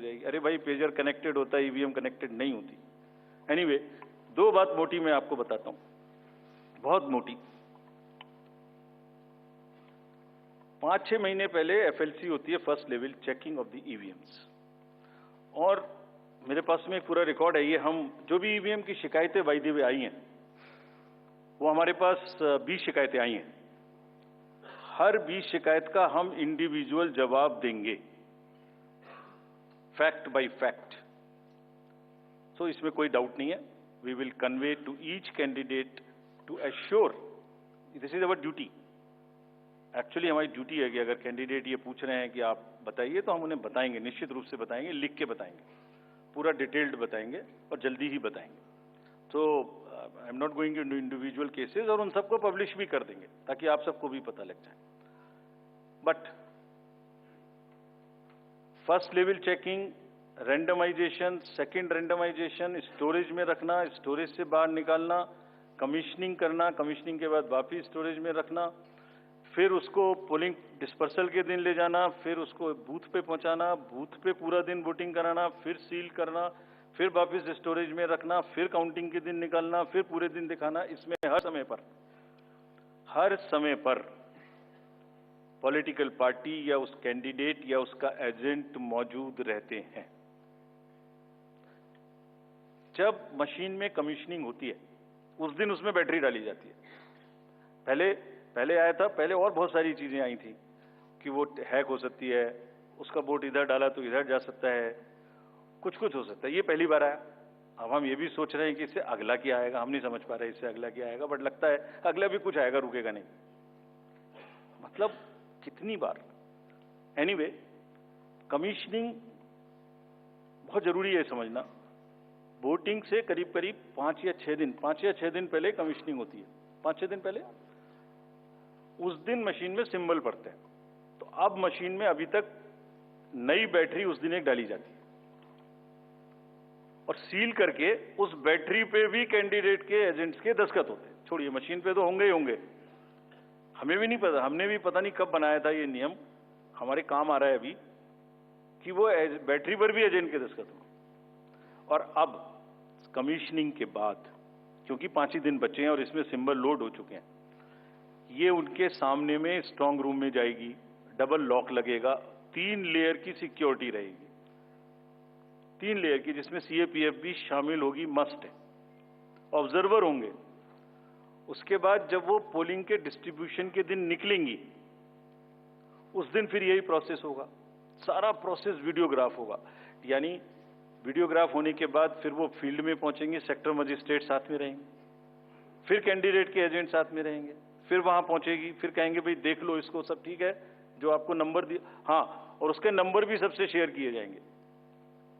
जाएगी। अरे भाई पेजर कनेक्टेड होता है, ईवीएम कनेक्टेड नहीं होती। एनीवे, दो बात मोटी मैं आपको बताता हूं, बहुत मोटी। 5-6 महीने पहले एफएलसी होती है, first level checking of the EVMs, और मेरे पास में एक पूरा रिकॉर्ड है। ये हम जो भी ईवीएम की शिकायतें बाय द वे आई हैं, वो हमारे पास 20 शिकायतें आई हैं। हर 20 शिकायत का हम इंडिविजुअल जवाब देंगे, फैक्ट बाय फैक्ट। सो इसमें कोई डाउट नहीं है। We will convey to each candidate to assure, this is our duty. Actually हमारी ड्यूटी है कि अगर कैंडिडेट ये पूछ रहे हैं कि आप बताइए, तो हम उन्हें बताएंगे, निश्चित रूप से बताएंगे, लिख के बताएंगे, पूरा डिटेल्ड बताएंगे और जल्दी ही बताएंगे। तो I am not going to individual cases, और उन सबको पब्लिश भी कर देंगे ताकि आप सबको भी पता लग जाए। But first level checking, randomization, second randomization, storage में रखना, स्टोरेज से बाहर निकालना, कमीशनिंग करना, कमीशनिंग के बाद वापिस स्टोरेज में रखना, फिर उसको पोलिंग डिस्पर्सल के दिन ले जाना, फिर उसको बूथ पे पहुंचाना, बूथ पे पूरा दिन वोटिंग कराना, फिर सील करना, फिर वापस स्टोरेज में रखना, फिर काउंटिंग के दिन निकालना, फिर पूरे दिन दिखाना। इसमें हर समय पर पॉलिटिकल पार्टी या उस कैंडिडेट या उसका एजेंट मौजूद रहते हैं। जब मशीन में कमीशनिंग होती है, उस दिन उसमें बैटरी डाली जाती है। पहले आया था, पहले और बहुत सारी चीजें आई थी कि वो हैक हो सकती है, उसका वोट इधर डाला तो इधर जा सकता है, कुछ कुछ हो सकता है। ये पहली बार आया। अब हम ये भी सोच रहे हैं कि इससे अगला क्या आएगा, हम नहीं समझ पा रहे इससे अगला क्या आएगा, बट लगता है अगला भी कुछ आएगा, रुकेगा नहीं। मतलब कितनी बार। एनीवे, कमीशनिंग बहुत जरूरी है समझना। वोटिंग से करीब करीब 5 या 6 दिन पहले कमीशनिंग होती है। 5-6 दिन पहले उस दिन मशीन में सिंबल पड़ते हैं। तो अब मशीन में अभी तक नई बैटरी उस दिन एक डाली जाती है, और सील करके उस बैटरी पे भी कैंडिडेट के एजेंट्स के दस्तखत होते हैं। छोड़िए, मशीन पे तो होंगे ही होंगे, हमें भी नहीं पता, हमने भी पता नहीं कब बनाया था ये नियम, हमारे काम आ रहा है अभी कि वो बैटरी पर भी एजेंट के दस्तखत हो। और अब कमीशनिंग के बाद, क्योंकि 5 ही दिन बचे हैं और इसमें सिंबल लोड हो चुके हैं, ये उनके सामने में स्ट्रांग रूम में जाएगी, डबल लॉक लगेगा, 3 लेयर की सिक्योरिटी रहेगी, 3 लेयर की, जिसमें सीएपीएफ भी शामिल होगी, मस्ट है। ऑब्जर्वर होंगे। उसके बाद जब वो पोलिंग के डिस्ट्रीब्यूशन के दिन निकलेंगी, उस दिन फिर यही प्रोसेस होगा। सारा प्रोसेस वीडियोग्राफ होगा, यानी वीडियोग्राफ होने के बाद फिर वो फील्ड में पहुंचेंगे, सेक्टर मजिस्ट्रेट साथ में रहेंगे, फिर कैंडिडेट के एजेंट साथ में रहेंगे, फिर वहां पहुंचेगी, फिर कहेंगे भाई देख लो इसको, सब ठीक है, जो आपको नंबर दिया, हाँ, और उसके नंबर भी सबसे शेयर किए जाएंगे।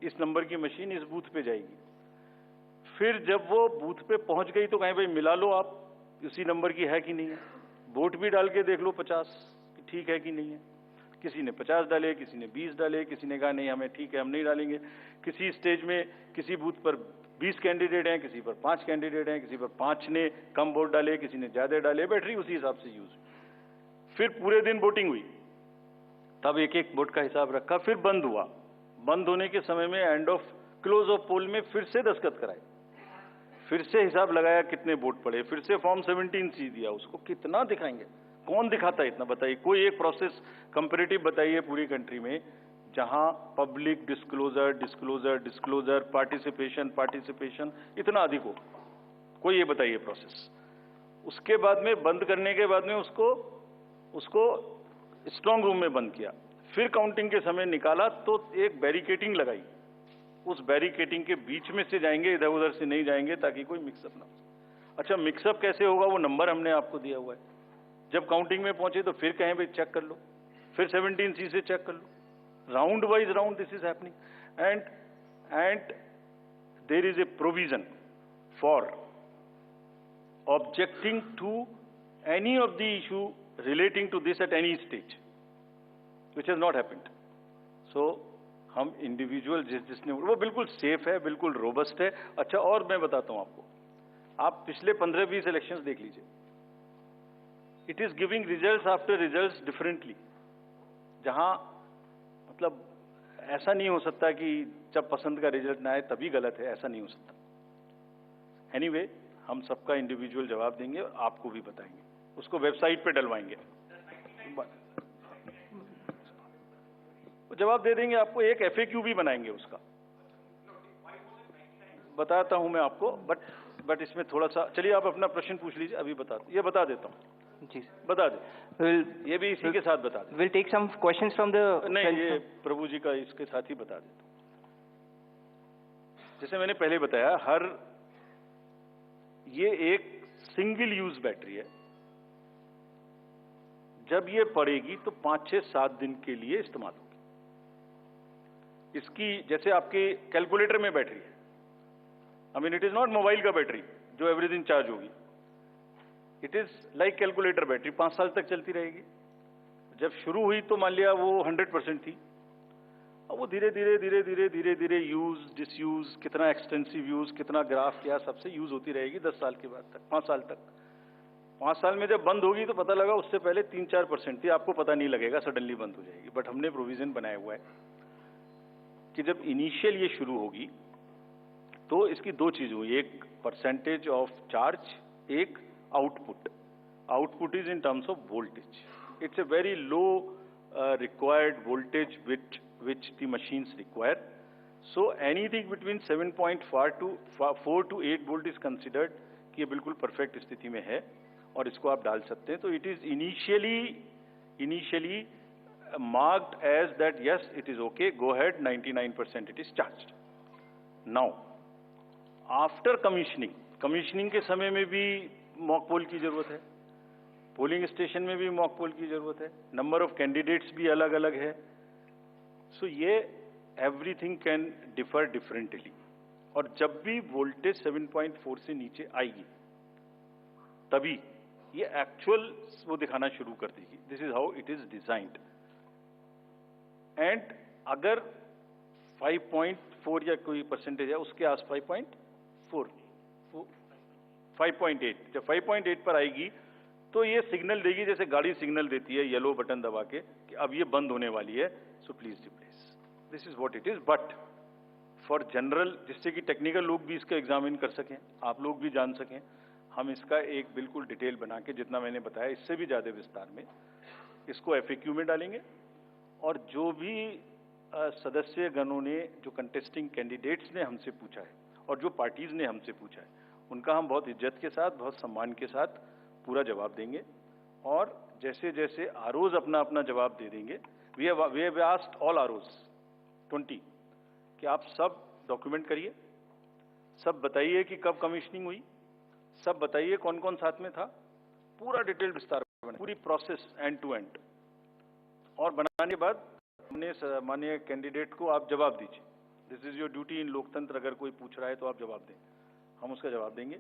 इस नंबर की मशीन इस बूथ पे जाएगी। फिर जब वो बूथ पे पहुंच गई तो कहें भाई मिला लो आप, उसी नंबर की है कि नहीं है, वोट भी डाल के देख लो 50 कि ठीक है कि नहीं है। किसी ने 50 डाले, किसी ने 20 डाले, किसी ने कहा नहीं हमें ठीक है, हम नहीं डालेंगे। किसी स्टेज में किसी बूथ पर 20 कैंडिडेट हैं, किसी पर 5 कैंडिडेट हैं, किसी पर 5 ने कम वोट डाले, किसी ने ज्यादा डाले, बैटरी उसी हिसाब से यूज। फिर पूरे दिन वोटिंग हुई, तब एक एक वोट का हिसाब रखा, फिर बंद हुआ। बंद होने के समय में एंड ऑफ क्लोज ऑफ पोल में फिर से दस्तखत कराए, फिर से हिसाब लगाया कितने वोट पड़े, फिर से फॉर्म 17C दिया। उसको कितना दिखाएंगे, कौन दिखाता है इतना, बताइए। कोई एक प्रोसेस कंपैरेटिव बताइए पूरी कंट्री में जहां पब्लिक डिस्क्लोजर, पार्टिसिपेशन इतना अधिक हो, कोई ये बताइए प्रोसेस। उसके बाद में बंद करने के बाद में उसको स्ट्रांग रूम में बंद किया, फिर काउंटिंग के समय निकाला तो एक बैरिकेटिंग लगाई, उस बैरिकेटिंग के बीच में से जाएंगे, इधर उधर से नहीं जाएंगे ताकि कोई मिक्सअप ना हो। अच्छा, मिक्सअप कैसे होगा, वो नंबर हमने आपको दिया हुआ है। जब काउंटिंग में पहुंचे तो फिर कहें भाई चेक कर लो, फिर 17C से चेक कर लो, round wise round this is happening. And there is a provision for objecting to any of the issue relating to this at any stage, which has not happened. So हम individual जिसने, वो बिल्कुल safe है, बिल्कुल robust है। अच्छा, और मैं बताता हूं आपको, आप पिछले 15-20 इलेक्शंस देख लीजिए, it is giving results after results differently. जहां मतलब ऐसा नहीं हो सकता कि जब पसंद का रिजल्ट ना आए तभी गलत है, ऐसा नहीं हो सकता। एनीवे, हम सबका इंडिविजुअल जवाब देंगे और आपको भी बताएंगे, उसको वेबसाइट पे डलवाएंगे, जवाब दे देंगे आपको। एक FAQ भी बनाएंगे उसका, बताता हूं मैं आपको। बट इसमें थोड़ा सा, चलिए आप अपना प्रश्न पूछ लीजिए, अभी बता देता हूं जी, बता दे। ये भी इसी के साथ बता दे। Will take some questions from the, नहीं, ये प्रभु जी का इसके साथ ही बता देता हूं। जैसे मैंने पहले बताया, ये एक सिंगल यूज बैटरी है। जब ये पड़ेगी तो 5, 6, 7 दिन के लिए इस्तेमाल होगी। इसकी जैसे आपके कैलकुलेटर में बैटरी है, I mean it is not mobile का बैटरी जो एवरीथिंग चार्ज होगी, it is like calculator battery, 5 साल तक चलती रहेगी। जब शुरू हुई तो मान लिया वो 100% थी, और वो धीरे धीरे यूज डिसयूज, कितना एक्सटेंसिव यूज, कितना ग्राफ किया, सबसे यूज होती रहेगी 10 साल के बाद तक, 5 साल तक। 5 साल में जब बंद होगी तो पता लगा उससे पहले 3-4% थी, आपको पता नहीं लगेगा, सडनली बंद हो जाएगी। बट हमने प्रोविजन बनाया हुआ है कि जब इनिशियल ये शुरू होगी तो इसकी 2 चीज हुई, एक परसेंटेज ऑफ चार्ज, एक output is in terms of voltage. It's a very low required voltage which the machines require. So anything between 7.4 to 8 volt is considered कि ये बिल्कुल परफेक्ट स्थिति में है और इसको आप डाल सकते हैं। तो it is initially marked as that yes, it is okay, go ahead, 99% it is charged. Now after commissioning के समय में भी मॉक पोल की जरूरत है, पोलिंग स्टेशन में भी मॉक पोल की जरूरत है, नंबर ऑफ कैंडिडेट्स भी अलग अलग है। सो ये एवरीथिंग कैन डिफर डिफरेंटली, और जब भी वोल्टेज 7.4 से नीचे आएगी तभी ये एक्चुअल वो दिखाना शुरू कर देगी। This is how it is designed. And अगर 5.4 या कोई परसेंटेज है उसके आस 5.8, जब 5.8 पर आएगी तो ये सिग्नल देगी, जैसे गाड़ी सिग्नल देती है येलो बटन दबा के कि अब ये बंद होने वाली है, so please replace. This is what it is. But for general, जिससे कि टेक्निकल लोग भी इसका एग्जामिन कर सकें, आप लोग भी जान सकें, हम इसका एक बिल्कुल डिटेल बना के, जितना मैंने बताया इससे भी ज्यादा विस्तार में, इसको FAQ में डालेंगे। और जो भी सदस्य गणों ने, जो कंटेस्टिंग कैंडिडेट्स ने हमसे पूछा है और जो पार्टीज ने हमसे पूछा है, उनका हम बहुत इज्जत के साथ, बहुत सम्मान के साथ पूरा जवाब देंगे। और जैसे जैसे आरओज अपना अपना जवाब दे देंगे, we have asked all ROs 20 कि आप सब डॉक्यूमेंट करिए, सब बताइए कि कब कमीशनिंग हुई, सब बताइए कौन कौन साथ में था, पूरा डिटेल विस्तार, पूरी प्रोसेस एंड टू एंड। और बनाने के बाद हमने माननीय कैंडिडेट को आप जवाब दीजिए। दिस इज योर ड्यूटी इन लोकतंत्र। अगर कोई पूछ रहा है तो आप जवाब दें, हम उसका जवाब देंगे।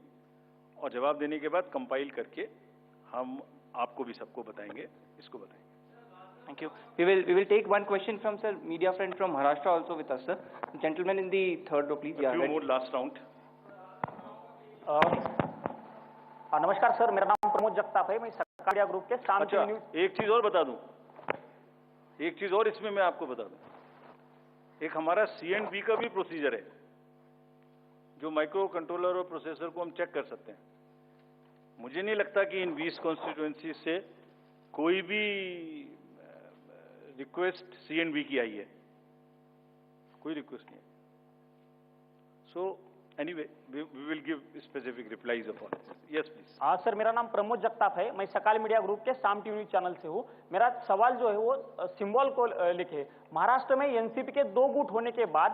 और जवाब देने के बाद कंपाइल करके हम आपको भी सबको बताएंगे, इसको बताएंगे। Thank you. We will take one question from sir, media friend from Maharashtra also with us, sir. Gentleman in the third row, please. A few more last round. नमस्कार सर, मेरा नाम प्रमोद जगताप है, मैं सकाल मीडिया ग्रुप के शाम अच्छा, एक चीज और बता दूं, एक चीज और इसमें मैं आपको बता दूं, एक हमारा C&B का भी प्रोसीजर है, जो माइक्रो कंट्रोलर और प्रोसेसर को हम चेक कर सकते हैं। मुझे नहीं लगता कि इन 20 कॉन्स्टिट्यूएंसी से कोई भी रिक्वेस्ट C&B की आई है, कोई रिक्वेस्ट नहीं है। So anyway, we will give specific replies upon this. Yes please. हाँ सर, मेरा नाम प्रमोद जगताप है, मैं सकाल मीडिया ग्रुप के शाम टीवी चैनल से हूँ। मेरा सवाल जो है वो सिंबल को लिखे। महाराष्ट्र में एनसीपी के 2 गुट होने के बाद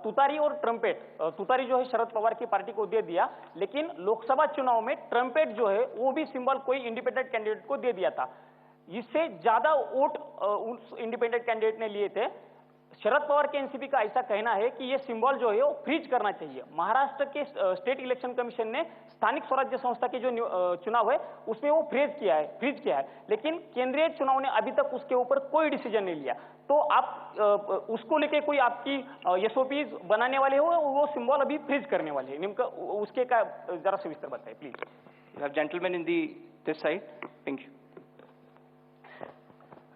तुतारी और ट्रम्पेट, तुतारी जो है शरद पवार की पार्टी को दे दिया, लेकिन लोकसभा चुनाव में ट्रम्पेट जो है वो भी सिंबल कोई इंडिपेंडेंट कैंडिडेट को दे दिया था। इससे ज्यादा वोट उस इंडिपेंडेंट कैंडिडेट ने लिए थे। शरद पवार के एनसीपी का ऐसा कहना है कि ये सिंबल जो है वो फ्रीज करना चाहिए। महाराष्ट्र के स्टेट इलेक्शन कमीशन ने स्थानिक स्वराज्य संस्था के जो चुनाव है उसमें वो फ्रीज किया है, लेकिन केंद्रीय चुनाव ने अभी तक उसके ऊपर कोई डिसीजन नहीं लिया। तो आप उसको लेके कोई आपकी एसओपीज बनाने वाले हो, वो सिंबल अभी फ्रीज करने वाले हैं, निम्न उसके का जरा से विस्तार बताइए please. Gentleman in the this side, thank you.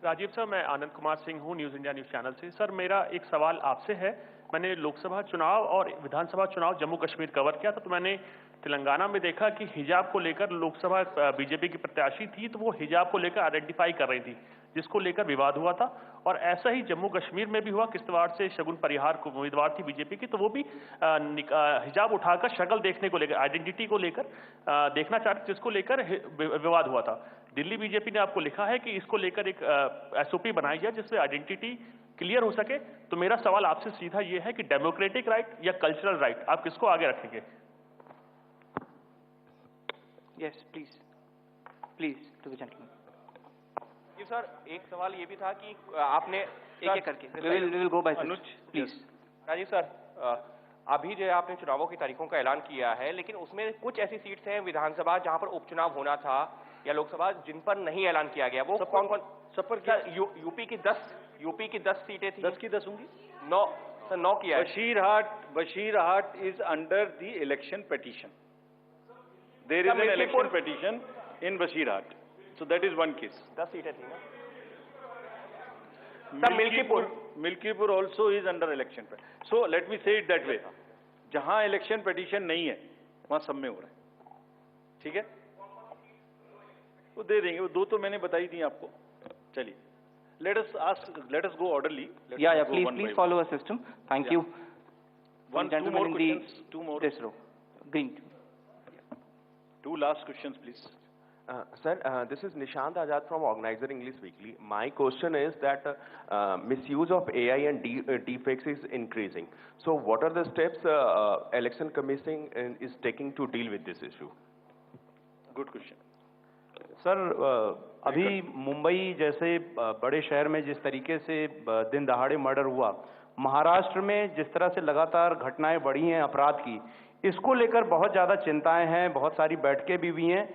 Rajiv sir, मैं आनंद कुमार सिंह हूँ, न्यूज़ इंडिया न्यूज़ चैनल से। सर, मेरा एक सवाल आपसे है। मैंने लोकसभा चुनाव और विधानसभा चुनाव जम्मू कश्मीर कवर किया था, तो मैंने तेलंगाना में देखा कि हिजाब को लेकर लोकसभा बीजेपी की प्रत्याशी थी, तो वो हिजाब को लेकर आइडेंटिफाई कर रही थी, जिसको लेकर विवाद हुआ था। और ऐसा ही जम्मू कश्मीर में भी हुआ। किश्तवाड़ से शगुन परिहार को उम्मीदवार थी बीजेपी की, तो वो भी हिजाब उठाकर शक्ल देखने को लेकर, आइडेंटिटी को लेकर देखना चाहते, जिसको लेकर विवाद हुआ था। दिल्ली बीजेपी ने आपको लिखा है कि इसको लेकर एक एसओपी बनाई जाए जिससे आइडेंटिटी क्लियर हो सके। तो मेरा सवाल आपसे सीधा ये है कि डेमोक्रेटिक राइट या कल्चरल राइट, आप किसको आगे रखेंगे? Yes please to the gentleman. जी सर, एक सवाल ये भी था कि आपने एक करके we will go by Anuj please. Rajiv sir, अभी जो है आपने चुनावों की तारीखों का ऐलान किया है, लेकिन उसमें कुछ ऐसी सीट्स हैं विधानसभा जहां पर उपचुनाव होना था या लोकसभा जिन पर नहीं ऐलान किया गया। वो कौन कौन? सब पर यूपी की 10 सीटें थी। 10 की 10 होंगी। 9 किया है। Basirhat is under the election petition. There is an election petition in Basirhat, so that is one case. 10 सीटें थी ना। Milkipur also is under election petition. So let me say it that way, जहां इलेक्शन पेटिशन नहीं है वहां सब में हो रहा है, ठीक है? वो दे देंगे, वो 2 तो मैंने बताई दी आपको। चलिए, let us go orderly. Yeah, please follow a system. Thank you. Two more questions. Two more. This row. Green. 2 last questions, please. Sir, this is Nishant Azad from Organizer English Weekly. My question is that misuse of AI and deepfakes is increasing. So, what are the steps Election Commission is taking to deal with this issue? Good question. Sir, अभी मुंबई जैसे बड़े शहर में जिस तरीके से दिन दहाड़े मर्डर हुआ, महाराष्ट्र में जिस तरह से लगातार घटनाएं बढ़ी हैं अपराध की, इसको लेकर बहुत ज़्यादा चिंताएं हैं, बहुत सारी बैठकें भी हुई हैं।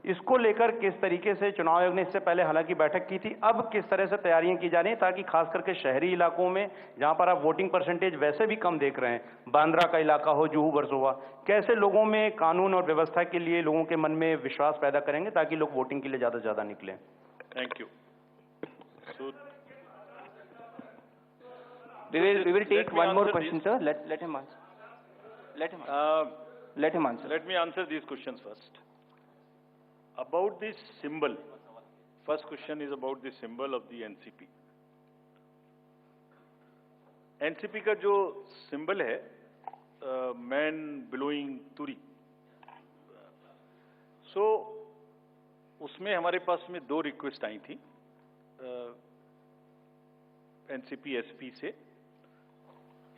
इसको लेकर किस तरीके से चुनाव आयोग ने इससे पहले हालांकि बैठक की थी, अब किस तरह से तैयारियां की जा रही हैं ताकि खास करके शहरी इलाकों में जहां पर आप वोटिंग परसेंटेज वैसे भी कम देख रहे हैं, बांद्रा का इलाका हो, जुहू वर्सोवा, कैसे लोगों में कानून और व्यवस्था के लिए लोगों के मन में विश्वास पैदा करेंगे ताकि लोग वोटिंग के लिए ज्यादा से ज्यादा निकलें? Thank you. We will take one more question, sir. Let him answer. Let him answer. Let me answer these questions first. About this symbol, first question is about the symbol of the NCP. NCP का जो symbol है, man blowing तुरी, so उसमें हमारे पास में 2 request आई थी NCP SP से।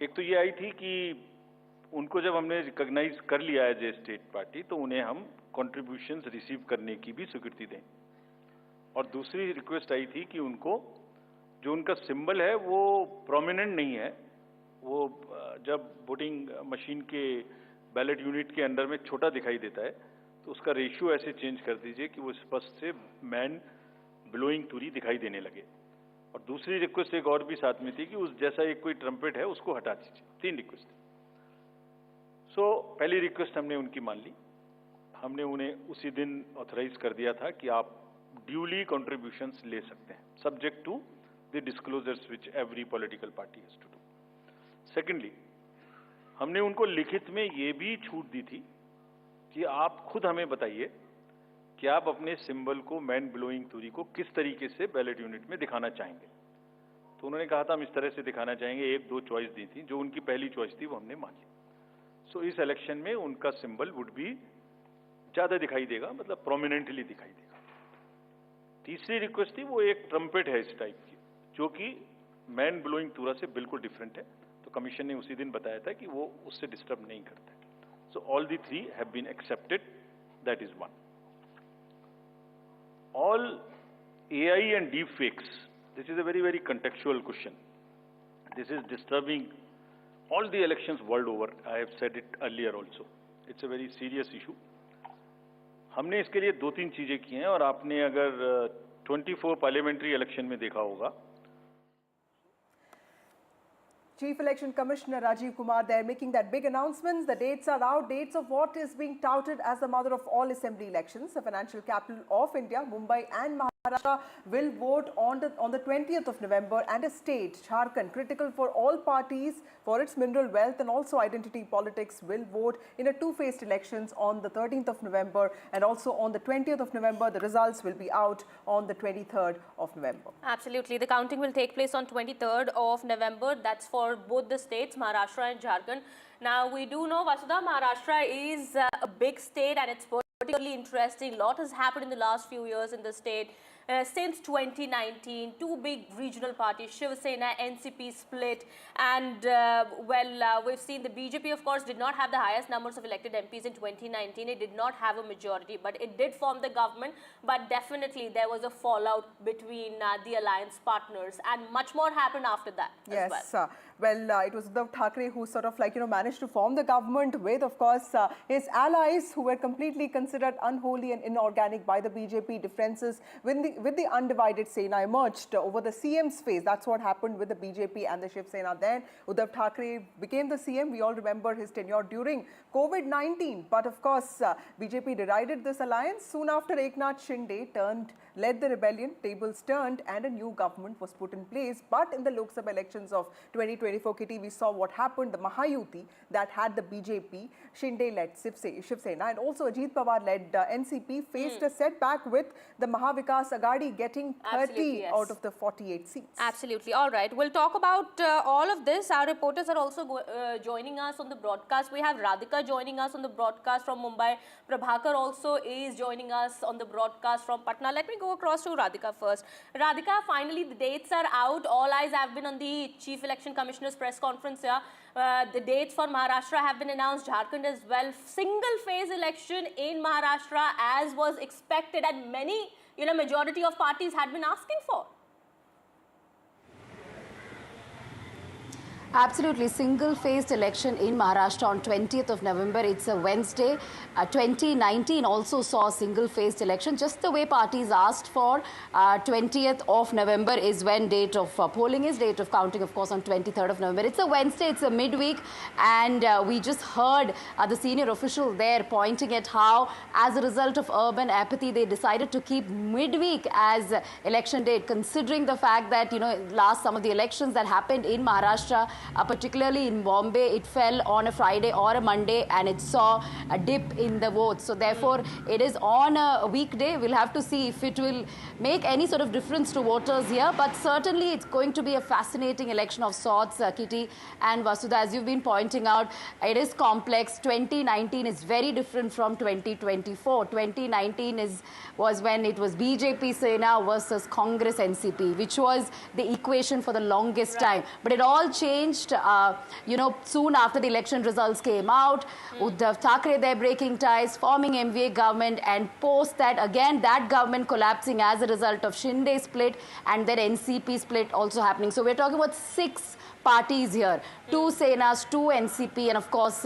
एक तो ये आई थी कि उनको जब हमने रिकॉग्नाइज कर लिया एज ए स्टेट पार्टी तो उन्हें हम कंट्रीब्यूशंस रिसीव करने की भी स्वीकृति दें। और दूसरी रिक्वेस्ट आई थी कि उनको जो उनका सिंबल है वो प्रोमिनेंट नहीं है, वो जब वोटिंग मशीन के बैलेट यूनिट के अंदर में छोटा दिखाई देता है तो उसका रेशियो ऐसे चेंज कर दीजिए कि वो स्पष्ट से मैन ब्लोइंग तुरी दिखाई देने लगे। और दूसरी रिक्वेस्ट एक और भी साथ में थी कि उस जैसा एक कोई ट्रम्पेट है उसको हटा दीजिए। 3 रिक्वेस्ट। सो पहली रिक्वेस्ट हमने उनकी मान ली, हमने उन्हें उसी दिन ऑथराइज कर दिया था कि आप ड्यूली कंट्रीब्यूशंस ले सकते हैं, subject to the disclosures which every political party has to do. Secondly, हमने उनको लिखित में ये भी छूट दी थी कि आप खुद हमें बताइए कि आप अपने सिंबल को मैन ब्लोइंग तुरी को किस तरीके से बैलेट यूनिट में दिखाना चाहेंगे। तो उन्होंने कहा था हम इस तरह से दिखाना चाहेंगे। 1-2 चॉइस दी थी, जो उनकी पहली चॉइस थी वो हमने मान ली। सो इस इलेक्शन में उनका सिंबल वुड भी ज्यादा दिखाई देगा, मतलब प्रोमिनेंटली दिखाई देगा। तीसरी रिक्वेस्ट थी वो एक ट्रम्पेट है इस टाइप की, जो कि मैन ब्लोइंग तुरा से बिल्कुल डिफरेंट है। तो कमीशन ने उसी दिन बताया था कि वो उससे डिस्टर्ब नहीं करता है। So all the 3 have been accepted, that is 1. All AI and deep fakes, this is a very, very contextual question. This is disturbing all the elections world over. I have said it earlier also. It's a very serious issue. हमने इसके लिए 2-3 चीजें की हैं और आपने अगर 24 parliamentary election में देखा होगा। Chief Election Commissioner Rajiv Kumar there making that big announcements. The dates are out. Dates of what is being touted as the mother of all assembly elections. The financial capital of India, Mumbai and Maharashtra. Maharashtra will vote on the 20th of November, and a state, Jharkhand, critical for all parties for its mineral wealth and also identity politics, will vote in a two-phased elections on the 13th of November and also on the 20th of November. The results will be out on the 23rd of November. Absolutely. The counting will take place on 23rd of November. That's for both the states, Maharashtra and Jharkhand. Now, we do know, Vasudha, Maharashtra is a big state and it's particularly interesting. A lot has happened in the last few years in the state. Since 2019, two big regional parties, Shiv Sena, NCP split, and we've seen the BJP, of course, did not have the highest numbers of elected MPs in 2019. It did not have a majority, but it did form the government. But definitely there was a fallout between the alliance partners, and much more happened after that as well. It was Uddhav Thackeray who sort of managed to form the government with, of course, his allies who were completely considered unholy and inorganic by the BJP. Differences with the undivided Sena emerged over the CM's phase. That's what happened with the BJP and the Shiv Sena. Then Uddhav Thackeray became the CM. We all remember his tenure during COVID-19. But of course, BJP derided this alliance. Soon after, Eknath Shinde led the rebellion, tables turned, and a new government was put in place. But in the Lok Sabha elections of 2024, Kitty, we saw what happened. The Mahayuti that had the BJP, Shinde-led Shiv Sena, and also Ajit Pawar-led NCP faced a setback with the Mahavikas Aghadi getting 30 out of the 48 seats. Absolutely. All right. We'll talk about all of this. Our reporters are also joining us on the broadcast. We have Radhika joining us on the broadcast from Mumbai. Prabhakar also is joining us on the broadcast from Patna. Let me go across to Radhika first. Radhika, finally the dates are out. All eyes have been on the Chief Election Commissioner's press conference here. The dates for Maharashtra have been announced, Jharkhand as well. Single phase election in Maharashtra as was expected, and many, majority of parties had been asking for. Absolutely. Single-phased election in Maharashtra on 20th of November. It's a Wednesday. 2019 also saw a single-phased election. Just the way parties asked for, 20th of November is when date of polling is. Date of counting, of course, on 23rd of November. It's a Wednesday. It's a midweek. And we just heard the senior official there pointing at how, as a result of urban apathy, they decided to keep midweek as election date, considering the fact that, some of the elections that happened in Maharashtra, particularly in Bombay, it fell on a Friday or a Monday, and it saw a dip in the votes. So therefore, it is on a weekday. We'll have to see if it will make any sort of difference to voters here. But certainly, it's going to be a fascinating election of sorts, Kitty and Vasudha. As you've been pointing out, it is complex. 2019 is very different from 2024. 2019 was when it was BJP Sena versus Congress NCP, which was the equation for the longest time. But it all changed, soon after the election results came out. Uddhav Thackeray there breaking ties, forming MVA government, and post that, again, that government collapsing as a result of Shinde split and then NCP split also happening. So we're talking about 6 parties here, 2 Senas, 2 NCP, and of course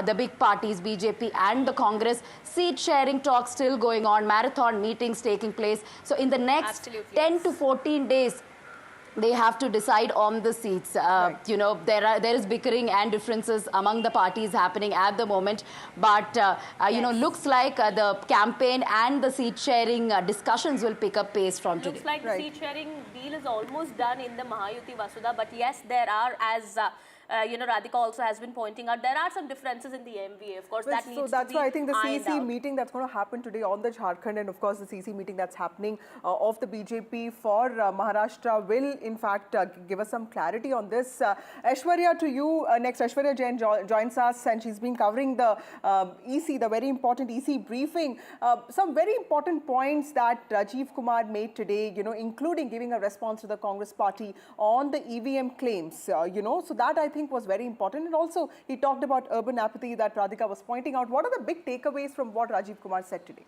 the big parties, BJP and the Congress. Seat sharing talks still going on, marathon meetings taking place. So in the next 10 to 14 days, they have to decide on the seats. There is bickering and differences among the parties happening at the moment. But, looks like the campaign and the seat sharing discussions will pick up pace from today. Looks like the seat sharing deal is almost done in the Mahayuti, Vasudha. But yes, there are, as Radhika also has been pointing out, there are some differences in the MVA. Of course, that needs to be. So that's why I think the CC meeting that's going to happen today on the Jharkhand, and of course the CC meeting that's happening of the BJP for Maharashtra will in fact give us some clarity on this. Aishwarya, to you next. Aishwarya Jain joins us, and she's been covering the EC, the very important EC briefing. Some very important points that Rajiv Kumar made today, including giving a response to the Congress party on the EVM claims, so that I think was very important. And also he talked about urban apathy that Radhika was pointing out. What are the big takeaways from what Rajiv Kumar said today?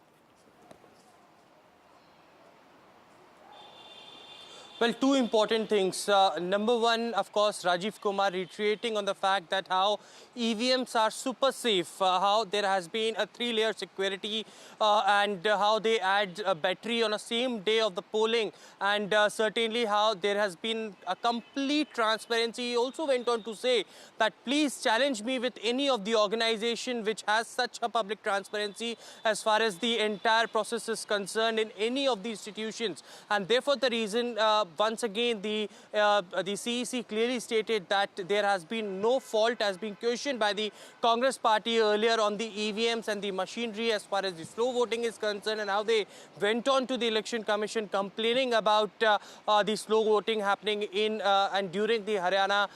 Well, two important things. Number one, of course, Rajiv Kumar reiterating on the fact that how EVMs are super safe, how there has been a 3-layer security and how they add a battery on the same day of the polling, and certainly how there has been a complete transparency. He also went on to say that please challenge me with any of the organization which has such a public transparency as far as the entire process is concerned in any of the institutions, and therefore the reason once again the CEC clearly stated that there has been no fault has been questioned by the Congress party earlier on the EVMs and the machinery as far as the slow voting is concerned, and how they went on to the Election Commission complaining about the slow voting happening in and during the Haryana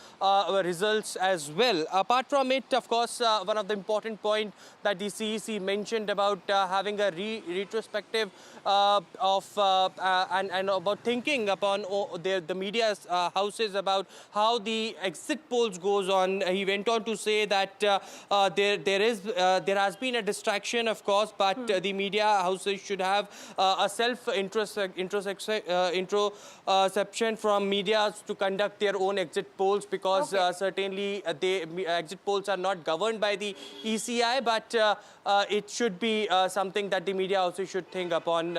results as well. Apart from it, of course, one of the important points that the CEC mentioned about having a retrospective and about thinking upon the media houses about how the exit polls goes on. He went on to say that there has been a distraction, of course, but the media houses should have a introspection from media to conduct their own exit polls, because certainly exit polls are not governed by the ECI, but it should be something that the media houses should think upon.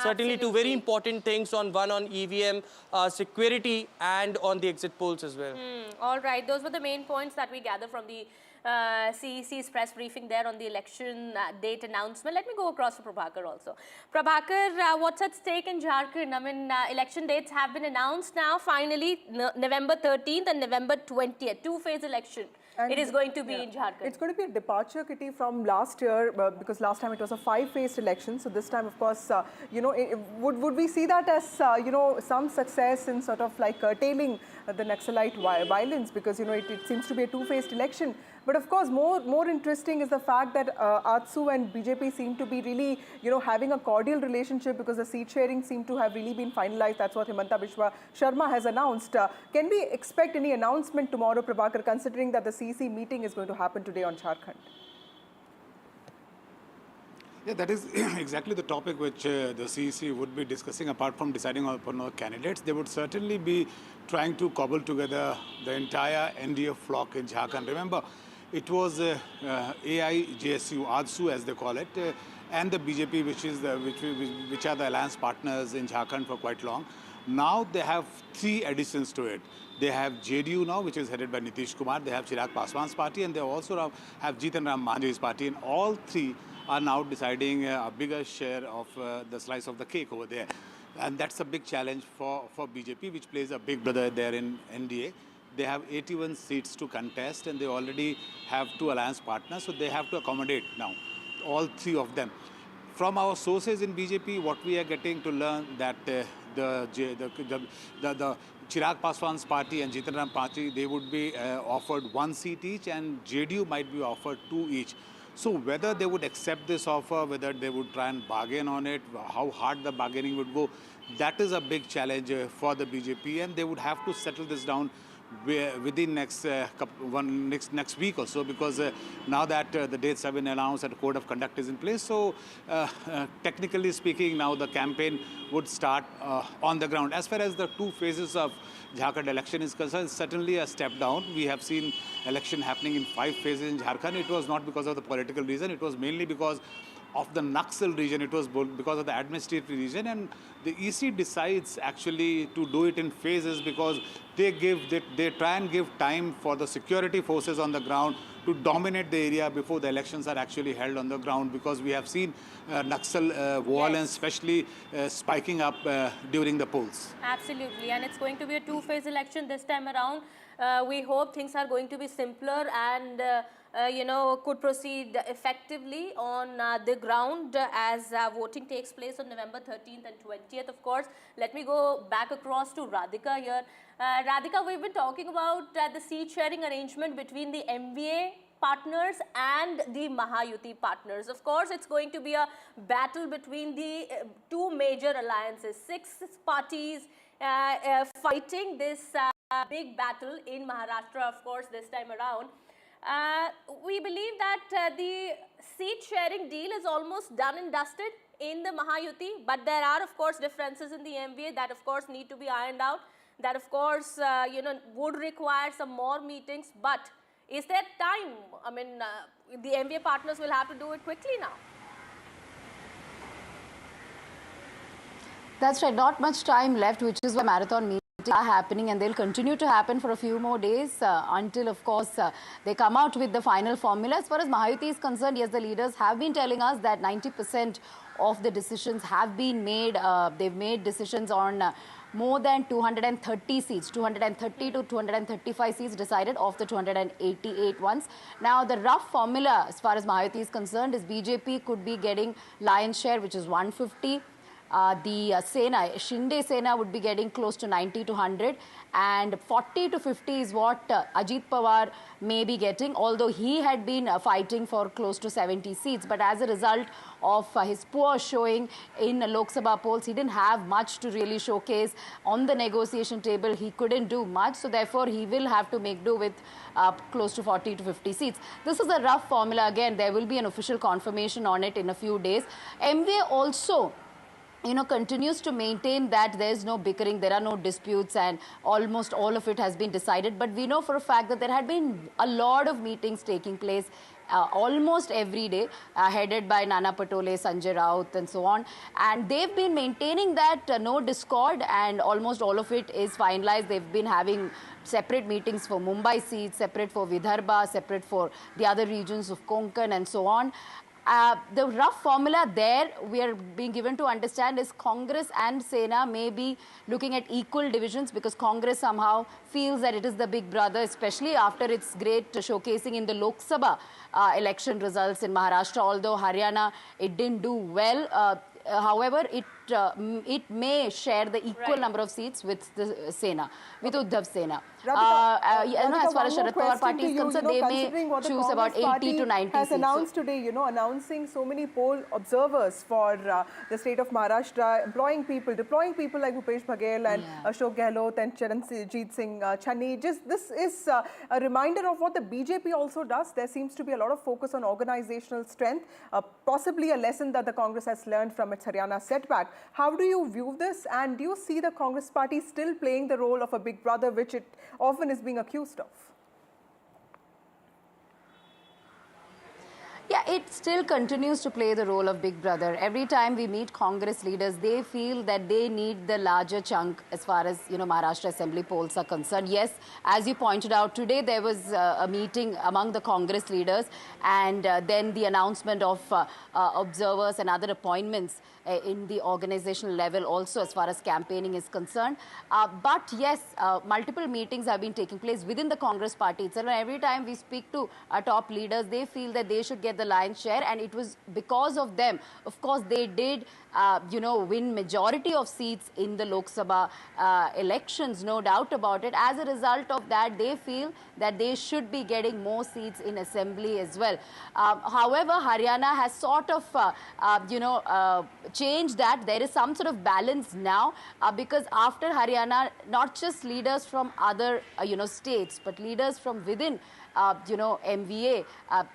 Certainly two very important things, on EVM security and on the exit polls as well. All right, those were the main points that we gather from the CEC's press briefing there on the election date announcement. Let me go across to Prabhakar also. Prabhakar, what's at stake in Jharkhand? I mean, election dates have been announced now, finally, November 13th and November 20th, two-phase election. And it is going to be in Jharkhand. It's going to be a departure, Kitty, from last year, because last time it was a 5-phased election. So this time, of course, would we see that as, some success in sort of like curtailing the Naxalite violence, because, it seems to be a 2-phased election. But of course, more interesting is the fact that AJSU and BJP seem to be really, having a cordial relationship, because the seat sharing seem to have really been finalized. That's what Himanta Biswa Sharma has announced. Can we expect any announcement tomorrow, Prabhakar, considering that the CEC meeting is going to happen today on Jharkhand? Yeah, that is exactly the topic which the CEC would be discussing. Apart from deciding upon our candidates, they would certainly be trying to cobble together the entire NDA flock in Jharkhand. Remember, it was AIJSU, AJSU as they call it, and the BJP, which are the alliance partners in Jharkhand for quite long. Now they have 3 additions to it. They have JDU now, which is headed by Nitish Kumar. They have Chirag Paswan's party, and they also have Jitan Ram Manjhi's party. And all 3 are now deciding a bigger share of the slice of the cake over there. And that's a big challenge for BJP, which plays a big brother there in NDA. They have 81 seats to contest, and they already have 2 alliance partners, so they have to accommodate now all 3 of them. From our sources in BJP, what we are getting to learn that the Chirag Paswan's party and Jitan Ram party, they would be offered 1 seat each, and JDU might be offered 2 each. So whether they would accept this offer, whether they would try and bargain on it, how hard the bargaining would go, that is a big challenge for the BJP, and they would have to settle this down within next week or so, because now that the dates have been announced and the code of conduct is in place, so technically speaking, now the campaign would start on the ground. As far as the 2 phases of Jharkhand election is concerned, it's certainly a step down. We have seen election happening in 5 phases in Jharkhand. It was not because of the political reason. It was mainly because of the Naxal region. It was because of the administrative region, and the EC decides actually to do it in phases, because they try and give time for the security forces on the ground to dominate the area before the elections are actually held on the ground, because we have seen Naxal violence, especially spiking up during the polls. Absolutely, and it's going to be a 2-phase election this time around. We hope things are going to be simpler and could proceed effectively on the ground as voting takes place on November 13th and 20th, of course. Let me go back across to Radhika here. Radhika, we've been talking about the seat sharing arrangement between the MVA partners and the Mahayuti partners. Of course, it's going to be a battle between the 2 major alliances, 6 parties fighting this big battle in Maharashtra, of course, this time around. We believe that the seat sharing deal is almost done and dusted in the Mahayuti, but there are of course differences in the MVA that of course need to be ironed out, that of course would require some more meetings. But is there time? I mean, the MVA partners will have to do it quickly now. That's right, not much time left, which is why marathon meetings are happening, and they'll continue to happen for a few more days until, of course, they come out with the final formula. As far as Mahayuti is concerned, yes, the leaders have been telling us that 90% of the decisions have been made. They've made decisions on more than 230 seats, 230 to 235 seats decided of the 288 ones. Now, the rough formula, as far as Mahayuti is concerned, is BJP could be getting lion's share, which is 150. The Sena, Shinde Sena would be getting close to 90 to 100, and 40 to 50 is what Ajit Pawar may be getting, although he had been fighting for close to 70 seats. But as a result of his poor showing in Lok Sabha polls, he didn't have much to really showcase on the negotiation table. He couldn't do much, so therefore he will have to make do with close to 40 to 50 seats. This is a rough formula. Again, there will be an official confirmation on it in a few days. MVA also continues to maintain that there is no bickering, there are no disputes, and almost all of it has been decided. But we know for a fact that there had been a lot of meetings taking place almost every day, headed by Nana Patole, Sanjay Raut, and so on. And they've been maintaining that no discord, and almost all of it is finalized. They've been having separate meetings for Mumbai seats, separate for Vidarbha, separate for the other regions of Konkan, and so on. The rough formula there we are being given to understand is Congress and Sena may be looking at equal divisions, because Congress somehow feels that it is the big brother, especially after its great showcasing in the Lok Sabha election results in Maharashtra. Although Haryana, it didn't do well. However, it may share the equal number of seats with the Sena, with Uddhav Sena. As far as Sharad Pawar party is concerned, they may choose about 80 to 90 has seats. Announced today, announcing so many poll observers for the state of Maharashtra, deploying people like Bhupesh Baghel and Ashok Gehlot and Charanjit Singh Channi. Just this is a reminder of what the BJP also does. There seems to be a lot of focus on organizational strength, possibly a lesson that the Congress has learned from its Haryana setback. How do you view this, and do you see the Congress party still playing the role of a big brother, which it often is being accused of? Yeah, it still continues to play the role of big brother. Every time we meet Congress leaders, they feel that they need the larger chunk as far as, Maharashtra Assembly polls are concerned. Yes, as you pointed out, today there was a meeting among the Congress leaders, and then the announcement of observers and other appointments in the organizational level also as far as campaigning is concerned. But yes, multiple meetings have been taking place within the Congress party itself. And every time we speak to our top leaders, they feel that they should get the lion's share, and it was because of them. Of course, they did, win majority of seats in the Lok Sabha elections, no doubt about it. As a result of that, they feel that they should be getting more seats in assembly as well. However, Haryana has sort of, changed that. There is some sort of balance now, because after Haryana, not just leaders from other, states, but leaders from within MVA,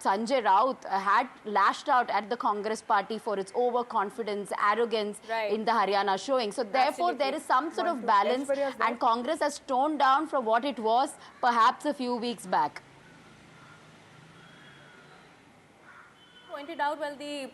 Sanjay Raut had lashed out at the Congress party for its overconfidence, arrogance in the Haryana showing. So therefore, there is some sort of balance, and Congress has toned down from what it was perhaps a few weeks back. Pointed out, well, the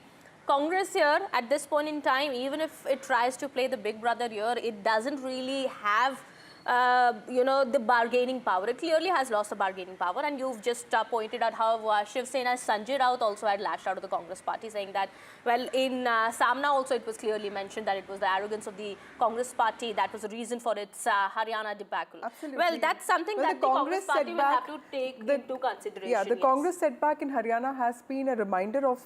Congress here at this point in time, even if it tries to play the big brother here, it doesn't really have the bargaining power. It clearly has lost the bargaining power, and you've just pointed out how Shiv Sena's Sanjay Raut also had lashed out of the Congress party, saying that, well, in Samna also it was clearly mentioned that it was the arrogance of the Congress party that was the reason for its Haryana debacle. Absolutely. Well, that's something that the Congress party will have to take into consideration. Yeah, the Congress setback in Haryana has been a reminder of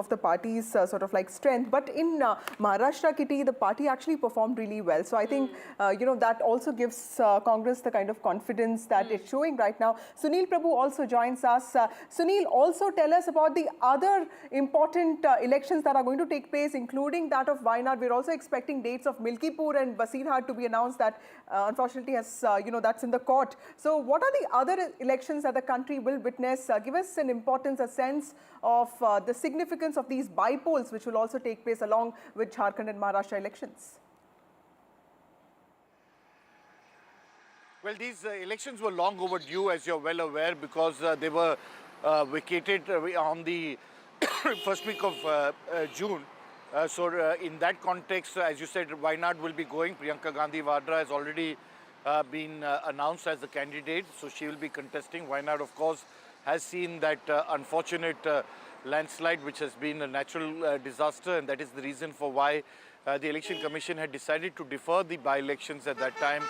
the party's sort of like strength. But in Maharashtra, Kitty, the party actually performed really well. So I think, that also gives gives Congress the kind of confidence that it's showing right now. Sunil Prabhu also joins us. Sunil, also tell us about the other important elections that are going to take place, including that of Wayanad. We're also expecting dates of Milkipur and Basirhat to be announced. That unfortunately has, that's in the court. So what are the other elections that the country will witness? Give us an importance, a sense of the significance of these bypolls, which will also take place along with Jharkhand and Maharashtra elections. Well, these elections were long overdue, as you're well aware, because they were vacated on the first week of June. So in that context, as you said, Wayanad will be going. Priyanka Gandhi Vadra has already been announced as the candidate, so she will be contesting. Wayanad, of course, has seen that unfortunate landslide, which has been a natural disaster, and that is the reason for why the Election Commission had decided to defer the by-elections at that time.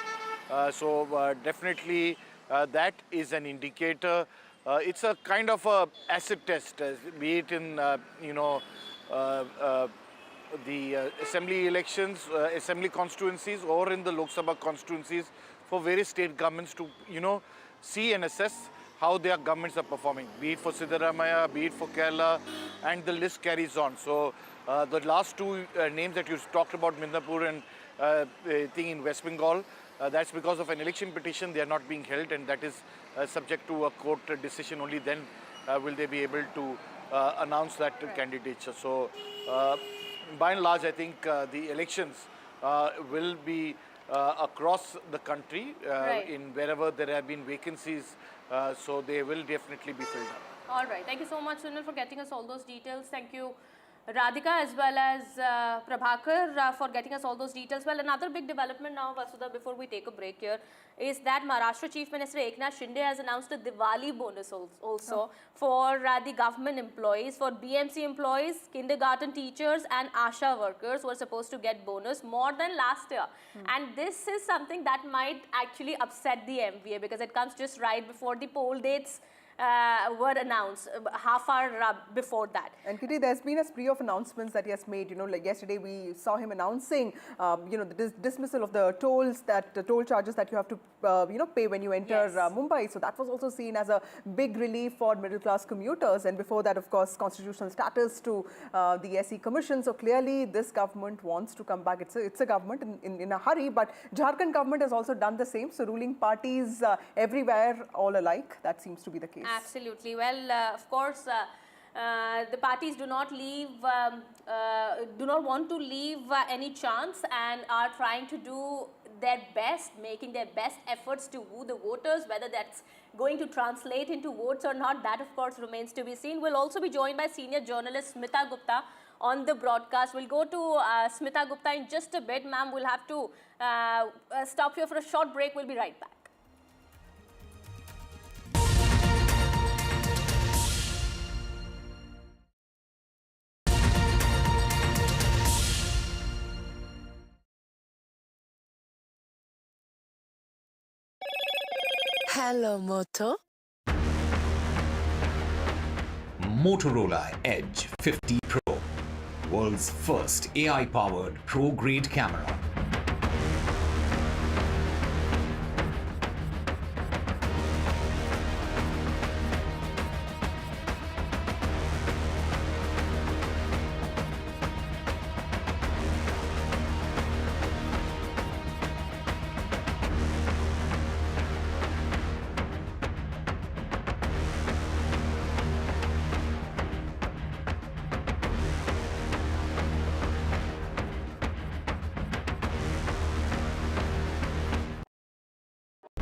So definitely that is an indicator. It's a kind of a acid test, be it in the assembly elections, assembly constituencies, or in the Lok Sabha constituencies, for various state governments to see and assess how their governments are performing, be it for Siddaramaiah, be it for Kerala, and the list carries on. So the last two names that you talked about, Manipur and thing in West Bengal, that's because of an election petition. They are not being held, and that is subject to a court decision. Only then will they be able to announce that candidature. So by and large, I think the elections will be across the country in wherever there have been vacancies. So they will definitely be filled up. All right. Thank you so much, Sunil, for getting us all those details. Thank you, Radhika, as well as Prabhakar, for getting us all those details. Well, another big development now, Vasudha, before we take a break here, is that Maharashtra Chief Minister Eknath Shinde has announced a Diwali bonus also for the government employees, for BMC employees, kindergarten teachers and ASHA workers who are supposed to get bonus more than last year. And this is something that might actually upset the MVA, because it comes just right before the poll dates were announced, half hour before that. And Kitty, there's been a spree of announcements that he has made. Like yesterday, we saw him announcing, the dismissal of the tolls, the toll charges that you have to, pay when you enter Mumbai. So that was also seen as a big relief for middle-class commuters. And before that, of course, constitutional status to the SE Commission. So clearly, this government wants to come back. It's a government in a hurry. But Jharkhand government has also done the same. So ruling parties everywhere, all alike. That seems to be the case. Absolutely. Well, of course, the parties do not want to leave any chance, and are trying to do their best, making their best efforts to woo the voters. Whether that's going to translate into votes or not, that of course remains to be seen. We'll also be joined by senior journalist Smita Gupta on the broadcast. We'll go to Smita Gupta in just a bit. Ma'am, we'll have to stop here for a short break. We'll be right back. Hello, Moto. Motorola Edge 50 Pro, world's first AI-powered pro-grade camera.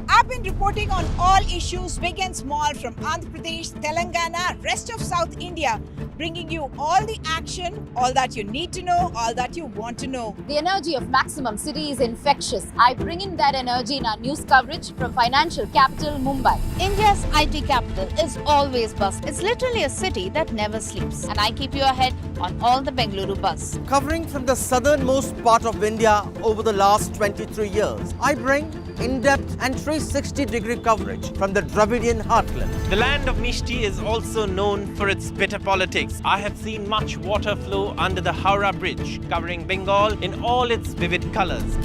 I've been reporting on all issues, big and small, from Andhra Pradesh, Telangana, rest of South India, bringing you all the action, all that you need to know, all that you want to know. The energy of Maximum City is infectious. I bring in that energy in our news coverage from financial capital Mumbai. India's IT capital is always buzz. It's literally a city that never sleeps. And I keep you ahead on all the Bengaluru buzz. Covering from the southernmost part of India over the last 23 years, I bring in-depth and 360-degree coverage from the Dravidian heartland. The land of Mishti is also known for its bitter politics. I have seen much water flow under the Howrah Bridge, covering Bengal in all its vivid colors.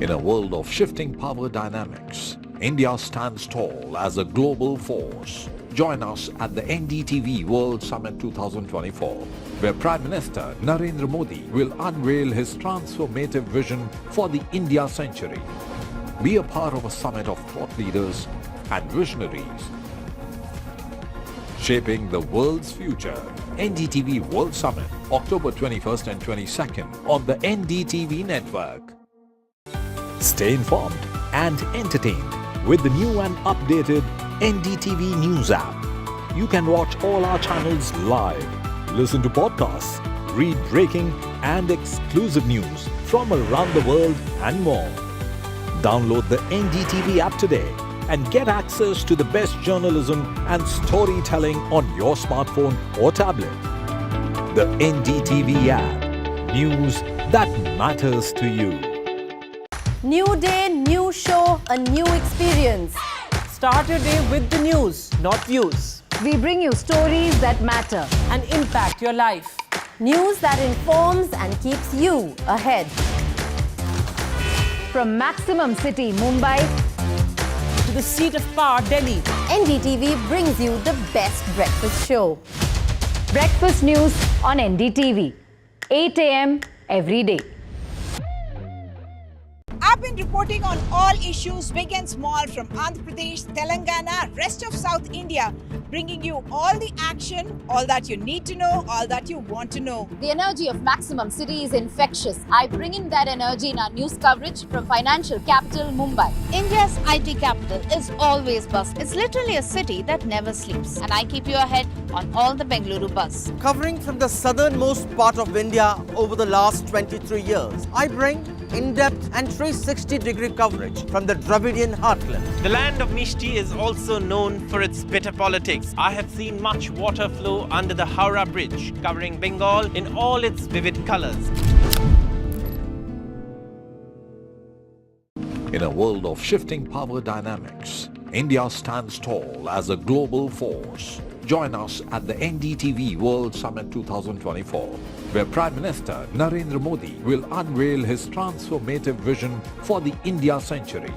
In a world of shifting power dynamics, India stands tall as a global force. Join us at the NDTV World Summit 2024, where Prime Minister Narendra Modi will unveil his transformative vision for the India century. Be a part of a summit of thought leaders and visionaries shaping the world's future. NDTV World Summit, October 21st and 22nd on the NDTV network. Stay informed and entertained with the new and updated NDTV News app. You can watch all our channels live, listen to podcasts, read breaking and exclusive news from around the world and more. Download the NDTV app today and get access to the best journalism and storytelling on your smartphone or tablet. The NDTV app. News that matters to you. New day, new show, a new experience. Start your day with the news, not views. We bring you stories that matter and impact your life. News that informs and keeps you ahead. From Maximum City, Mumbai, to the seat of power, Delhi, NDTV brings you the best breakfast show. Breakfast news on NDTV, 8 a.m. every day. I've been reporting on all issues big and small from Andhra Pradesh, Telangana, rest of South India, bringing you all the action, all that you need to know, all that you want to know. The energy of Maximum City is infectious. I bring in that energy in our news coverage from financial capital Mumbai. India's IT capital is always buzz. It's literally a city that never sleeps. And I keep you ahead on all the Bengaluru buzz. Covering from the southernmost part of India over the last 23 years, I bring in-depth and 360-degree coverage from the Dravidian heartland. The land of Mishti is also known for its bitter politics. I have seen much water flow under the Howrah Bridge, covering Bengal in all its vivid colors. In a world of shifting power dynamics, India stands tall as a global force. Join us at the NDTV World Summit 2024, where Prime Minister Narendra Modi will unveil his transformative vision for the India century.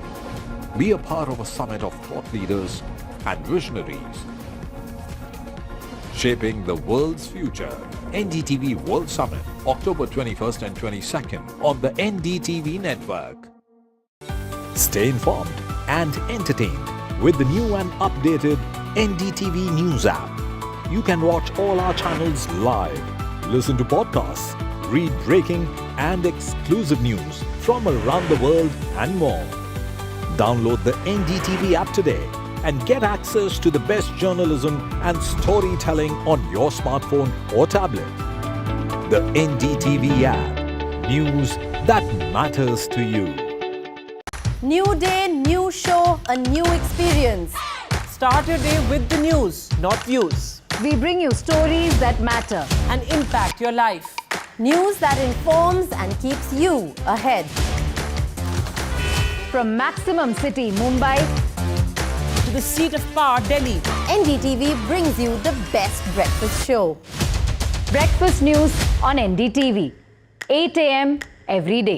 Be a part of a summit of thought leaders and visionaries shaping the world's future. NDTV World Summit, October 21st and 22nd on the NDTV network. Stay informed and entertained with the new and updated NDTV News app. You can watch all our channels live, listen to podcasts, read breaking and exclusive news from around the world and more. Download the NDTV app today and get access to the best journalism and storytelling on your smartphone or tablet. The NDTV app. News that matters to you. New day, new show, a new experience. Start your day with the news, not views. We bring you stories that matter and impact your life. News that informs and keeps you ahead. From Maximum City, Mumbai, to the seat of power, Delhi, NDTV brings you the best breakfast show. Breakfast news on NDTV, 8 a.m. every day.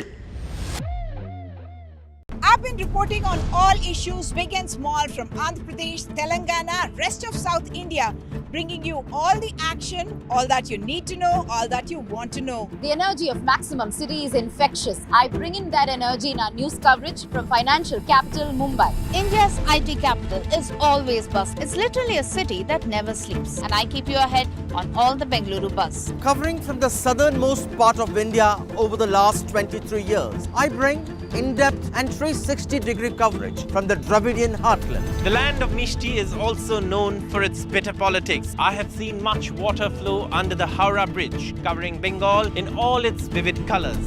I've been reporting on all issues big and small from Andhra Pradesh, Telangana, rest of South India, bringing you all the action, all that you need to know, all that you want to know. The energy of Maximum City is infectious. I bring in that energy in our news coverage from financial capital Mumbai. India's IT capital is always buzz. It's literally a city that never sleeps. And I keep you ahead on all the Bengaluru buzz. Covering from the southernmost part of India over the last 23 years, I bring in-depth and 360-degree coverage from the Dravidian heartland. The land of Mishti is also known for its bitter politics. I have seen much water flow under the Howrah Bridge, covering Bengal in all its vivid colors.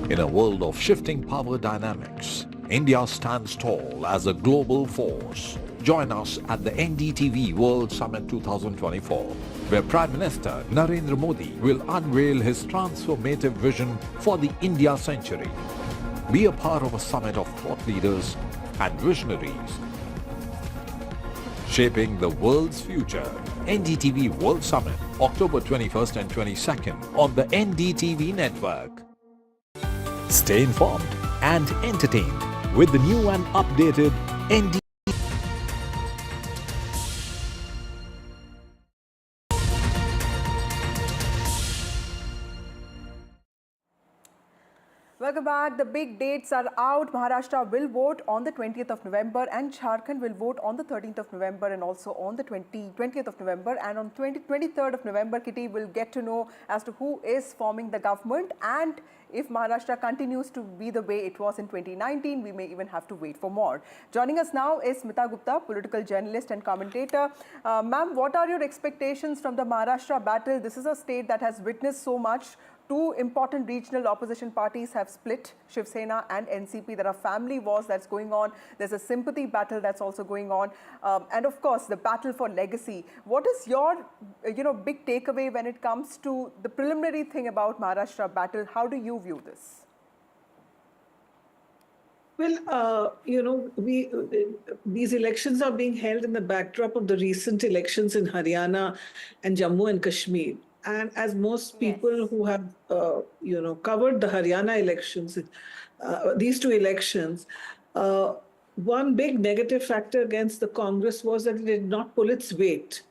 In a world of shifting power dynamics, India stands tall as a global force. Join us at the NDTV World Summit 2024, where Prime Minister Narendra Modi will unveil his transformative vision for the India century. Be a part of a summit of thought leaders and visionaries shaping the world's future. NDTV World Summit, October 21st and 22nd on the NDTV network. Stay informed and entertained with the new and updated NDTV. Welcome back. The big dates are out. Maharashtra will vote on the 20th of November and Jharkhand will vote on the 13th of November and also on the 20th of November. And on 23rd of November, Kitty will get to know as to who is forming the government, and if Maharashtra continues to be the way it was in 2019, we may even have to wait for more. Joining us now is Smita Gupta, political journalist and commentator. Ma'am, what are your expectations from the Maharashtra battle? This is a state that has witnessed so much. Two important regional opposition parties have split, Shiv Sena and NCP. There are family wars that's going on. There's a sympathy battle that's also going on. And of course, the battle for legacy. What is your big takeaway when it comes to the preliminary thing about Maharashtra battle? How do you view this? Well, these elections are being held in the backdrop of the recent elections in Haryana and Jammu and Kashmir. And as most people who have, covered the Haryana elections, these two elections, one big negative factor against the Congress was that it did not pull its weight.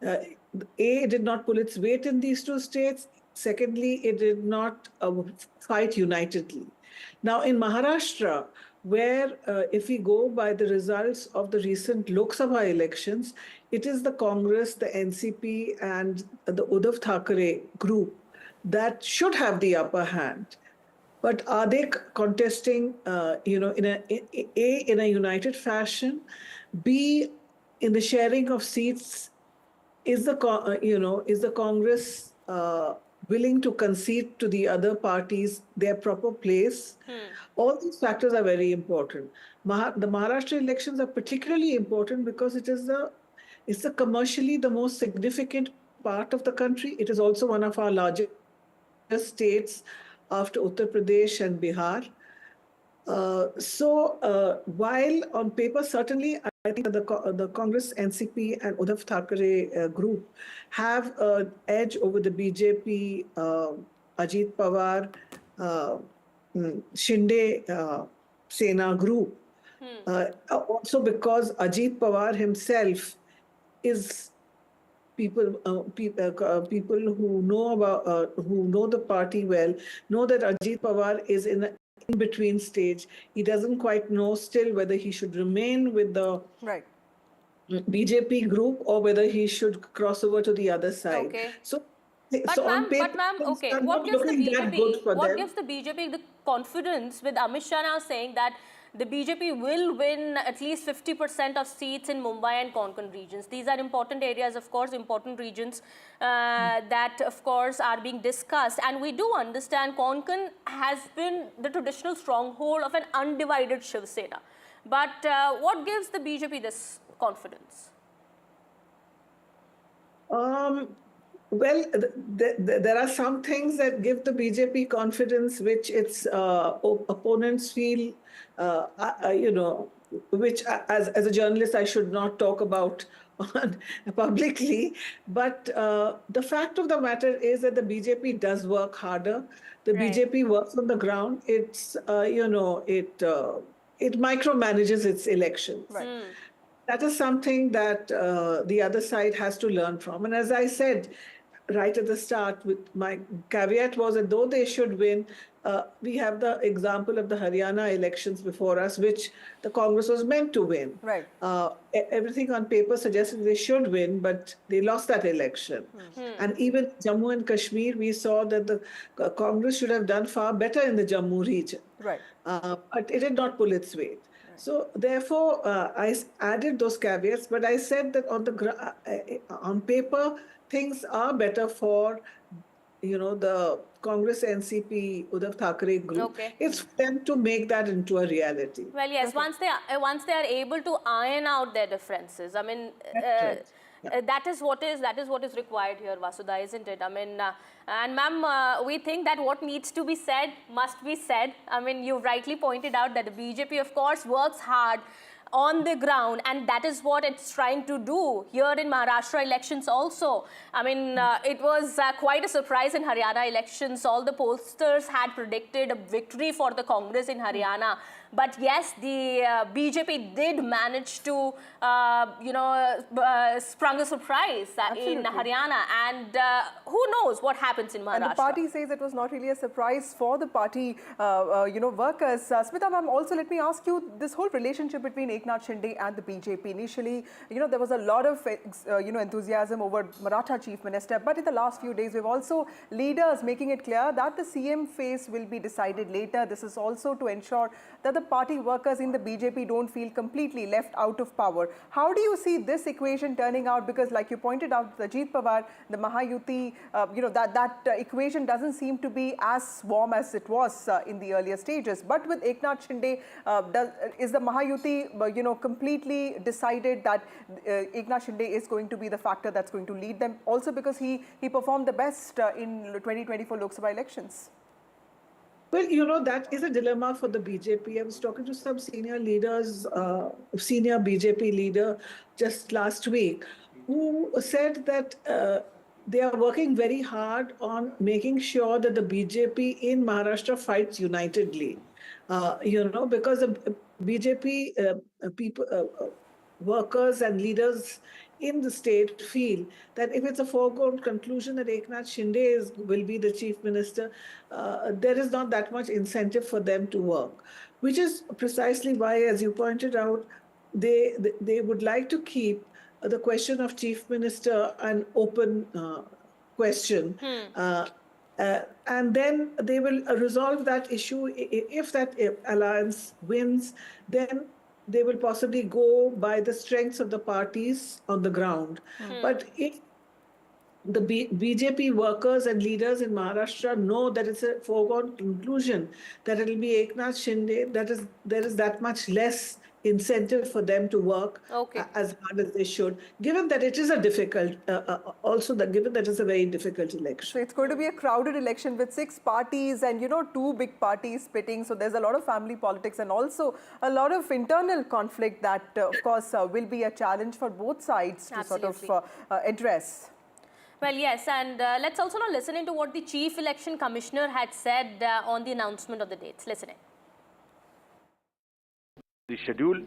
It did not pull its weight in these two states. Secondly, it did not fight unitedly. Now, in Maharashtra, where if we go by the results of the recent Lok Sabha elections, it is the Congress, the NCP, and the Uddhav Thackeray group that should have the upper hand. But are they contesting, in a united fashion? B, in the sharing of seats, is the Congress willing to concede to the other parties their proper place? All these factors are very important. The Maharashtra elections are particularly important because it's commercially the most significant part of the country. It is also one of our largest states after Uttar Pradesh and Bihar. While on paper, certainly, I think the Congress, NCP, and Uddhav Thackeray group have an edge over the BJP, Ajit Pawar, Shinde Sena group. Also because Ajit Pawar himself is people who know the party well, know that Ajit Pawar is in an in-between stage. He doesn't quite know still whether he should remain with the BJP group or whether he should cross over to the other side. Okay. But ma'am, okay, what gives the BJP the confidence with Amit Shah now saying that the BJP will win at least 50% of seats in Mumbai and Konkan regions? These are important areas, of course, important regions that, of course, are being discussed. And we do understand Konkan has been the traditional stronghold of an undivided Shiv Sena. But what gives the BJP this confidence? Well, there are some things that give the BJP confidence which its opponents feel, which as a journalist I should not talk about publicly. But the fact of the matter is that the BJP does work harder. The BJP works on the ground. It's, it micromanages its elections. That is something that the other side has to learn from. And as I said right at the start, with my caveat was that though they should win, we have the example of the Haryana elections before us, which the Congress was meant to win. Everything on paper suggested they should win, but they lost that election. And even Jammu and Kashmir, we saw that the Congress should have done far better in the Jammu region. But it did not pull its weight. So therefore, I added those caveats, but I said that on paper, things are better for, the Congress, NCP, Uddhav Thackeray group. It's for them to make that into a reality. Well, yes, once they are able to iron out their differences, I mean, that is what is required here, Vasudha, isn't it? I mean, and ma'am, we think that what needs to be said must be said. I mean, you rightly pointed out that the BJP, of course, works hard. on the ground, and that is what it's trying to do here in Maharashtra elections also. I mean, it was quite a surprise in Haryana elections. All the pollsters had predicted a victory for the Congress in Haryana. But yes, the BJP did manage to, sprung a surprise in Haryana. And who knows what happens in Maharashtra. And the party says it was not really a surprise for the party, workers. Smita ma'am, also let me ask you, this whole relationship between Eknath Shinde and the BJP. Initially, there was a lot of, enthusiasm over Maratha Chief Minister. But in the last few days, we've also leaders making it clear that the CM phase will be decided later. This is also to ensure that the party workers in the BJP don't feel completely left out of power. How do you see this equation turning out? Because like you pointed out, Ajit Pawar, the Mahayuti, that equation doesn't seem to be as warm as it was in the earlier stages. But with Eknath Shinde, is the Mahayuti, completely decided that Eknath Shinde is going to be the factor that's going to lead them? Also because he performed the best in 2024 Lok Sabha elections. Well, that is a dilemma for the BJP. I was talking to some senior leaders, senior BJP leader just last week, who said that they are working very hard on making sure that the BJP in Maharashtra fights unitedly. Because the BJP workers and leaders in the state feel that if it's a foregone conclusion that Eknath Shinde will be the chief minister, there is not that much incentive for them to work, which is precisely why, as you pointed out, they would like to keep the question of chief minister an open question. And then they will resolve that issue. If that alliance wins, then they will possibly go by the strengths of the parties on the ground. But if the BJP workers and leaders in Maharashtra know that it's a foregone conclusion that it will be Eknath Shinde, there is that much less incentive for them to work as hard as they should, given that it is a difficult, given that it's a very difficult election. So it's going to be a crowded election with 6 parties and, 2 big parties spitting. So there's a lot of family politics and also a lot of internal conflict that, of course, will be a challenge for both sides to sort of address. Well, yes, and let's also now listen into what the Chief Election Commissioner had said on the announcement of the dates. Listen in. The schedule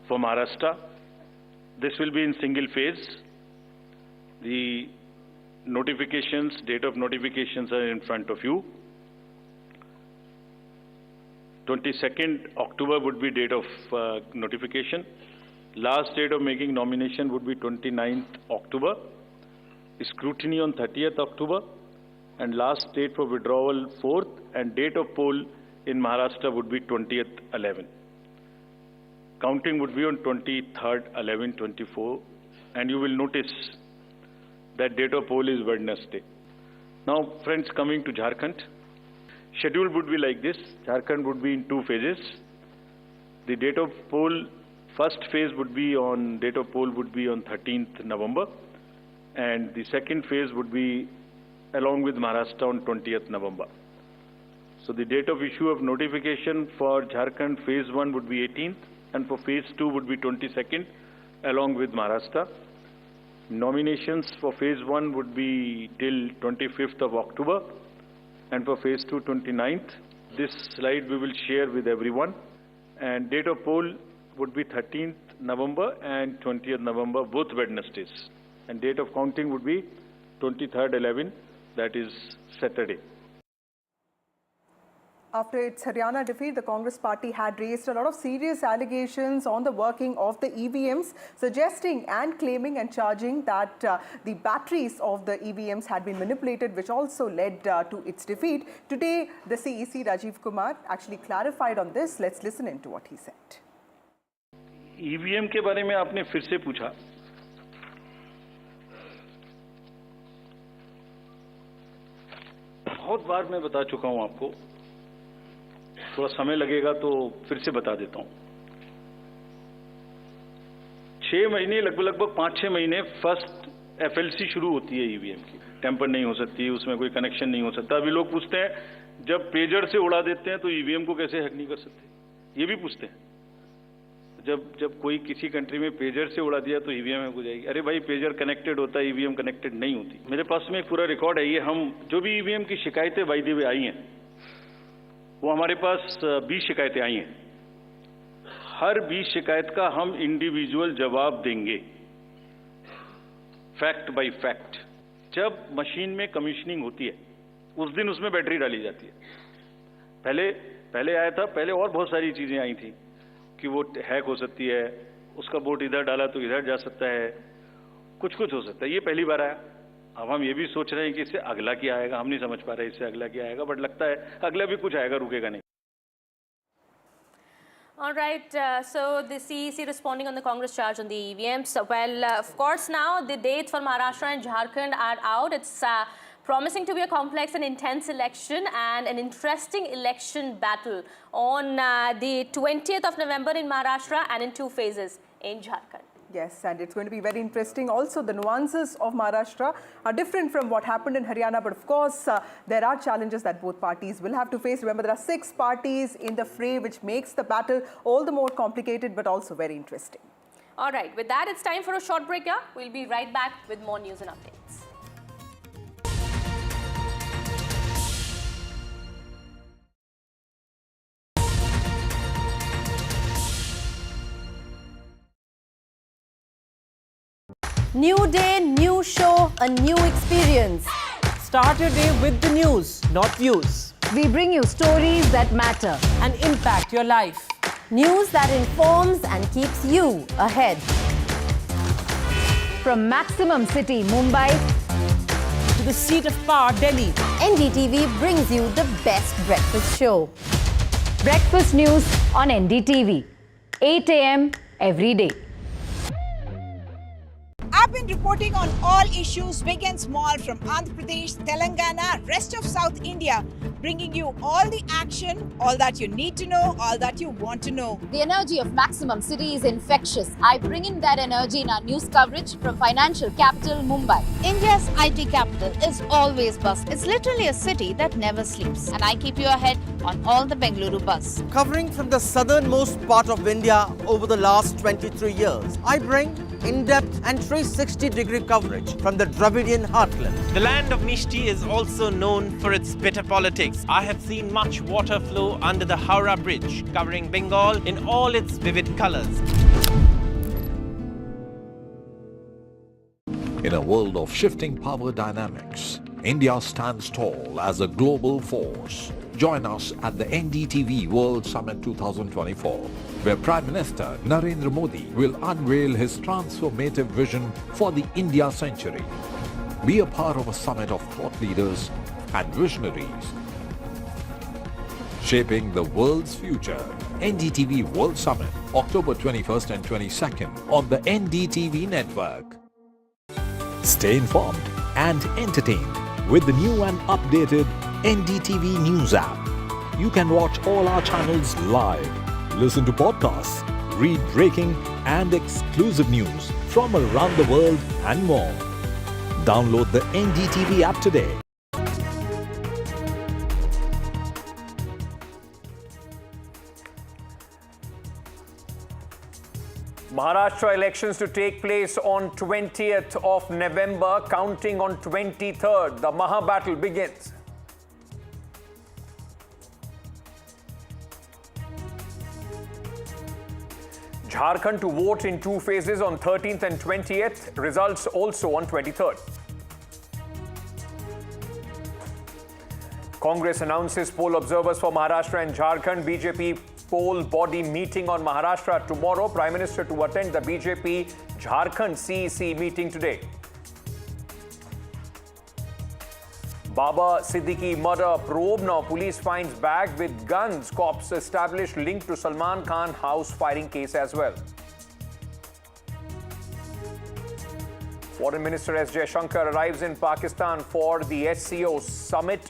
for Maharashtra, this will be in single phase. The notifications, date of notifications are in front of you. 22nd October would be date of notification. Last date of making nomination would be 29th October. Scrutiny on 30th October. And last date for withdrawal 4th, and date of poll in Maharashtra would be 20th 11. Counting would be on 23rd 11 24, and you will notice that date of poll is Wednesday. Now, friends, coming to Jharkhand, schedule would be like this. Jharkhand would be in 2 phases. The date of poll, first phase would be on, date of poll would be on 13th November, and the second phase would be along with Maharashtra on 20th November. So the date of issue of notification for Jharkhand phase 1 would be 18th, and for phase 2 would be 22nd along with Maharashtra. Nominations for phase 1 would be till 25th of October, and for phase 2 29th. This slide we will share with everyone, and date of poll would be 13th November and 20th November, both Wednesdays, and date of counting would be 23rd 11, that is Saturday. After its Haryana defeat, the Congress party had raised a lot of serious allegations on the working of the EVMs, suggesting and claiming and charging that the batteries of the EVMs had been manipulated, which also led to its defeat. Today, the CEC Rajiv Kumar actually clarified on this. Let's listen into what he said. EVM के बारे में आपने फिर से पूछा. बहुत बार मैं बता चुका हूं आपको. थोड़ा समय लगेगा तो फिर से बता देता हूं. 6 महीने, लगभग 5-6 महीने फर्स्ट FLC शुरू होती है ईवीएम की. टेम्पर नहीं हो सकती, उसमें कोई कनेक्शन नहीं हो सकता. अभी लोग पूछते हैं जब पेजर से उड़ा देते हैं तो ईवीएम को कैसे हैक नहीं कर सकते. ये भी पूछते हैं। जब कोई किसी कंट्री में पेजर से उड़ा दिया तो ईवीएम हैक हो जाएगी। अरे भाई, पेजर कनेक्टेड होता है, ईवीएम कनेक्टेड नहीं होती। मेरे पास में एक पूरा रिकॉर्ड है। ये हम जो भी ईवीएम की शिकायतें बाय द वे आई हैं, वो हमारे पास 20 शिकायतें आई हैं। हर 20 शिकायत का हम इंडिविजुअल जवाब देंगे, फैक्ट बाय फैक्ट। जब मशीन में कमीशनिंग होती है उस दिन उसमें बैटरी डाली जाती है। पहले आया था, पहले और बहुत सारी चीजें आई थी कि वो हैक हो सकती है, उसका बोर्ड इधर डाला तो इधर जा सकता है, कुछ हो सकता है। ये पहली बार आया। अब हम ये भी सोच रहे हैं कि इससे अगला क्या आएगा, हम नहीं समझ पा रहे इससे अगला क्या आएगा, बट लगता है अगला भी कुछ आएगा, रुकेगा नहीं। All right, so the CEC responding on the Congress charge on the EVMs. Well, of course, now the dates for Maharashtra and Jharkhand are out. It's promising to be a complex and intense election and an interesting election battle on the 20th of November in Maharashtra and in 2 phases in Jharkhand. Yes, and it's going to be very interesting. Also, the nuances of Maharashtra are different from what happened in Haryana. But of course, there are challenges that both parties will have to face. Remember, there are 6 parties in the fray, which makes the battle all the more complicated, but also very interesting. All right, with that, it's time for a short break here. We'll be right back with more news and updates. New day, new show, a new experience. Start your day with the news, not views. We bring you stories that matter and impact your life. News that informs and keeps you ahead. From Maximum City, Mumbai, to the seat of power, Delhi, NDTV brings you the best breakfast show. breakfast news on NDTV, 8 a.m. every day. I've been reporting on all issues, big and small, from Andhra Pradesh, Telangana, rest of South India, bringing you all the action, all that you need to know, all that you want to know. The energy of Maximum City is infectious. I bring in that energy in our news coverage from financial capital, Mumbai. India's IT capital is always buzz. It's literally a city that never sleeps. And I keep you ahead on all the Bengaluru buzz. Covering from the southernmost part of India over the last 23 years, I bring in-depth and 360-degree coverage from the Dravidian heartland. The land of Mishti is also known for its bitter politics. I have seen much water flow under the Howrah Bridge, covering Bengal in all its vivid colors. In a world of shifting power dynamics, India stands tall as a global force. Join us at the NDTV World Summit 2024, where Prime Minister Narendra Modi will unveil his transformative vision for the India century. Be a part of a summit of thought leaders and visionaries, shaping the world's future. NDTV World Summit, October 21st and 22nd on the NDTV network. Stay informed and entertained with the new and updated NDTV News app. You can watch all our channels live, listen to podcasts, read breaking and exclusive news from around the world and more. Download the NDTV app today. Maharashtra elections to take place on 20th of November, counting on 23rd. The Maha battle begins. Jharkhand to vote in 2 phases on 13th and 20th. Results also on 23rd. Congress announces poll observers for Maharashtra and Jharkhand. BJP poll body meeting on Maharashtra tomorrow. Prime Minister to attend the BJP Jharkhand CEC meeting today. Baba Siddiqui murder probe. Now police finds bag with guns. Cops establish link to Salman Khan house firing case as well. Foreign Minister S. Jaishankar arrives in Pakistan for the SCO summit.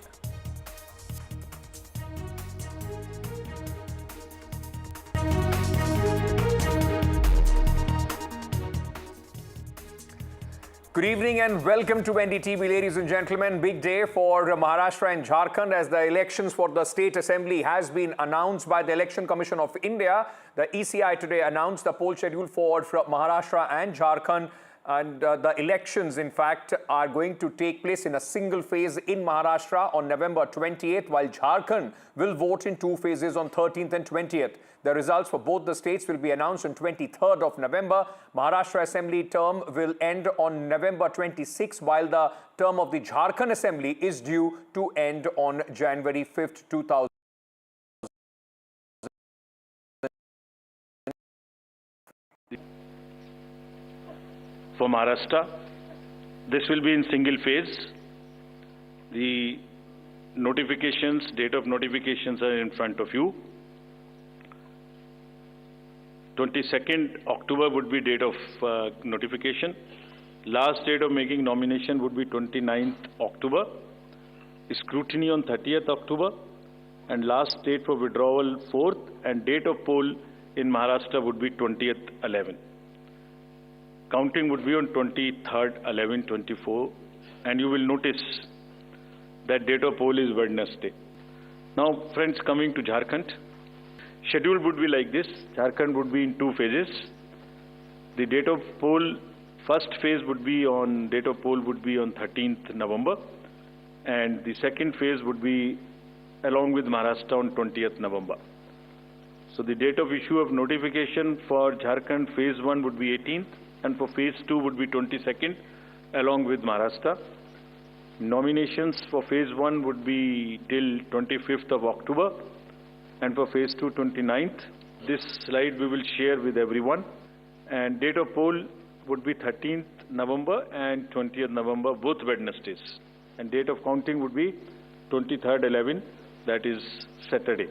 Good evening and welcome to NDTV, ladies and gentlemen. Big day for Maharashtra and Jharkhand as the elections for the State Assembly has been announced by the Election Commission of India. The ECI today announced the poll schedule for Maharashtra and Jharkhand. And the elections, in fact, are going to take place in a single phase in Maharashtra on November 28th, while Jharkhand will vote in two phases on 13th and 20th. The results for both the states will be announced on 23rd of November. Maharashtra Assembly term will end on November 26th, while the term of the Jharkhand Assembly is due to end on January 5th, 2000. For Maharashtra, this will be in single phase. The notifications, date of notifications are in front of you. 22nd October would be date of notification. Last date of making nomination would be 29th October. Scrutiny on 30th October. And last date for withdrawal 4th. And date of poll in Maharashtra would be 20th 11. Counting would be on 23rd 11 24. And you will notice that date of poll is Wednesday. Now, friends, coming to Jharkhand. Schedule would be like this. Jharkhand would be in two phases. The date of poll, first phase would be on, date of poll would be on 13th November. And the second phase would be along with Maharashtra on 20th November. So the date of issue of notification for Jharkhand phase 1 would be 18th and for phase 2 would be 22nd along with Maharashtra. Nominations for phase 1 would be till 25th of October. And for phase 2, 29th. This slide we will share with everyone. And date of poll would be 13th November and 20th November, both Wednesdays. And date of counting would be 23rd 11, that is Saturday.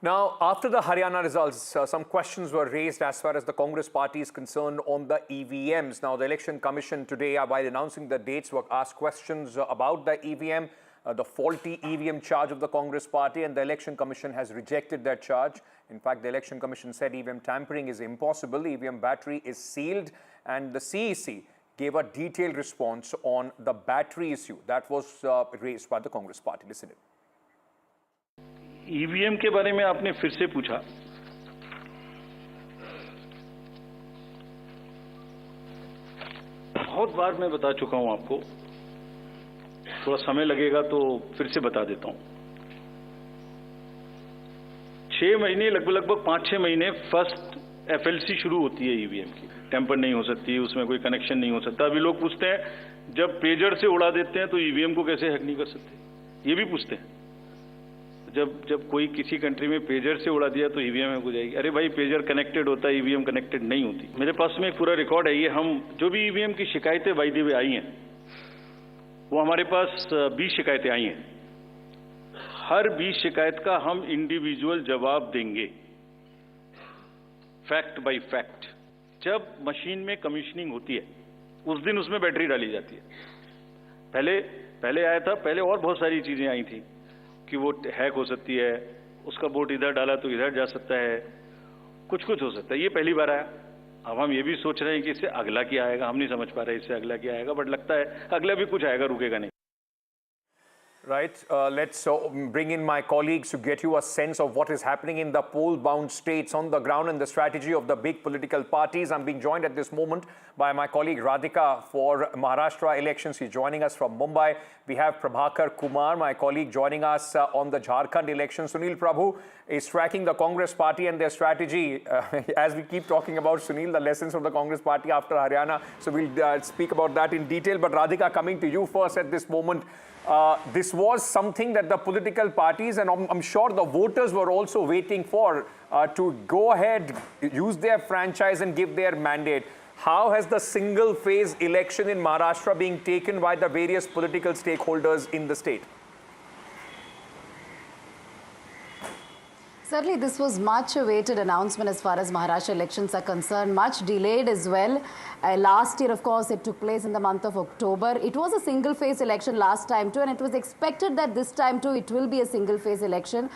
Now, after the Haryana results, some questions were raised as far as the Congress party is concerned on the EVMs. Now, the Election Commission today, while announcing the dates, were asked questions about the EVM. The faulty EVM charge of the Congress party, and the Election Commission has rejected that charge. In fact, the Election Commission said EVM tampering is impossible, EVM battery is sealed, and the CEC gave a detailed response on the battery issue that was raised by the Congress party. Listen to it. EVM के बारे में आपने फिर से पूछा. बहुत बार मैं बता चुका हूं आपको. थोड़ा समय लगेगा तो फिर से बता देता हूं. 6 महीने लगभग 5-6 महीने फर्स्ट FLC शुरू होती है ईवीएम की. टेम्पर नहीं हो सकती, उसमें कोई कनेक्शन नहीं हो सकता. अभी लोग पूछते हैं जब पेजर से उड़ा देते हैं तो ईवीएम को कैसे हैक नहीं कर सकते, ये भी पूछते हैं. जब कोई किसी कंट्री में पेजर से उड़ा दिया तो ईवीएम हैक हो जाएगी. अरे भाई, पेजर कनेक्टेड होता है, ईवीएम कनेक्टेड नहीं होती. मेरे पास में एक पूरा रिकॉर्ड है. ये हम जो भी ईवीएम की शिकायतें बाय द वे आई हैं, वो हमारे पास 20 शिकायतें आई हैं. हर 20 शिकायत का हम इंडिविजुअल जवाब देंगे, फैक्ट बाय फैक्ट. जब मशीन में कमीशनिंग होती है उस दिन उसमें बैटरी डाली जाती है. पहले आया था, पहले और बहुत सारी चीजें आई थी कि वो हैक हो सकती है, उसका बोर्ड इधर डाला तो इधर जा सकता है, कुछ हो सकता है. ये पहली बार आया. अब हम ये भी सोच रहे हैं कि इससे अगला क्या आएगा. हम नहीं समझ पा रहे इससे अगला क्या आएगा, बट लगता है अगला भी कुछ आएगा, रुकेगा नहीं. Right, let's bring in my colleagues to get you a sense of what is happening in the poll-bound states on the ground and the strategy of the big political parties. I'm being joined at this moment by my colleague Radhika for Maharashtra elections. She's joining us from Mumbai. We have Prabhakar Kumar, my colleague, joining us on the Jharkhand elections. Sunil Prabhu is tracking the Congress party and their strategy. As we keep talking about, Sunil, the lessons from the Congress party after Haryana. So we'll speak about that in detail. But Radhika, coming to you first at this moment. This was something that the political parties and I'm sure the voters were also waiting for to go ahead, use their franchise and give their mandate. How has the single phase election in Maharashtra being taken by the various political stakeholders in the state? Certainly, this was much awaited announcement as far as Maharashtra elections are concerned, much delayed as well. Last year, of course, it took place in the month of October. It was a single-phase election last time too, and it was expected that this time too it will be a single-phase election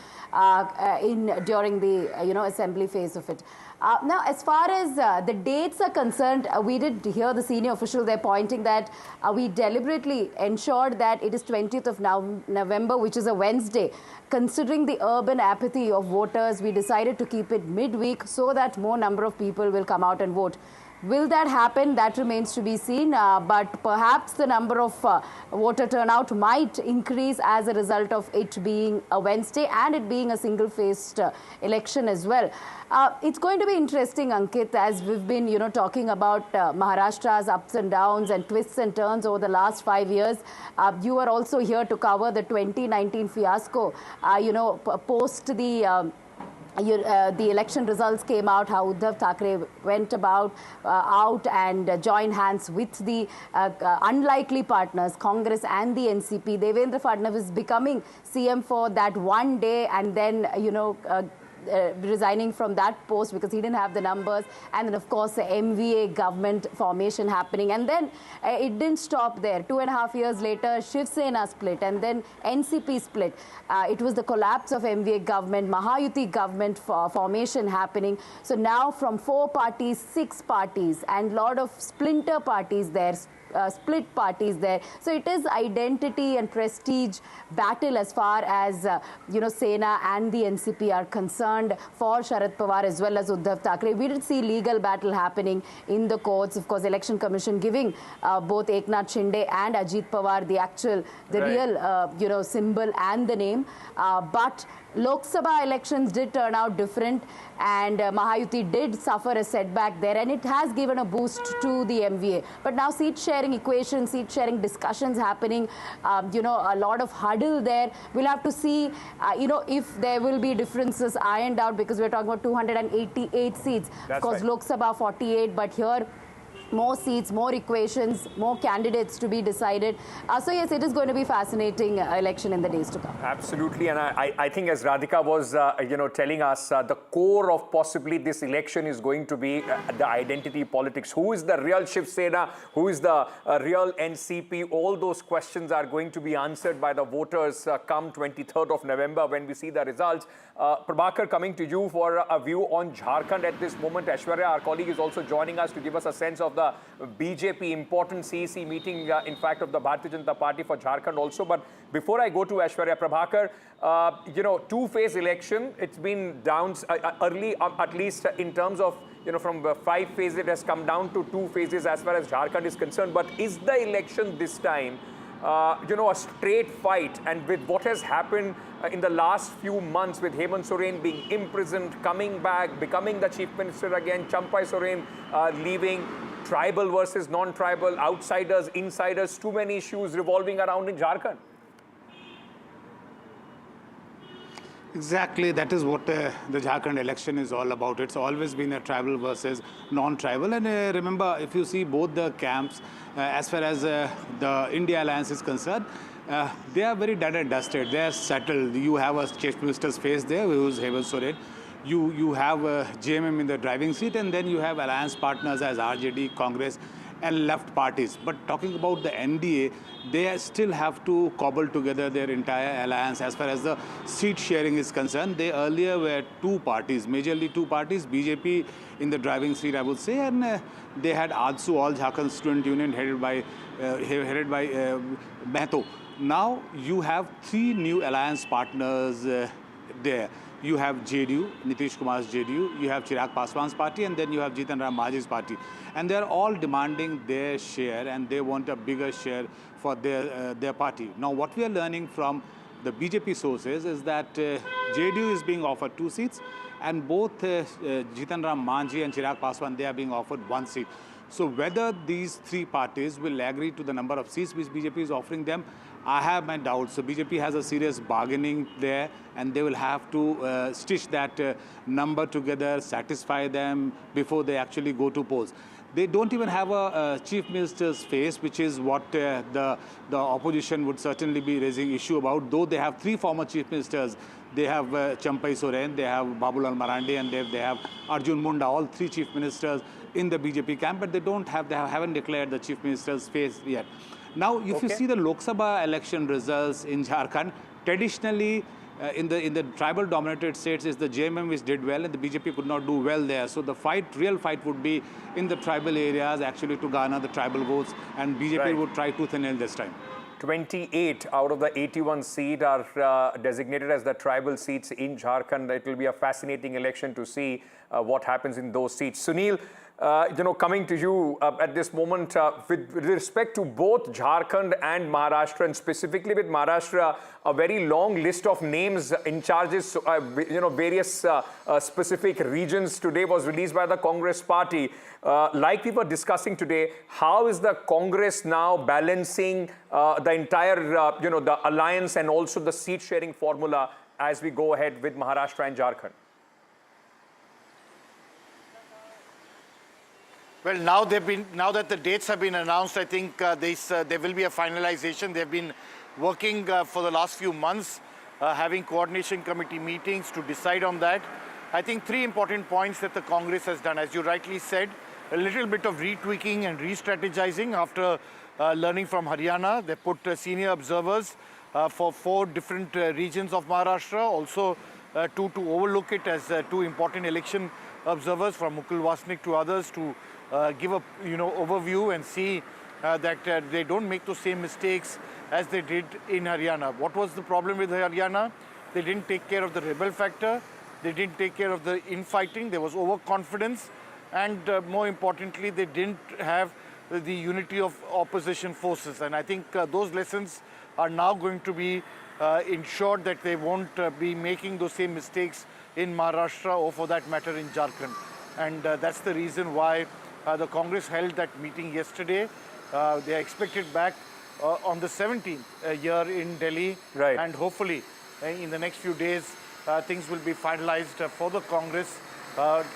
during the assembly phase of it. Now, as far as the dates are concerned, we did hear the senior official there pointing that we deliberately ensured that it is 20th of November, which is a Wednesday. Considering the urban apathy of voters, we decided to keep it midweek so that more number of people will come out and vote. Will that happen? That remains to be seen. But perhaps the number of voter turnout might increase as a result of it being a Wednesday and it being a single-faced election as well. It's going to be interesting, Ankit, as we've been, talking about Maharashtra's ups and downs and twists and turns over the last 5 years. You are also here to cover the 2019 fiasco, post the election results came out, how Uddhav Thackeray went out and joined hands with the unlikely partners, Congress and the NCP. Devendra Fadnavis becoming CM for that one day and then, resigning from that post because he didn't have the numbers, and then of course the MVA government formation happening, and then it didn't stop there. 2.5 years later, Shiv Sena split and then NCP split. It was the collapse of MVA government, Mahayuti government formation happening. So now from 4 parties, 6 parties, and lot of splinter parties there, split parties there. So it is identity and prestige battle as far as Sena and the NCP are concerned for Sharad Pawar as well as Uddhav Thackeray. We did see legal battle happening in the courts. Of course, Election Commission giving both Eknath Shinde and Ajit Pawar the real symbol and the name. But Lok Sabha elections did turn out different, and Mahayuti did suffer a setback there, and it has given a boost to the MVA. But now seat sharing equations, seat sharing discussions happening, a lot of huddle there. We'll have to see, if there will be differences ironed out, because we're talking about 288 seats. Of course, Lok Sabha 48, but here more seats, more equations, more candidates to be decided. So yes, it is going to be fascinating election in the days to come. Absolutely, and I think as Radhika was, telling us, the core of possibly this election is going to be the identity politics. Who is the real Shiv Sena? Who is the real NCP? All those questions are going to be answered by the voters come 23rd of November when we see the results. Prabhakar, coming to you for a view on Jharkhand at this moment. Aishwarya, our colleague, is also joining us to give us a sense of the BJP important CEC meeting, in fact, of the Bharatiya Janata Party for Jharkhand also. But before I go to Aishwarya, Prabhakar, two-phase election, it's been down early, at least in terms of, from 5 phases, it has come down to 2 phases as far as Jharkhand is concerned. But is the election this time, a straight fight? And with what has happened in the last few months, with Hemant Soren being imprisoned, coming back, becoming the chief minister again, Champai Soren leaving, tribal versus non-tribal, outsiders, insiders, too many issues revolving around in Jharkhand. Exactly, that is what the Jharkhand election is all about. It's always been a tribal versus non-tribal. And remember, if you see both the camps, as far as the India Alliance is concerned, they are very done and dusted. They are settled. You have a chief minister's face there, who is Hemant Soren. You have JMM in the driving seat, and then you have alliance partners as RJD, Congress, and left parties. But talking about the NDA, they still have to cobble together their entire alliance as far as the seat sharing is concerned. They earlier were 2 parties, majorly 2 parties, BJP in the driving seat, I would say, and they had AJSU, All Jharkhand Student Union, headed by Mehto. Now you have 3 new alliance partners there. You have JDU, Nitish Kumar's JDU, you have Chirag Paswan's party, and then you have Jitan Ram Majhi's party. And they're all demanding their share, and they want a bigger share for their party. Now, what we are learning from the BJP sources is that JDU is being offered 2 seats, and both Jitan Ram Majhi and Chirag Paswan, they are being offered 1 seat. So whether these 3 parties will agree to the number of seats which BJP is offering them, I have my doubts. So BJP has a serious bargaining there, and they will have to stitch that number together, satisfy them before they actually go to polls. They don't even have a chief minister's face, which is what the opposition would certainly be raising issue about. Though they have 3 former chief ministers. They have Champai Soren, they have Babulal Marandi, and they have Arjun Munda, all 3 chief ministers in the BJP camp, but they haven't declared the chief minister's face yet. Now, if you see the Lok Sabha election results in Jharkhand, traditionally in the tribal-dominated states, it's the JMM which did well, and the BJP could not do well there. So the real fight would be in the tribal areas, actually to garner the tribal votes, and BJP would try tooth and nail this time. 28 out of the 81 seats are designated as the tribal seats in Jharkhand. It will be a fascinating election to see what happens in those seats. Sunil, coming to you at this moment, with respect to both Jharkhand and Maharashtra, and specifically with Maharashtra, a very long list of names in charges, various specific regions today was released by the Congress party. Like we were discussing today, how is the Congress now balancing the entire, the alliance and also the seat sharing formula as we go ahead with Maharashtra and Jharkhand? Well, now that the dates have been announced, I think there will be a finalization. They've been working for the last few months, having coordination committee meetings to decide on that. I think three important points that the Congress has done, as you rightly said, a little bit of retweaking and re-strategizing after learning from Haryana. They put senior observers for 4 different regions of Maharashtra, also to overlook it as 2 important election observers, from Mukul Vasnik to others, to give a overview and see that they don't make those same mistakes as they did in Haryana. What was the problem with Haryana? They didn't take care of the rebel factor. They didn't take care of the infighting. There was overconfidence. And more importantly, they didn't have the unity of opposition forces. And I think those lessons are now going to be ensured that they won't be making those same mistakes in Maharashtra, or for that matter in Jharkhand. And that's the reason why the Congress held that meeting yesterday. They are expected back on the 17th here in Delhi. Right. And hopefully in the next few days, things will be finalized for the Congress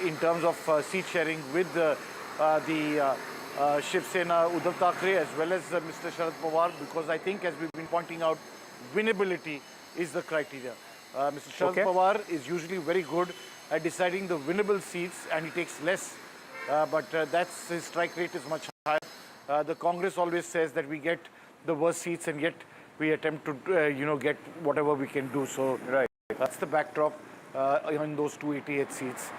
in terms of seat sharing with the Shiv Sena, Uddhav Thackeray, as well as Mr. Sharad Pawar, because I think, as we've been pointing out, winnability is the criteria. Mr. Sharad Pawar is usually very good at deciding the winnable seats, and he takes less, but his strike rate is much higher. The Congress always says that we get the worst seats, and yet we attempt to get whatever we can do. So that's the backdrop in those 288 seats.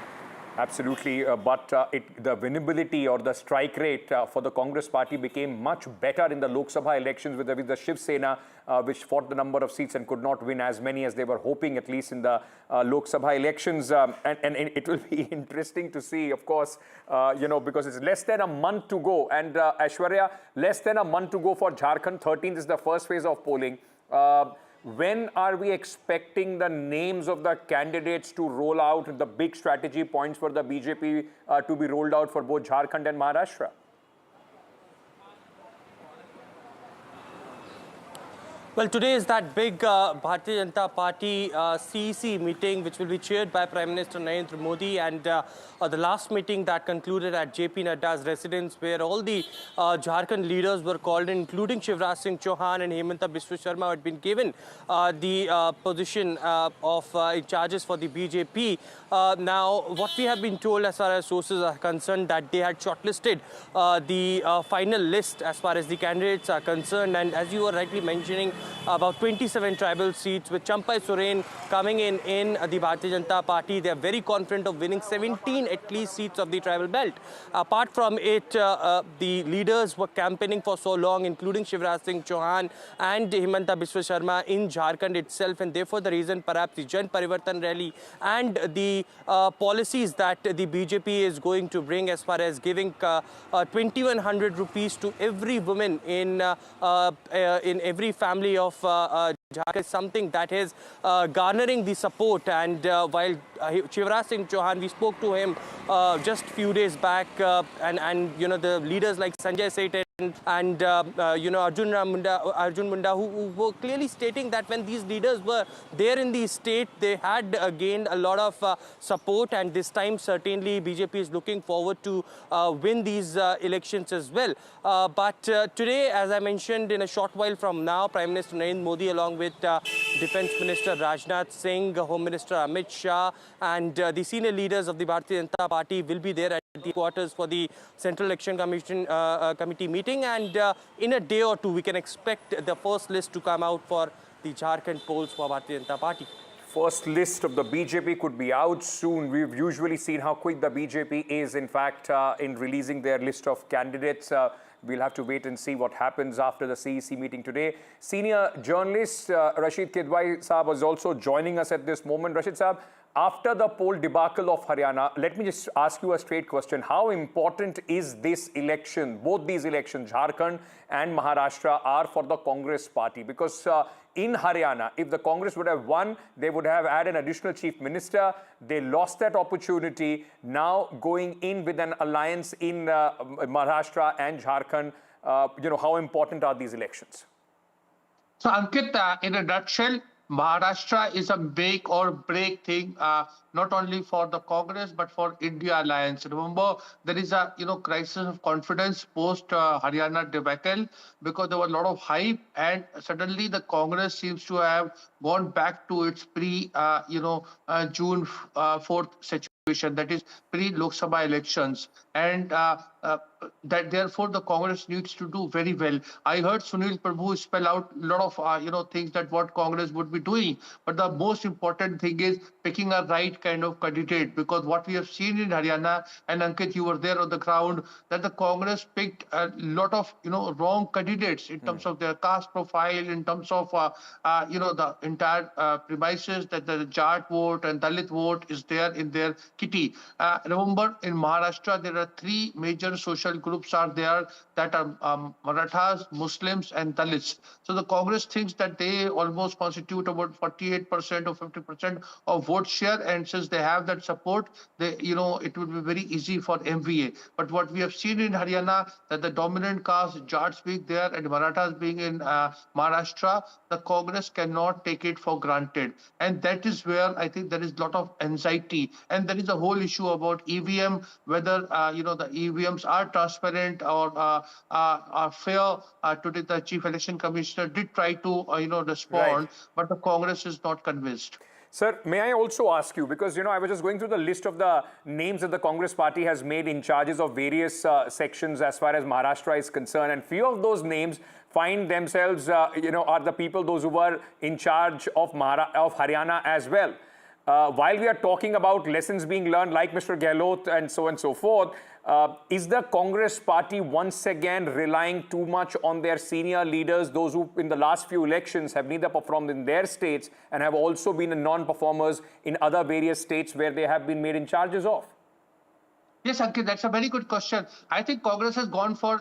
Absolutely, but the winnability or the strike rate for the Congress party became much better in the Lok Sabha elections with the Shiv Sena, which fought the number of seats and could not win as many as they were hoping, at least in the Lok Sabha elections. And it will be interesting to see, of course, because it's less than a month to go. And Aishwarya, less than a month to go for Jharkhand. 13th is the first phase of polling. When are we expecting the names of the candidates to roll out, the big strategy points for the BJP to be rolled out for both Jharkhand and Maharashtra? Well, today is that big Bharatiya Janata Party CEC meeting, which will be chaired by Prime Minister Narendra Modi, and the last meeting that concluded at JP Nadda's residence, where all the Jharkhand leaders were called in, including Shivraj Singh Chauhan and Hemanta Biswa Sharma, had been given the position of in charges for the BJP. Now, what we have been told as far as sources are concerned, that they had shortlisted the final list as far as the candidates are concerned, and as you were rightly mentioning, about 27 tribal seats, with Champai Soren coming in the Bharatiya Janata Party. They are very confident of winning 17 at least seats of the tribal belt. Apart from it, the leaders were campaigning for so long, including Shivraj Singh Chauhan and Hemanta Biswa Sharma in Jharkhand itself, and therefore the reason perhaps the Jan Parivartan rally and the policies that the BJP is going to bring, as far as giving 2,100 rupees to every woman in every family of Jharkhand, is something that is garnering the support. And while Shivraj Singh Chauhan, we spoke to him just a few days back, and the leaders like Sanjay Seth and Arjun Munda, who were clearly stating that when these leaders were there in the state, they had gained a lot of support, and this time certainly BJP is looking forward to win these elections as well. But today, as I mentioned, in a short while from now, Prime Minister Narendra Modi, along with Defence Minister Rajnath Singh, Home Minister Amit Shah, and the senior leaders of the Bharatiya Janata Party will be there at the quarters for the Central Election Committee meeting, and in a day or two we can expect the first list to come out for the Jharkhand polls for Bharatiya Janata Party. First list of the BJP could be out soon. We've usually seen how quick the BJP is, in fact, in releasing their list of candidates. We'll have to wait and see what happens after the CEC meeting today. Senior journalist Rashid Kidwai Saab is also joining us at this moment. Rashid Saab, after the poll debacle of Haryana, let me just ask you a straight question. How important is this election, both these elections, Jharkhand and Maharashtra, are for the Congress party? Because in Haryana, if the Congress would have won, they would have had an additional chief minister. They lost that opportunity. Now going in with an alliance in Maharashtra and Jharkhand, how important are these elections? So Ankit, in a nutshell, Maharashtra is a make or break thing, not only for the Congress, but for India Alliance. Remember, there is a crisis of confidence post Haryana debacle because there was a lot of hype, and suddenly the Congress seems to have gone back to its June 4th situation, that is pre-Lok Sabha elections. And that therefore the Congress needs to do very well. I heard Sunil Prabhu spell out a lot of things that what Congress would be doing, but the most important thing is picking a right kind of candidate, because what we have seen in Haryana, and Ankit, you were there on the ground, that the Congress picked a lot of wrong candidates in terms of their caste profile, in terms of the entire premises that the Jat vote and Dalit vote is there in their kitty. Remember, in Maharashtra there are three major social groups are there, that are Marathas, Muslims and Dalits. So the Congress thinks that they almost constitute about 48% or 50% of vote share, and since they have that support, they, it would be very easy for MVA. But what we have seen in Haryana, that the dominant caste, Jats being there and Marathas being in Maharashtra, the Congress cannot take it for granted. And that is where I think there is a lot of anxiety. And there is a whole issue about EVM, whether, the EVMs are transparent or are fair. Today, the Chief Election Commissioner did try to, respond, but the Congress is not convinced. Sir, may I also ask you, because, I was just going through the list of the names that the Congress party has made in charges of various sections as far as Maharashtra is concerned, and few of those names find themselves, are the people, those who were in charge of Haryana as well. While we are talking about lessons being learned, like Mr. Gehlot and so on and so forth, is the Congress party once again relying too much on their senior leaders, those who in the last few elections have neither performed in their states and have also been non-performers in other various states where they have been made in charges of? Yes, Ankit, that's a very good question. I think Congress has gone for,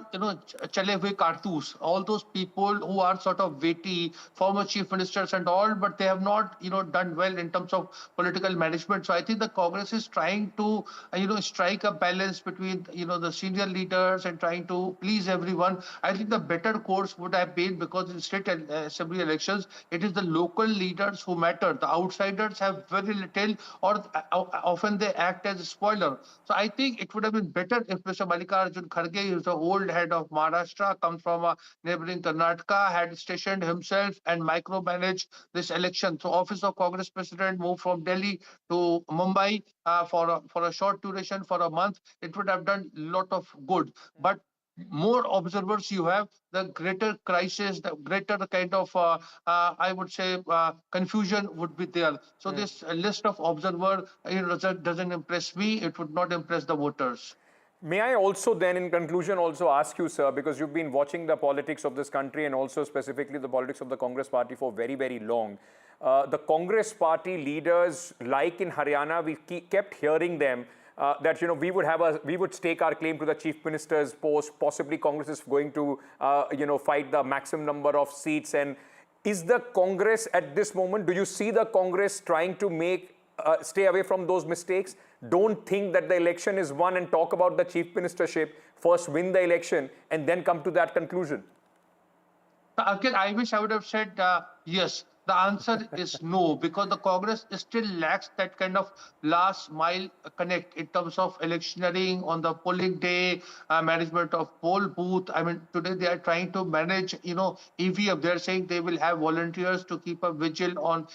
chale hue kartoos, all those people who are sort of weighty, former chief ministers and all, but they have not, done well in terms of political management. So I think the Congress is trying to, strike a balance between, the senior leaders and trying to please everyone. I think the better course would have been, because in state assembly elections, it is the local leaders who matter. The outsiders have very little, or often they act as a spoiler. So I think it would have been better if Mr. Mallikarjun Kharge, who is the old head of Maharashtra, comes from a neighboring Karnataka, had stationed himself and micromanaged this election. So Office of Congress President moved from Delhi to Mumbai for a short duration, for a month. It would have done a lot of good. But more observers you have, the greater crisis, the greater kind of, I would say, confusion would be there. So this list of observers doesn't impress me. It would not impress the voters. May I also then, in conclusion, also ask you, sir, because you've been watching the politics of this country and also specifically the politics of the Congress party for very, very long. The Congress party leaders, like in Haryana, we kept hearing them that we would stake our claim to the chief minister's post. Possibly Congress is going to fight the maximum number of seats. And is the Congress at this moment, do you see the Congress trying to stay away from those mistakes? Don't think that the election is won and talk about the chief ministership. First win the election and then come to that conclusion. Again, I wish I would have said yes. The answer is no, because the Congress still lacks that kind of last mile connect in terms of electioneering on the polling day, management of poll booth. I mean, today they are trying to manage, EVM. They're saying they will have volunteers to keep a vigil on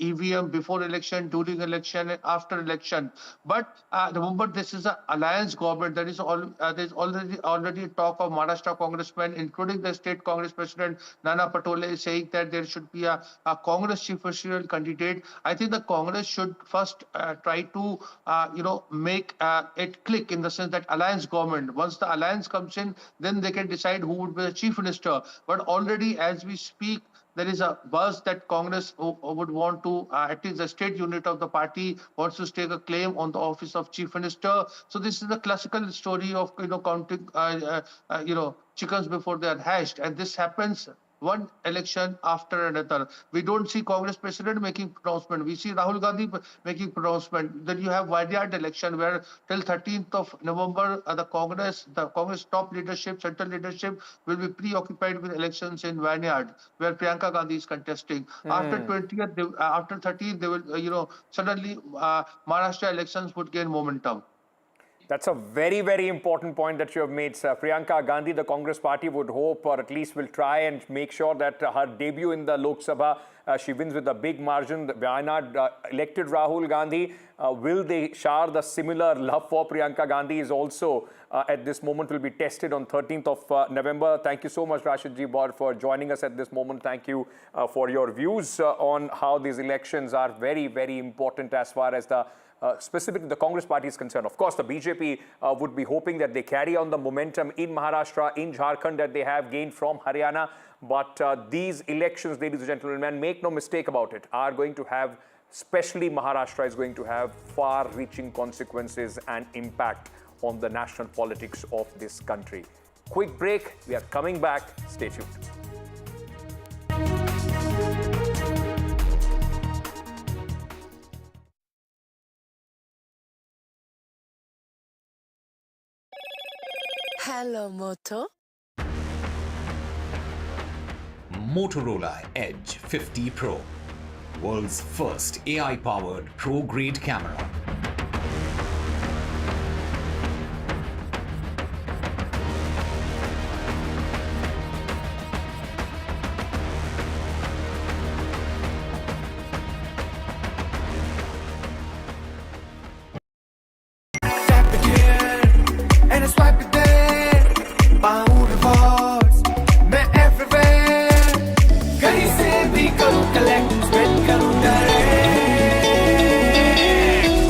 EVM before election, during election, and after election. But remember, this is an alliance government. There is there's already talk of Maharashtra congressmen, including the state Congress president Nana Patole, saying that there should be a Congress chief ministerial candidate. I think the Congress should first try to, make it click in the sense that alliance government. Once the alliance comes in, then they can decide who would be the chief minister. But already as we speak, there is a buzz that Congress would want to, at least the state unit of the party wants to stake a claim on the office of chief minister. So this is the classical story of, counting, chickens before they are hatched. And this happens one election after another. We don't see Congress president making pronouncement. We see Rahul Gandhi making pronouncement. Then you have Vadiad election where till 13th of November, the Congress top leadership, central leadership will be preoccupied with elections in Vineyard where Priyanka Gandhi is contesting. After 20th, after 13th, they will, suddenly Maharashtra elections would gain momentum. That's a very, very important point that you have made, sir. Priyanka Gandhi, the Congress party would hope, or at least will try and make sure that her debut in the Lok Sabha, she wins with a big margin. Wayanad elected Rahul Gandhi. Will they shower the similar love for Priyanka Gandhi is also at this moment will be tested on 13th of November. Thank you so much, Rashidji Baur, for joining us at this moment. Thank you for your views on how these elections are very, very important as far as the specifically the Congress party is concerned. Of course, the BJP would be hoping that they carry on the momentum in Maharashtra, in Jharkhand that they have gained from Haryana. But these elections, ladies and gentlemen, make no mistake about it, are going to have, especially Maharashtra is going to have far-reaching consequences and impact on the national politics of this country. Quick break. We are coming back. Stay tuned. Hello, Moto. Motorola Edge 50 Pro, world's first AI-powered pro-grade camera.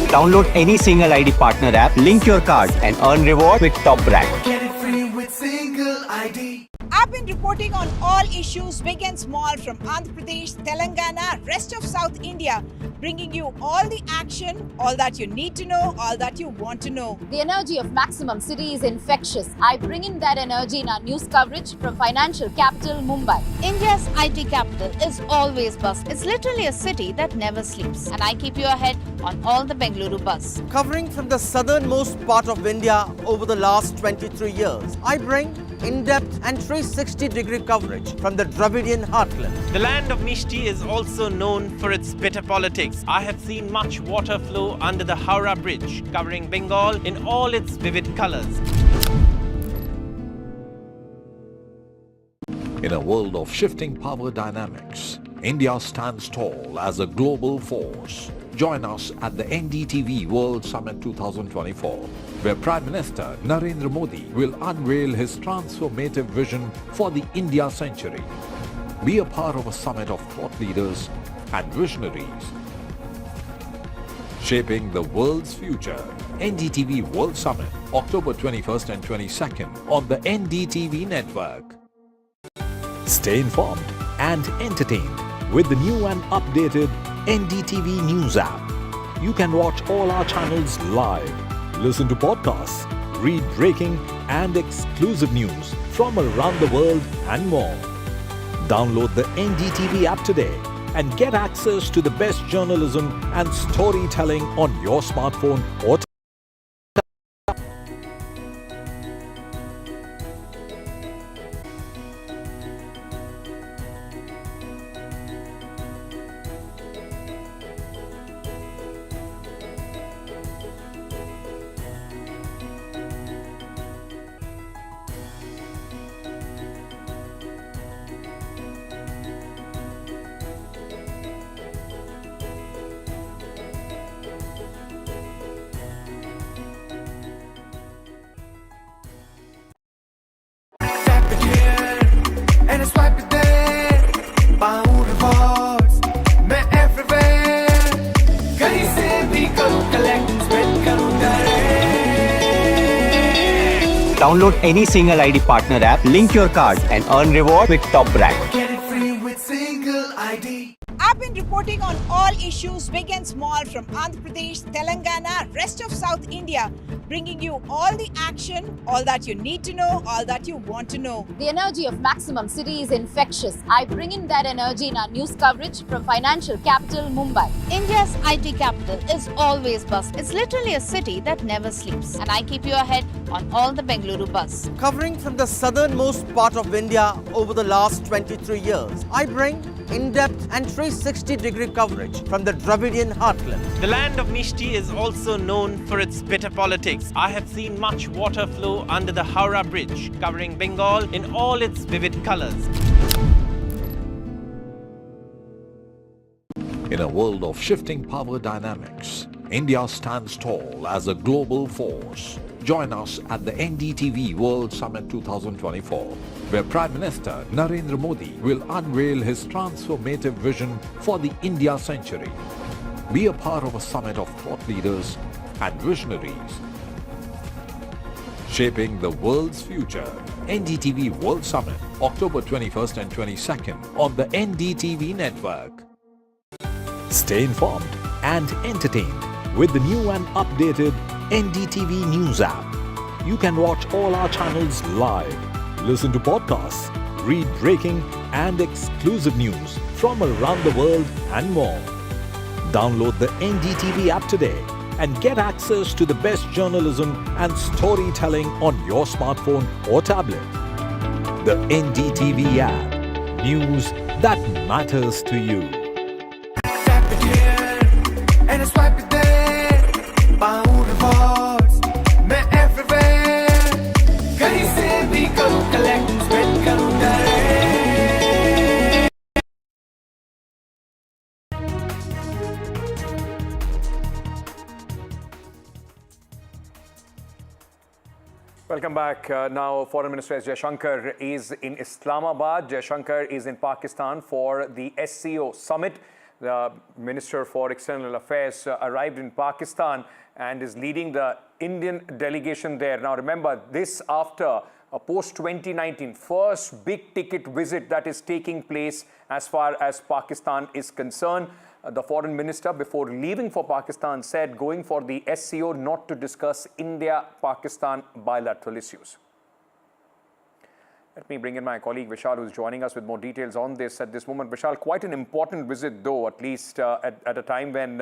Download any single ID partner app, link your card and earn reward with top brand. Get it free with single ID. I've been reporting on all issues big and small from Andhra Pradesh, Telangana, rest of South India, bringing you all the action, all that you need to know, all that you want to know. The energy of Maximum City is infectious. I bring in that energy in our news coverage from financial capital Mumbai. India's IT capital is always buzz. It's literally a city that never sleeps. And I keep you ahead on all the Bengaluru buzz. Covering from the southernmost part of India over the last 23 years, I bring in-depth and 360-degree coverage from the Dravidian heartland. The land of Mishti is also known for its bitter politics. I have seen much water flow under the Howrah Bridge, covering Bengal in all its vivid colors. In a world of shifting power dynamics, India stands tall as a global force. Join us at the NDTV World Summit 2024, where Prime Minister Narendra Modi will unveil his transformative vision for the India century. Be a part of a summit of thought leaders and visionaries, shaping the world's future. NDTV World Summit, October 21st and 22nd on the NDTV network. Stay informed and entertained with the new and updated NDTV News app. You can watch all our channels live, listen to podcasts, read breaking and exclusive news from around the world and more. Download the NDTV app today and get access to the best journalism and storytelling on your smartphone or Download any single ID partner app, link your card and earn reward with top brand. Get it free with single ID. I've been reporting on all issues big and small from Andhra Pradesh, Telangana, rest of South India, bringing you all the action, all that you need to know, all that you want to know. The energy of Maximum City is infectious. I bring in that energy in our news coverage from financial capital Mumbai. India's IT capital is always buzz. It's literally a city that never sleeps. And I keep you ahead on all the Bengaluru buzz. Covering from the southernmost part of India over the last 23 years, I bring in-depth and 360-degree coverage from the Dravidian heartland. The land of Mishti is also known for its bitter politics. I have seen much water flow under the Howrah Bridge, covering Bengal in all its vivid colors. In a world of shifting power dynamics, India stands tall as a global force. Join us at the NDTV World Summit 2024, where Prime Minister Narendra Modi will unveil his transformative vision for the India century. Be a part of a summit of thought leaders and visionaries, shaping the world's future. NDTV World Summit, October 21st and 22nd on the NDTV network. Stay informed and entertained with the new and updated NDTV News app. You can watch all our channels live, listen to podcasts, read breaking and exclusive news from around the world and more. Download the NDTV app today and get access to the best journalism and storytelling on your smartphone or tablet. The NDTV app. News that matters to you. Tap it here and swipe it there. Pound rewards, मैं everywhere. कहीं से भी करूँ collect, spend करूँ direct. Welcome back. Now, Foreign Minister S. Jaishankar is in Islamabad. Jaishankar is in Pakistan for the SCO summit. The Minister for External Affairs arrived in Pakistan and is leading the Indian delegation there. Now, remember, this after a post-2019 first big-ticket visit that is taking place as far as Pakistan is concerned. The foreign minister, before leaving for Pakistan, said going for the SCO not to discuss India-Pakistan bilateral issues. Let me bring in my colleague Vishal, who's joining us with more details on this at this moment. Vishal, quite an important visit, though, at least at a time when,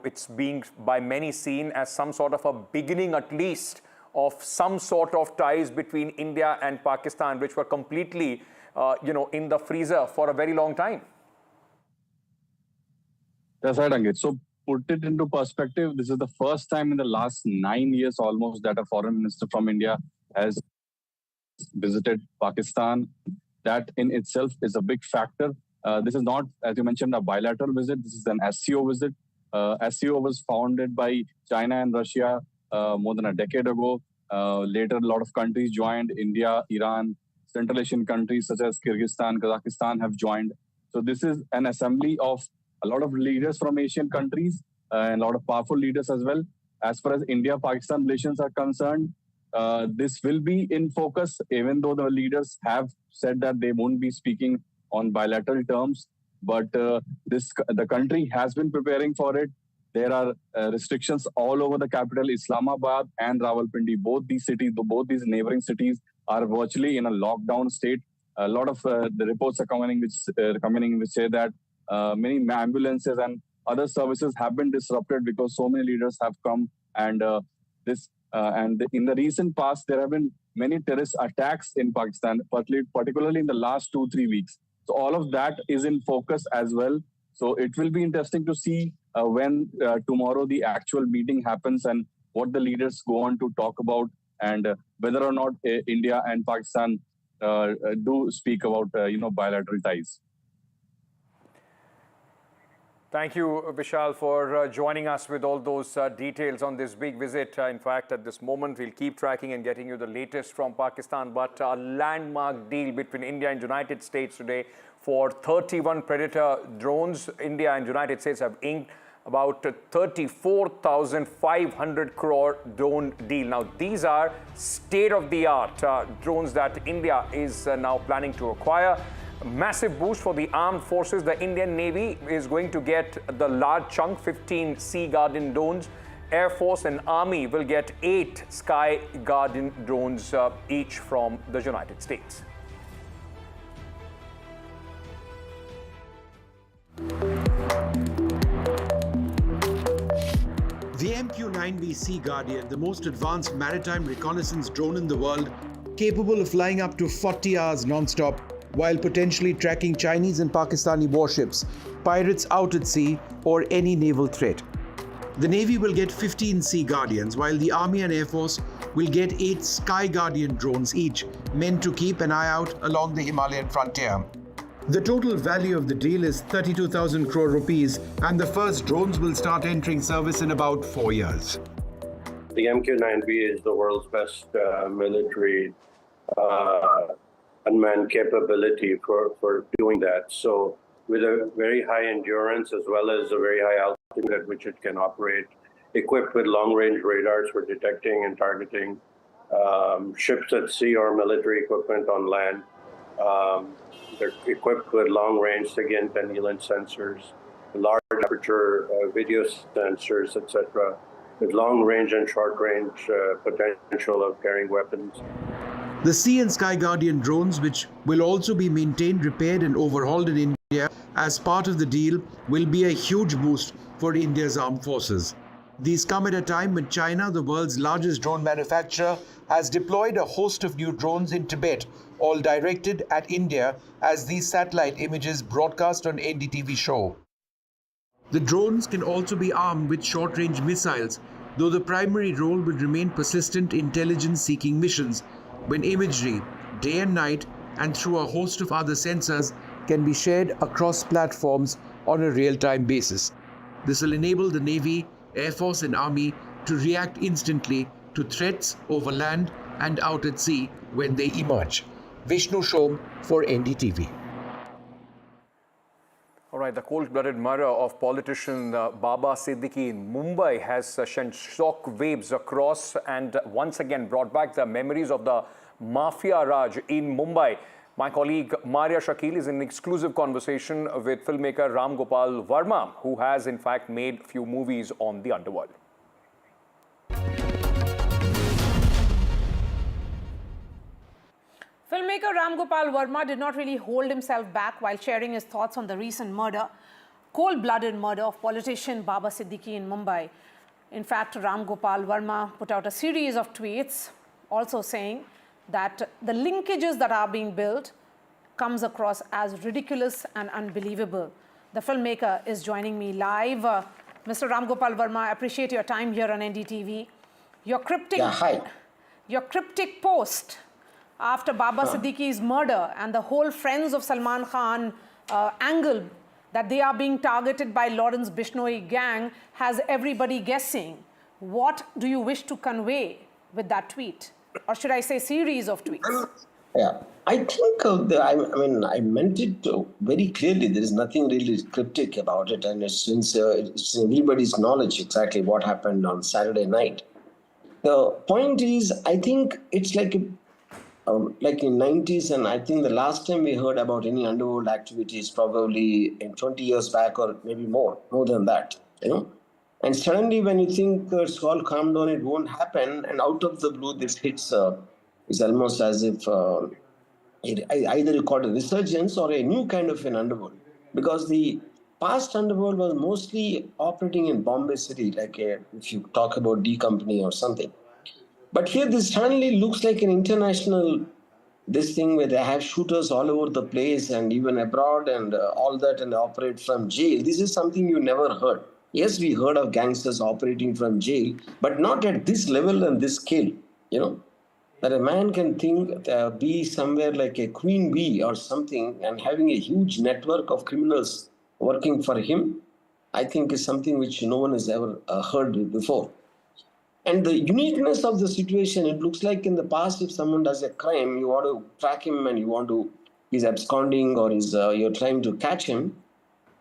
it's being by many seen as some sort of a beginning, at least, of some sort of ties between India and Pakistan, which were completely, in the freezer for a very long time. That's right, Ankit. So put it into perspective, this is the first time in the last 9 years almost that a foreign minister from India has visited Pakistan. That in itself is a big factor. This is not, as you mentioned, a bilateral visit. This is an SCO visit. SCO was founded by China and Russia more than a decade ago. Later, a lot of countries joined. India, Iran, Central Asian countries such as Kyrgyzstan, Kazakhstan have joined. So this is an assembly of a lot of leaders from Asian countries and a lot of powerful leaders as well. As far as India-Pakistan relations are concerned, this will be in focus, even though the leaders have said that they won't be speaking on bilateral terms. But the country has been preparing for it. There are restrictions all over the capital, Islamabad and Rawalpindi. Both these cities, both these neighboring cities are virtually in a lockdown state. A lot of the reports are coming which say that many ambulances and other services have been disrupted because so many leaders have come, and in the recent past there have been many terrorist attacks in Pakistan, particularly in the last 2-3 weeks. So all of that is in focus as well. So it will be interesting to see when tomorrow the actual meeting happens and what the leaders go on to talk about, and whether or not India and Pakistan do speak about bilateral ties. Thank you, Vishal, for joining us with all those details on this big visit. In fact, at this moment, we'll keep tracking and getting you the latest from Pakistan. But a landmark deal between India and United States today for 31 Predator drones. India and United States have inked about 34,500 crore drone deal. Now, these are state-of-the-art drones that India is now planning to acquire. A massive boost for the armed forces. The Indian Navy is going to get the large chunk, 15 Sea Guardian drones. Air Force and Army will get 8 Sky Guardian drones each from the United States. The MQ-9V Sea Guardian, the most advanced maritime reconnaissance drone in the world, capable of flying up to 40 hours non-stop while potentially tracking Chinese and Pakistani warships, pirates out at sea, or any naval threat. The Navy will get 15 Sea Guardians, while the Army and Air Force will get 8 Sky Guardian drones each, meant to keep an eye out along the Himalayan frontier. The total value of the deal is 32,000 crore rupees, and the first drones will start entering service in about 4 years. The MQ-9V is the world's best military unmanned capability for doing that. So with a very high endurance as well as a very high altitude at which it can operate, equipped with long-range radars for detecting and targeting ships at sea or military equipment on land. They're equipped with long-range SIGINT and ELINT sensors, large aperture video sensors, etc., with long-range and short-range potential of carrying weapons. The Sea and Sky Guardian drones, which will also be maintained, repaired and overhauled in India as part of the deal, will be a huge boost for India's armed forces. These come at a time when China, the world's largest drone manufacturer, has deployed a host of new drones in Tibet, all directed at India, as these satellite images broadcast on NDTV show. The drones can also be armed with short-range missiles, though the primary role will remain persistent intelligence-seeking missions, when imagery, day and night, and through a host of other sensors, can be shared across platforms on a real-time basis. This will enable the Navy, Air Force and Army to react instantly to threats over land and out at sea when they emerge. Vishnu Shom for NDTV. All right, the cold-blooded murder of politician Baba Siddiqui in Mumbai has sent shock waves across and once again brought back the memories of the Mafia Raj in Mumbai. My colleague Maria Shakil is in exclusive conversation with filmmaker Ram Gopal Verma, who has in fact made few movies on the underworld. Filmmaker Ram Gopal Verma did not really hold himself back while sharing his thoughts on the recent murder, cold-blooded murder of politician Baba Siddiqui in Mumbai. In fact, Ram Gopal Verma put out a series of tweets also saying that the linkages that are being built comes across as ridiculous and unbelievable. The filmmaker is joining me live. Mr. Ram Gopal Verma, I appreciate your time here on NDTV. Your cryptic post after Baba Siddiqui's murder and the whole Friends of Salman Khan angle that they are being targeted by Lawrence Bishnoi gang has everybody guessing. What do you wish to convey with that tweet? Or should I say series of tweets? Yeah, I think, I meant it very clearly. There is nothing really cryptic about it. And it's everybody's knowledge exactly what happened on Saturday night. The point is, I think it's like in 90s, and I think the last time we heard about any underworld activities probably in 20 years back or maybe more than that, you know. And suddenly when you think it's all calmed down, it won't happen, and out of the blue this hits, it's almost as if either you call it a resurgence or a new kind of an underworld. Because the past underworld was mostly operating in Bombay City, like if you talk about D Company or something. But here this suddenly looks like an international, this thing where they have shooters all over the place and even abroad and all that, and they operate from jail. This is something you never heard. Yes, we heard of gangsters operating from jail, but not at this level and this scale, you know. That a man can think, be somewhere like a queen bee or something and having a huge network of criminals working for him, I think is something which no one has ever heard before. And the uniqueness of the situation, it looks like in the past, if someone does a crime, you want to track him and he's absconding or you're trying to catch him.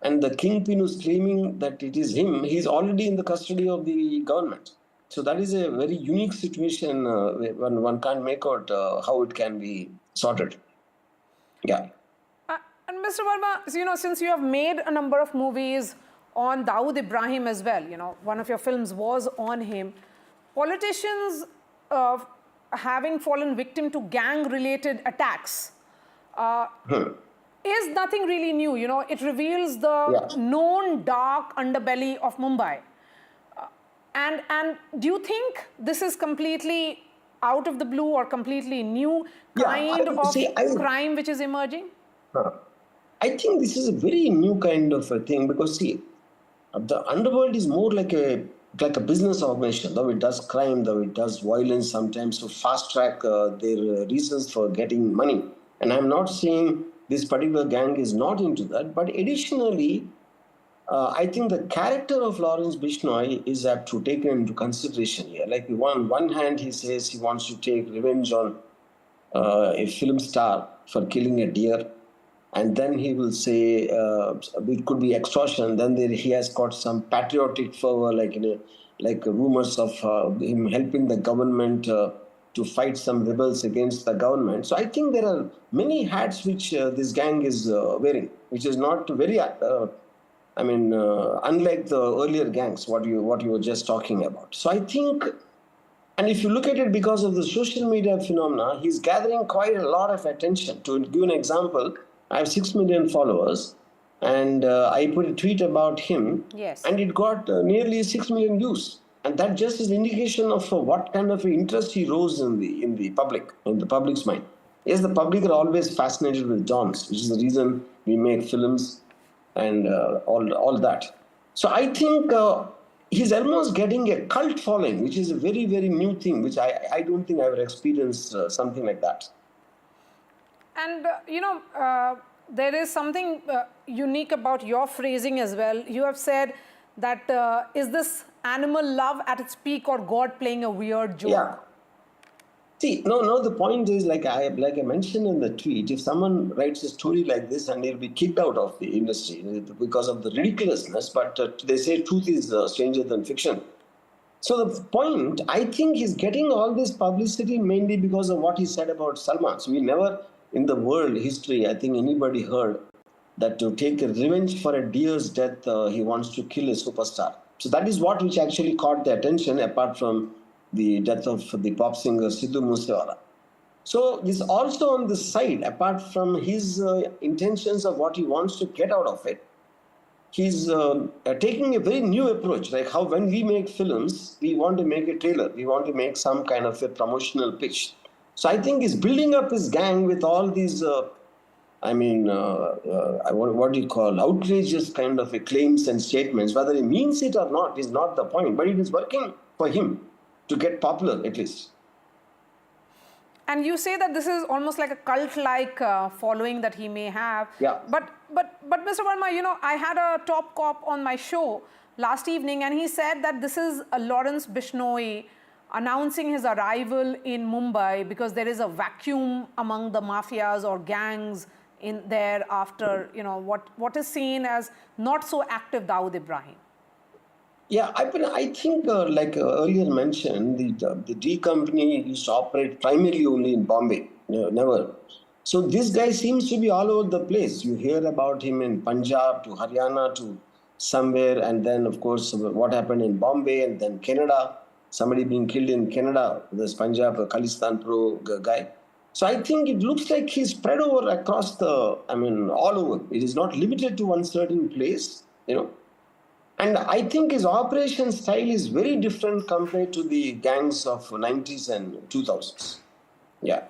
and the kingpin who's claiming that it is him, he's already in the custody of the government. So that is a very unique situation when one can't make out how it can be sorted. Yeah. And Mr. Verma, since you have made a number of movies on Dawood Ibrahim as well, one of your films was on him, politicians having fallen victim to gang-related attacks is nothing really new. It reveals the known dark underbelly of Mumbai. And do you think this is completely out of the blue or completely new kind of crime which is emerging? I think this is a very new kind of a thing because, see, the underworld is more like a business organization, though it does crime, though it does violence sometimes to fast track their reasons for getting money. And I'm not saying this particular gang is not into that, but additionally, I think the character of Lawrence Bishnoi is apt to take into consideration here. Like on one hand, he says he wants to take revenge on a film star for killing a deer. And then he will say it could be extortion. Then he has got some patriotic fervor, like rumors of him helping the government to fight some rebels against the government. So I think there are many hats which this gang is wearing, which is not very, unlike the earlier gangs, what you were just talking about. So I think, and if you look at it because of the social media phenomena, he's gathering quite a lot of attention. To give an example, I have 6 million followers, and I put a tweet about him, and it got nearly 6 million views. And that just is an indication of what kind of interest he rose in the public's mind. Yes, the public are always fascinated with dons, which is the reason we make films and all that. So I think he's almost getting a cult following, which is a very, very new thing, which I don't think I've ever experienced something like that. And, there is something unique about your phrasing as well. You have said that, is this animal love at its peak or God playing a weird joke? Yeah. See, no, the point is, like I mentioned in the tweet, if someone writes a story like this and he'll be kicked out of the industry because of the ridiculousness, but they say truth is stranger than fiction. So the point, I think he's getting all this publicity mainly because of what he said about Salman. So we never, in the world history, I think anybody heard that to take a revenge for a deer's death, he wants to kill a superstar. So that is what which actually caught the attention, apart from the death of the pop singer Sidhu Moosewala. So this also on the side, apart from his intentions of what he wants to get out of it, he's taking a very new approach, like how when we make films, we want to make a trailer, we want to make some kind of a promotional pitch. So I think he's building up his gang with all these, what do you call, outrageous kind of claims and statements. Whether he means it or not is not the point, but it is working for him to get popular at least. And you say that this is almost like a cult-like following that he may have. Yeah. But Mr. Verma, I had a top cop on my show last evening, and he said that this is Lawrence Bishnoi announcing his arrival in Mumbai because there is a vacuum among the mafias or gangs in there after, what is seen as not so active Dawood Ibrahim. Yeah, I think, like earlier mentioned, the D company used to operate primarily only in Bombay, never. So this guy seems to be all over the place. You hear about him in Punjab to Haryana to somewhere, and then, of course, what happened in Bombay and then Canada, somebody being killed in Canada, this Punjab Khalistan Pro guy. So I think it looks like he's spread over across all over. It is not limited to one certain place, And I think his operation style is very different compared to the gangs of 90s and 2000s. Yeah.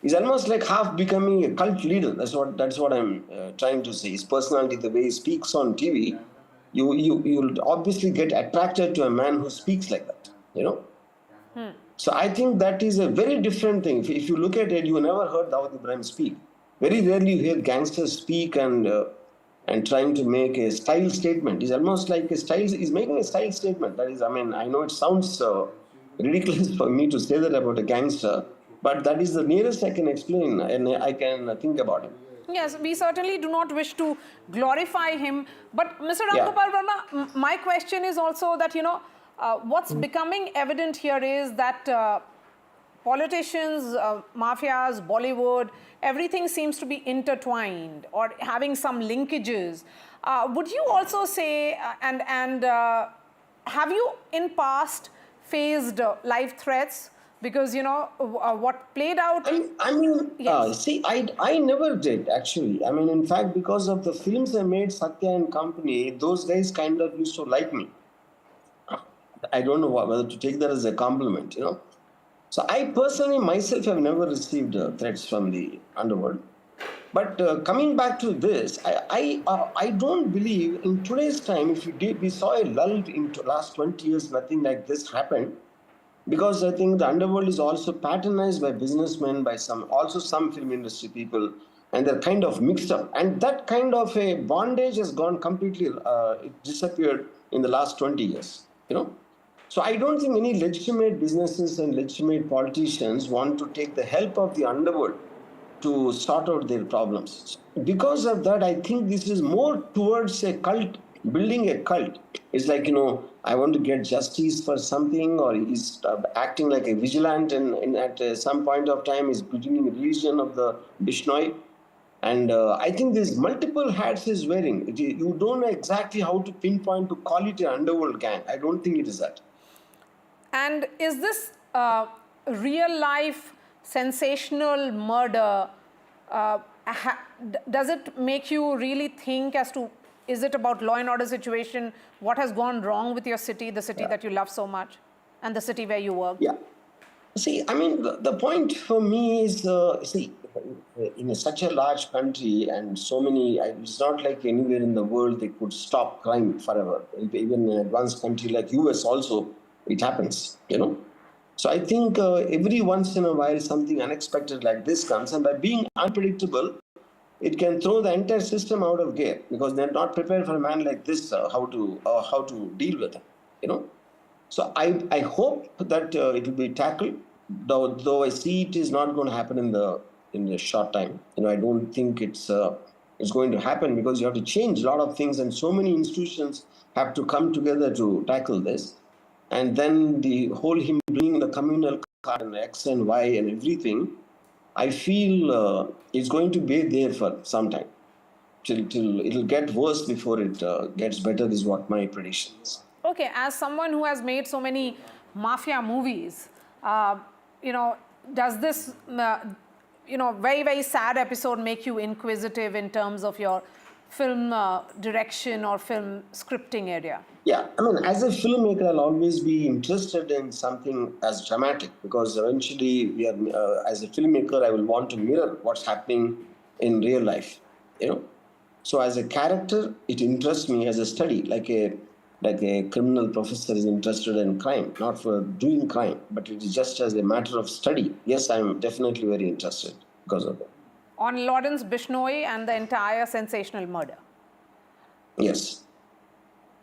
He's almost like half becoming a cult leader. That's what I'm trying to say. His personality, the way he speaks on TV, you'll obviously get attracted to a man who speaks like that, So I think that is a very different thing. If you look at it, you never heard Dawood Ibrahim speak. Very rarely you hear gangsters speak and trying to make a style statement. It's almost like he's making a style statement. That is, I know it sounds ridiculous for me to say that about a gangster, but that is the nearest I can explain and I can think about it. Yes, we certainly do not wish to glorify him. But Mr. Ramgopal Verma, my question is also that, what's becoming evident here is that politicians, mafias, Bollywood, everything seems to be intertwined or having some linkages. Would you also say, have you in past faced live threats? Because, what played out... See, I never did, actually. I mean, in fact, because of the films I made, Satya and company, those guys kind of used to like me. I don't know whether to take that as a compliment, So I personally, myself, have never received threats from the underworld. But coming back to this, I don't believe in today's time, if we saw a lull into last 20 years, nothing like this happened. Because I think the underworld is also patronized by businessmen, by some film industry people, and they're kind of mixed up. And that kind of a bondage has gone completely, it disappeared in the last 20 years, So I don't think any legitimate businesses and legitimate politicians want to take the help of the underworld to sort out their problems. Because of that, I think this is more towards a cult, building a cult. It's like, I want to get justice for something, or he's acting like a vigilante, and at some point of time is beginning a religion of the Bishnoi. And I think there's multiple hats he's wearing. You don't know exactly how to pinpoint to call it an underworld gang. I don't think it is that. And is this real life sensational murder, does it make you really think as to, is it about law and order situation? What has gone wrong with your city, the city that you love so much, and the city where you work? Yeah. See, I mean, the point for me is, in such a large country and so many, it's not like anywhere in the world they could stop crime forever. Even in an advanced country like US also, it happens, So I think every once in a while something unexpected like this comes, and by being unpredictable, it can throw the entire system out of gear, because they're not prepared for a man like this, how to deal with him, So I hope that it will be tackled, though I see it is not going to happen in the short time. I don't think it's going to happen, because you have to change a lot of things, and so many institutions have to come together to tackle this. And then the whole him bringing the communal card and X and Y and everything, I feel it's going to be there for some time. Till it'll get worse before it gets better is what my prediction is. Okay, as someone who has made so many mafia movies, does this, very, very sad episode make you inquisitive in terms of your film direction or film scripting area? Yeah, I mean, as a filmmaker, I'll always be interested in something as dramatic, because eventually, as a filmmaker, I will want to mirror what's happening in real life, So as a character, it interests me as a study, like a criminal professor is interested in crime, not for doing crime, but it is just as a matter of study. Yes, I'm definitely very interested because of that. On Lawrence Bishnoi and the entire sensational murder? Yes.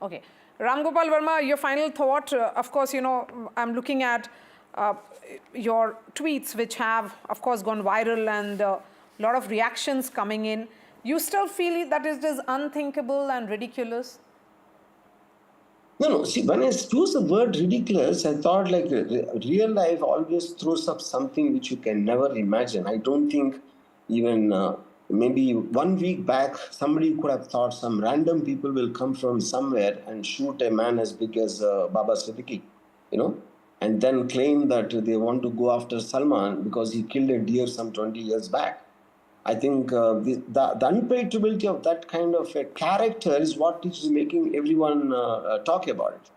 Okay. Ramgopal Verma, your final thought. Of course, I'm looking at your tweets, which have, of course, gone viral, and a lot of reactions coming in. You still feel that it is unthinkable and ridiculous? No. See, when I use the word ridiculous, I thought like real life always throws up something which you can never imagine. I don't think even maybe 1 week back, somebody could have thought some random people will come from somewhere and shoot a man as big as Baba Siddiqui, and then claim that they want to go after Salman because he killed a deer some 20 years back. I think the unpredictability of that kind of a character is what is making everyone talk about it,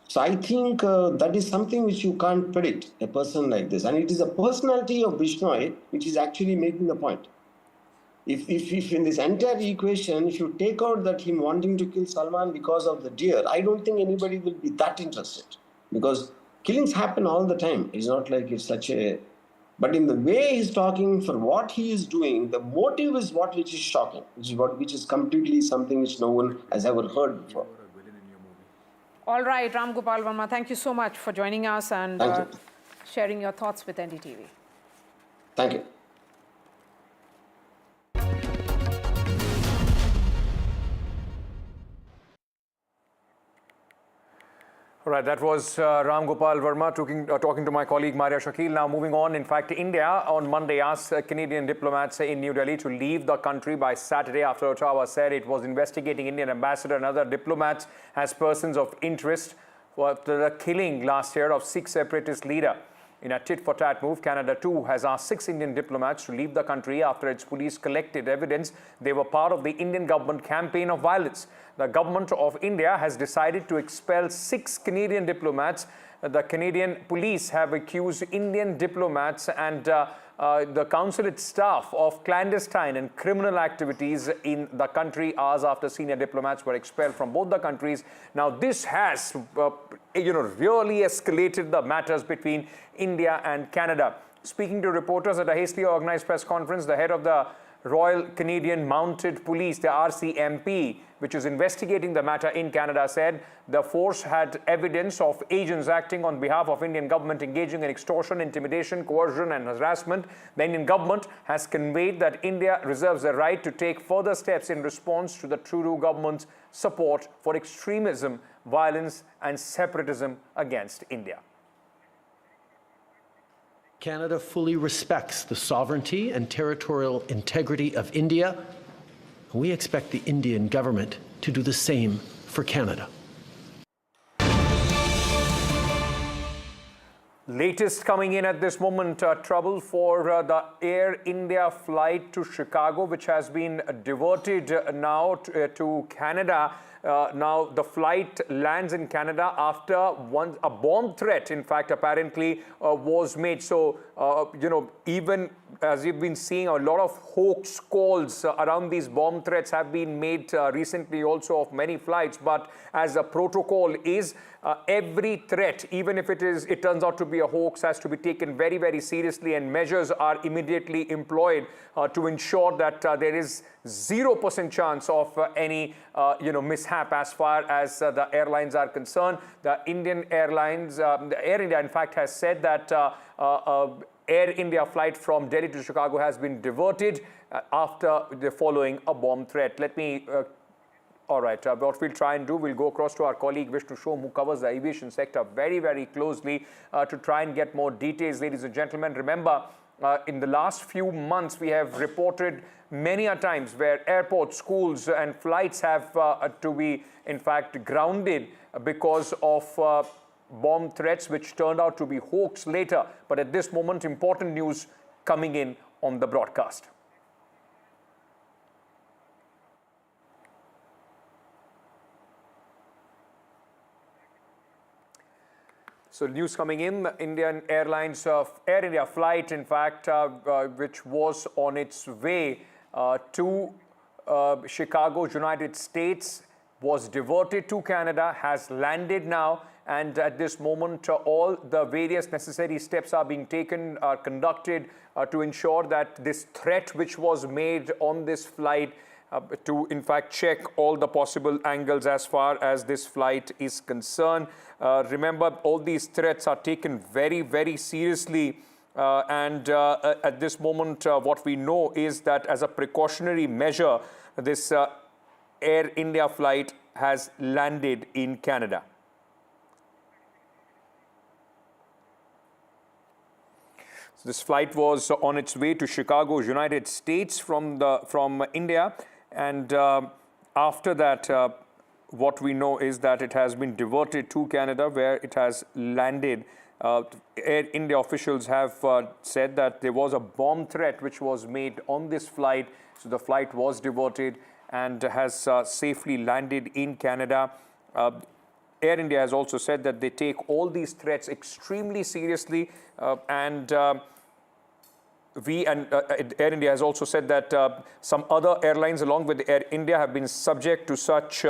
So I think that is something which you can't predict, a person like this. And it is the personality of Bishnoi which is actually making the point. If in this entire equation, if you take out that him wanting to kill Salman because of the deer, I don't think anybody will be that interested. Because killings happen all the time. It's not like it's such a... But in the way he's talking, for what he is doing, the motive is which is shocking, which is completely something which no one has ever heard before. All right, Ramgopal Verma, thank you so much for joining us and sharing your thoughts with NDTV. Thank you. All right, that was Ram Gopal Verma talking to my colleague Maria Shakil. Now moving on, in fact, India on Monday asked Canadian diplomats in New Delhi to leave the country by Saturday after Ottawa said it was investigating Indian ambassador and other diplomats as persons of interest for the killing last year of Sikh separatist leader. In a tit-for-tat move, Canada too has asked 6 Indian diplomats to leave the country after its police collected evidence they were part of the Indian government campaign of violence. The government of India has decided to expel 6 Canadian diplomats. The Canadian police have accused Indian diplomats and the consulate staff of clandestine and criminal activities in the country hours after senior diplomats were expelled from both the countries. Now this has really escalated the matters between India and Canada. Speaking to reporters at a hastily organized press conference, the head of the Royal Canadian Mounted Police, the RCMP, which is investigating the matter in Canada, said the force had evidence of agents acting on behalf of Indian government engaging in extortion, intimidation, coercion and harassment. The Indian government has conveyed that India reserves the right to take further steps in response to the Trudeau government's support for extremism, violence and separatism against India. Canada fully respects the sovereignty and territorial integrity of India. We expect the Indian government to do the same for Canada. Latest coming in at this moment, trouble for the Air India flight to Chicago, which has been diverted now to Canada. Now the flight lands in Canada after a bomb threat, in fact, apparently was made. So, even as you've been seeing, a lot of hoax calls around these bomb threats have been made recently also of many flights. But as the protocol is, every threat, even if it turns out to be a hoax, has to be taken very, very seriously, and measures are immediately employed to ensure that there is 0% chance of any mishap as far as the airlines are concerned. The Indian Airlines, Air India, in fact, has said that Air India flight from Delhi to Chicago has been diverted after the following a bomb threat. Let me all right, what we'll try and do, we'll go across to our colleague Vishnu Shom, who covers the aviation sector very, very closely to try and get more details. Ladies and gentlemen, remember, in the last few months, we have reported many a times where airports, schools and flights have to be, in fact, grounded because of bomb threats, which turned out to be hoax later. But at this moment, important news coming in on the broadcast. So news coming in, Indian Airlines Air India flight, in fact, which was on its way to Chicago, United States, was diverted to Canada, has landed now. And at this moment, all the various necessary steps are being taken, conducted to ensure that this threat which was made on this flight to in fact check all the possible angles as far as this flight is concerned. Remember, all these threats are taken very, very seriously. And at this moment, what we know is that as a precautionary measure, this Air India flight has landed in Canada. So this flight was on its way to Chicago, United States from India. And after that, what we know is that it has been diverted to Canada, where it has landed. Air India officials have said that there was a bomb threat which was made on this flight. So the flight was diverted and has safely landed in Canada. Air India has also said that they take all these threats extremely seriously, and Air India has also said that some other airlines along with Air India have been subject to such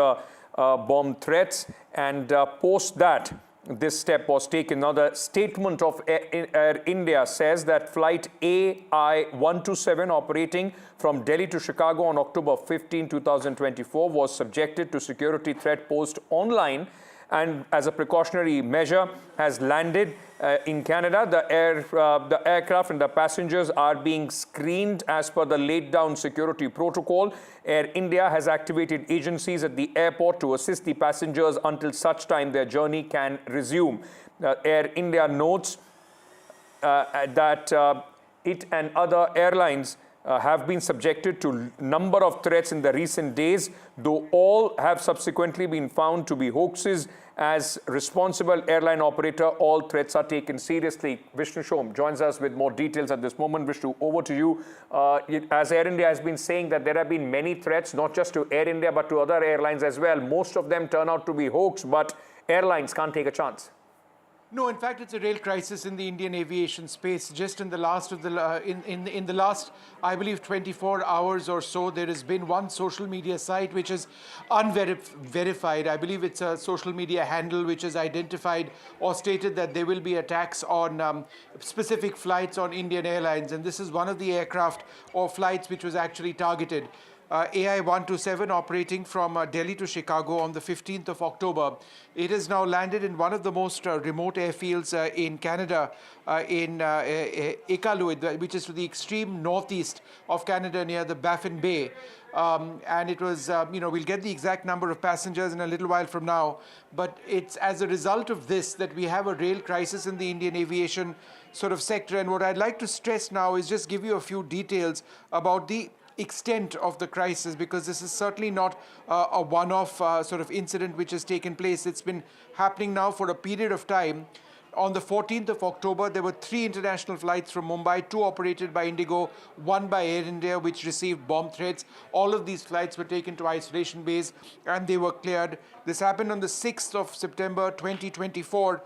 bomb threats, and post that this step was taken. Now the statement of Air India says that flight AI-127 operating from Delhi to Chicago on October 15, 2024 was subjected to security threat posed online and as a precautionary measure has landed in Canada. The aircraft and the passengers are being screened as per the laid down security protocol. Air India has activated agencies at the airport to assist the passengers until such time their journey can resume. Air India notes that it and other airlines have been subjected to number of threats in the recent days, though all have subsequently been found to be hoaxes. As responsible airline operator, all threats are taken seriously. Vishnu Shom joins us with more details at this moment. Vishnu, over to you. As Air India has been saying that there have been many threats, not just to Air India, but to other airlines as well. Most of them turn out to be hoax, but airlines can't take a chance. No, in fact, it's a real crisis in the Indian aviation space. Just in the last in the last, I believe, 24 hours or so, there has been one social media site which is unverified. I believe it's a social media handle which has identified or stated that there will be attacks on specific flights on Indian Airlines, and this is one of the aircraft or flights which was actually targeted. AI-127 operating from Delhi to Chicago on the 15th of October. It has now landed in one of the most remote airfields in Canada, in Iqaluit, which is to the extreme northeast of Canada near the Baffin Bay. And it was, we'll get the exact number of passengers in a little while from now, but it's as a result of this that we have a real crisis in the Indian aviation sort of sector. And what I'd like to stress now is just give you a few details about the extent of the crisis, because this is certainly not a one-off sort of incident which has taken place. It's been happening now for a period of time. On the 14th of October, there were 3 international flights from Mumbai, 2 operated by Indigo, 1 by Air India, which received bomb threats. All of these flights were taken to isolation bays and they were cleared. This happened on the 6th of September 2024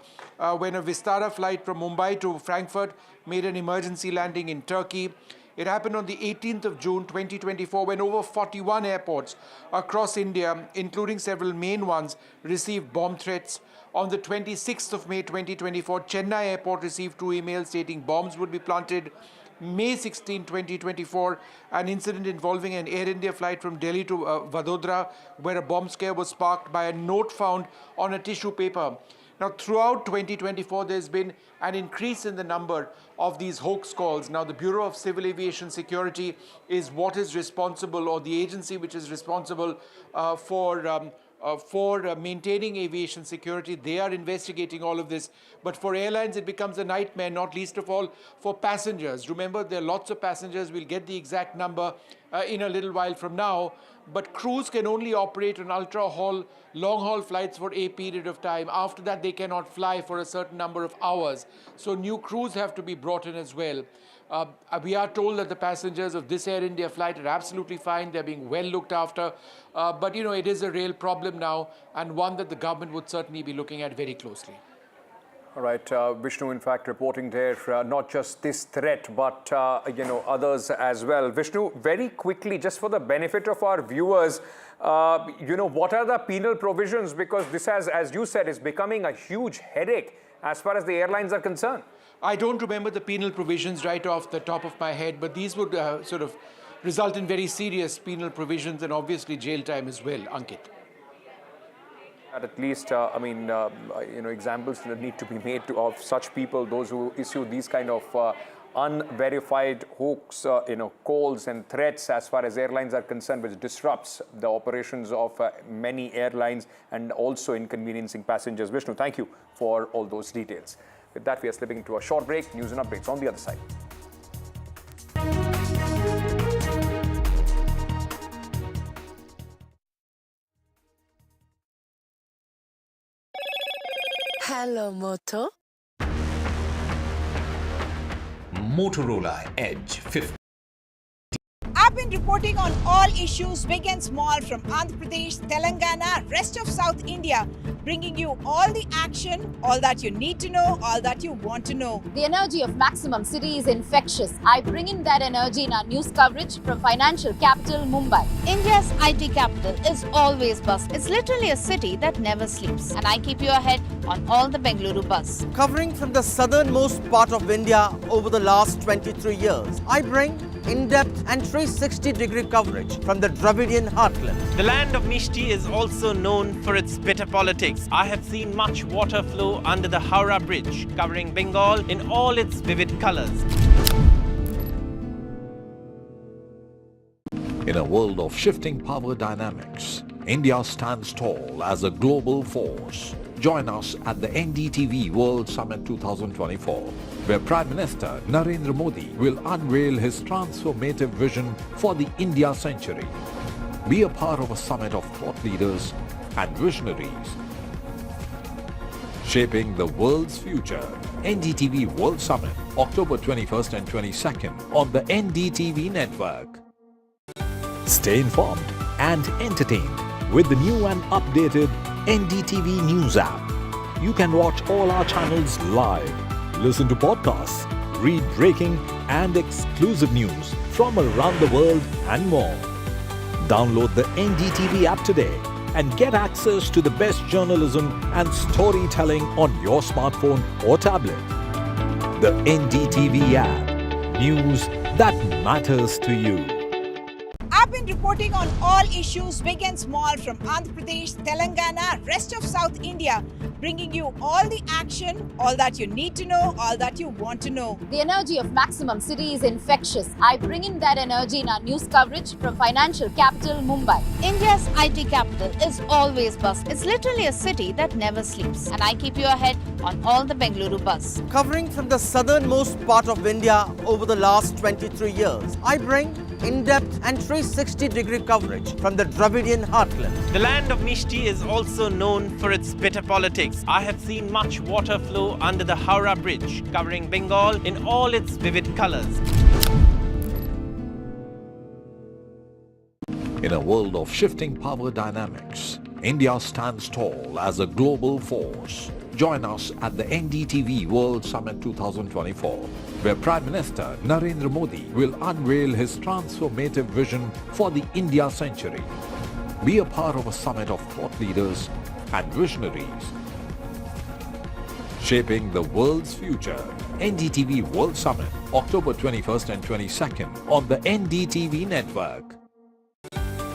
when a Vistara flight from Mumbai to Frankfurt made an emergency landing in Turkey. It happened on the 18th of June 2024 when over 41 airports across India, including several main ones, received bomb threats. On the 26th of May 2024, Chennai Airport received 2 emails stating bombs would be planted. May 16, 2024, an incident involving an Air India flight from Delhi to Vadodara, where a bomb scare was sparked by a note found on a tissue paper. Now, throughout 2024, there's been an increase in the number of these hoax calls. Now, the Bureau of Civil Aviation Security is what is responsible, or the agency which is responsible for maintaining aviation security. They are investigating all of this. But for airlines, it becomes a nightmare, not least of all for passengers. Remember, there are lots of passengers. We'll get the exact number in a little while from now. But crews can only operate on long-haul flights for a period of time. After that, they cannot fly for a certain number of hours. So new crews have to be brought in as well. We are told that the passengers of this Air India flight are absolutely fine. They're being well looked after. But, it is a real problem now, and one that the government would certainly be looking at very closely. All right, Vishnu, in fact, reporting there, not just this threat, but, others as well. Vishnu, very quickly, just for the benefit of our viewers, what are the penal provisions? Because this has, as you said, is becoming a huge headache as far as the airlines are concerned. I don't remember the penal provisions right off the top of my head, but these would sort of result in very serious penal provisions and obviously jail time as well, Ankit. At least, examples need to be made of such people, those who issue these kind of unverified hoax, calls and threats as far as airlines are concerned, which disrupts the operations of many airlines and also inconveniencing passengers. Vishnu, thank you for all those details. With that, we are slipping into a short break. News and updates on the other side. Hello, Moto. Motorola Edge 50. I've been reporting on all issues, big and small, from Andhra Pradesh, Telangana, rest of South India, bringing you all the action, all that you need to know, all that you want to know. The energy of Maximum City is infectious. I bring in that energy in our news coverage from financial capital Mumbai. India's IT capital is always buzz. It's literally a city that never sleeps. And I keep you ahead on all the Bengaluru buzz. Covering from the southernmost part of India over the last 23 years, I bring in-depth and 360-degree coverage from the Dravidian heartland. The land of Mishti is also known for its bitter politics. I have seen much water flow under the Howrah Bridge, covering Bengal in all its vivid colors. In a world of shifting power dynamics, India stands tall as a global force. Join us at the NDTV World Summit 2024, where Prime Minister Narendra Modi will unveil his transformative vision for the India century. Be a part of a summit of thought leaders and visionaries, shaping the world's future. NDTV World Summit, October 21st and 22nd on the NDTV network. Stay informed and entertained with the new and updated NDTV News app. You can watch all our channels live, listen to podcasts, read breaking and exclusive news from around the world and more. Download the NDTV app today and get access to the best journalism and storytelling on your smartphone or tablet. The NDTV app. News that matters to you. I've been reporting on all issues big and small from Andhra Pradesh, Telangana, rest of South India, bringing you all the action, all that you need to know, all that you want to know. The energy of maximum city is infectious. I bring in that energy in our news coverage from financial capital Mumbai. India's IT capital is always buzz. It's literally a city that never sleeps. And I keep you ahead on all the Bengaluru buzz. Covering from the southernmost part of India over the last 23 years, I bring in-depth and 360-degree coverage from the Dravidian heartland. The land of Mishti is also known for its bitter politics. I have seen much water flow under the Howrah Bridge, covering Bengal in all its vivid colors. In a world of shifting power dynamics, India stands tall as a global force. Join us at the NDTV World Summit 2024, where Prime Minister Narendra Modi will unveil his transformative vision for the India century. Be a part of a summit of thought leaders and visionaries, shaping the world's future. NDTV World Summit, October 21st and 22nd on the NDTV network.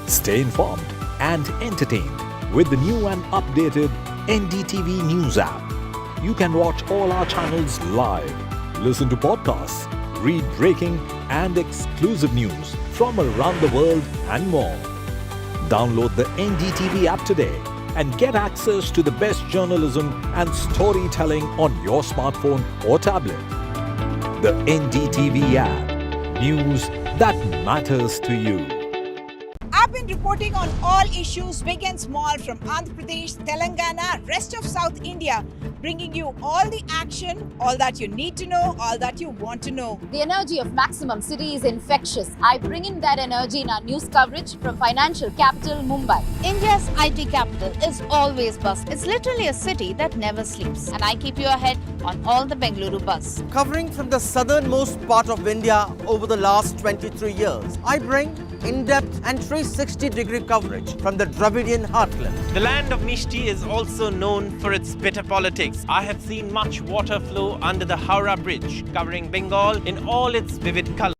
Stay informed and entertained with the new and updated NDTV News app. You can watch all our channels live, listen to podcasts, read breaking and exclusive news from around the world and more. Download the NDTV app today and get access to the best journalism and storytelling on your smartphone or tablet. The NDTV app. News that matters to you. I've been reporting on all issues big and small from Andhra Pradesh, Telangana, rest of South India, bringing you all the action, all that you need to know, all that you want to know. The energy of maximum city is infectious. I bring in that energy in our news coverage from financial capital Mumbai. India's IT capital is always buzz. It's literally a city that never sleeps. And I keep you ahead on all the Bengaluru buzz. Covering from the southernmost part of India over the last 23 years, I bring in-depth and 360-degree coverage from the Dravidian heartland. The land of Mishti is also known for its bitter politics. I have seen much water flow under the Howrah Bridge, covering Bengal in all its vivid colors.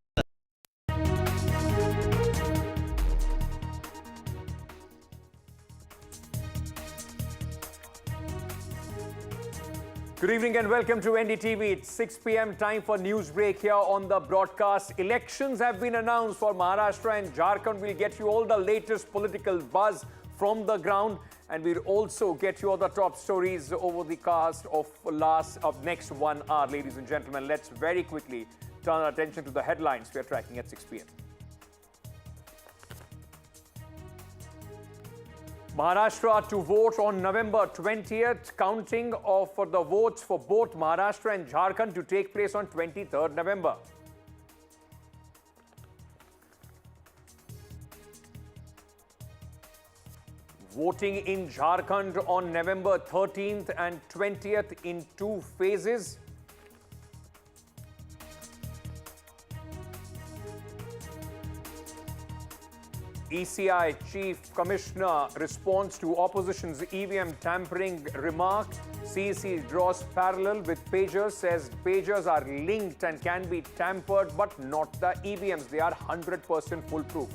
Good evening and welcome to NDTV. It's 6 p.m. time for news break here on the broadcast. Elections have been announced for Maharashtra and Jharkhand. We'll get you all the latest political buzz from the ground, and we'll also get you all the top stories over the cast of next 1 hour. Ladies and gentlemen, let's very quickly turn our attention to the headlines we are tracking at 6 p.m. Maharashtra to vote on November 20th. Counting of the votes for both Maharashtra and Jharkhand to take place on 23rd November. Voting in Jharkhand on November 13th and 20th in 2 phases. ECI Chief Commissioner responds to opposition's EVM tampering remark. CEC draws parallel with pagers, says pagers are linked and can be tampered, but not the EVMs. They are 100% foolproof.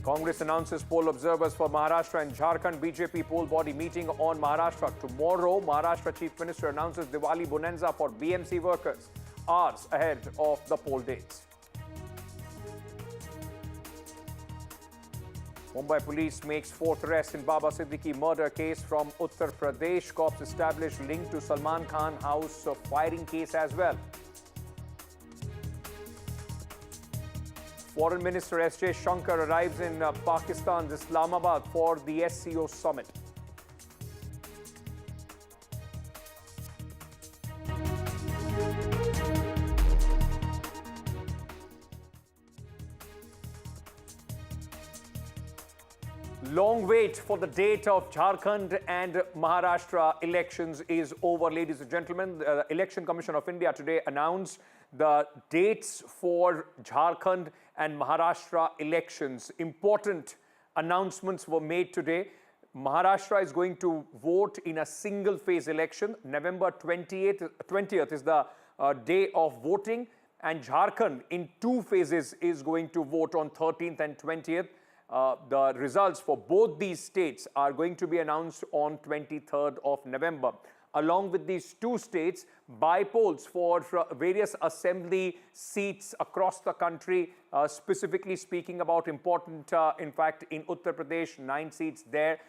Congress announces poll observers for Maharashtra and Jharkhand. BJP poll body meeting on Maharashtra tomorrow. Maharashtra Chief Minister announces Diwali bonanza for BMC workers, hours ahead of the poll dates. Mumbai police makes fourth arrest in Baba Siddiqui murder case from Uttar Pradesh. Cops established link to Salman Khan house firing case as well. Foreign Minister S.J. Shankar arrives in Pakistan's Islamabad for the SCO summit. Long wait for the date of Jharkhand and Maharashtra elections is over, ladies and gentlemen. The Election Commission of India today announced the dates for Jharkhand and Maharashtra elections. Important announcements were made today. Maharashtra is going to vote in a single phase election. November 20th is the day of voting, and Jharkhand in two phases is going to vote on 13th and 20th. The results for both these states are going to be announced on 23rd of November. Along with these two states, bypolls for various assembly seats across the country, specifically speaking about important, in fact, in Uttar Pradesh, 9 seats there.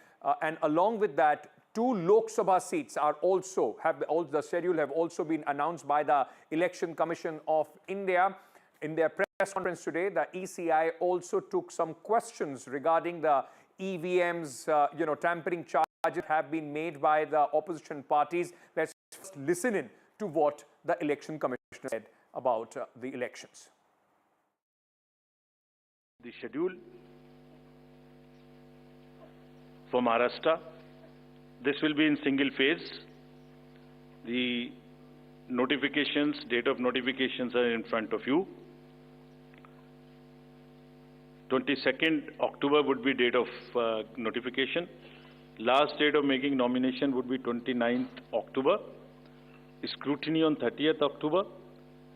And along with that, 2 Lok Sabha seats are also, the schedule have also been announced by the Election Commission of India. In their press conference today, the ECI also took some questions regarding the EVMs, tampering charges have been made by the opposition parties. Let's first listen in to what the Election Commissioner said about the elections. The schedule for Maharashtra, this will be in single phase. The notifications, date of notifications are in front of you. 22nd October would be date of notification. Last date of making nomination would be 29th October. Scrutiny on 30th October.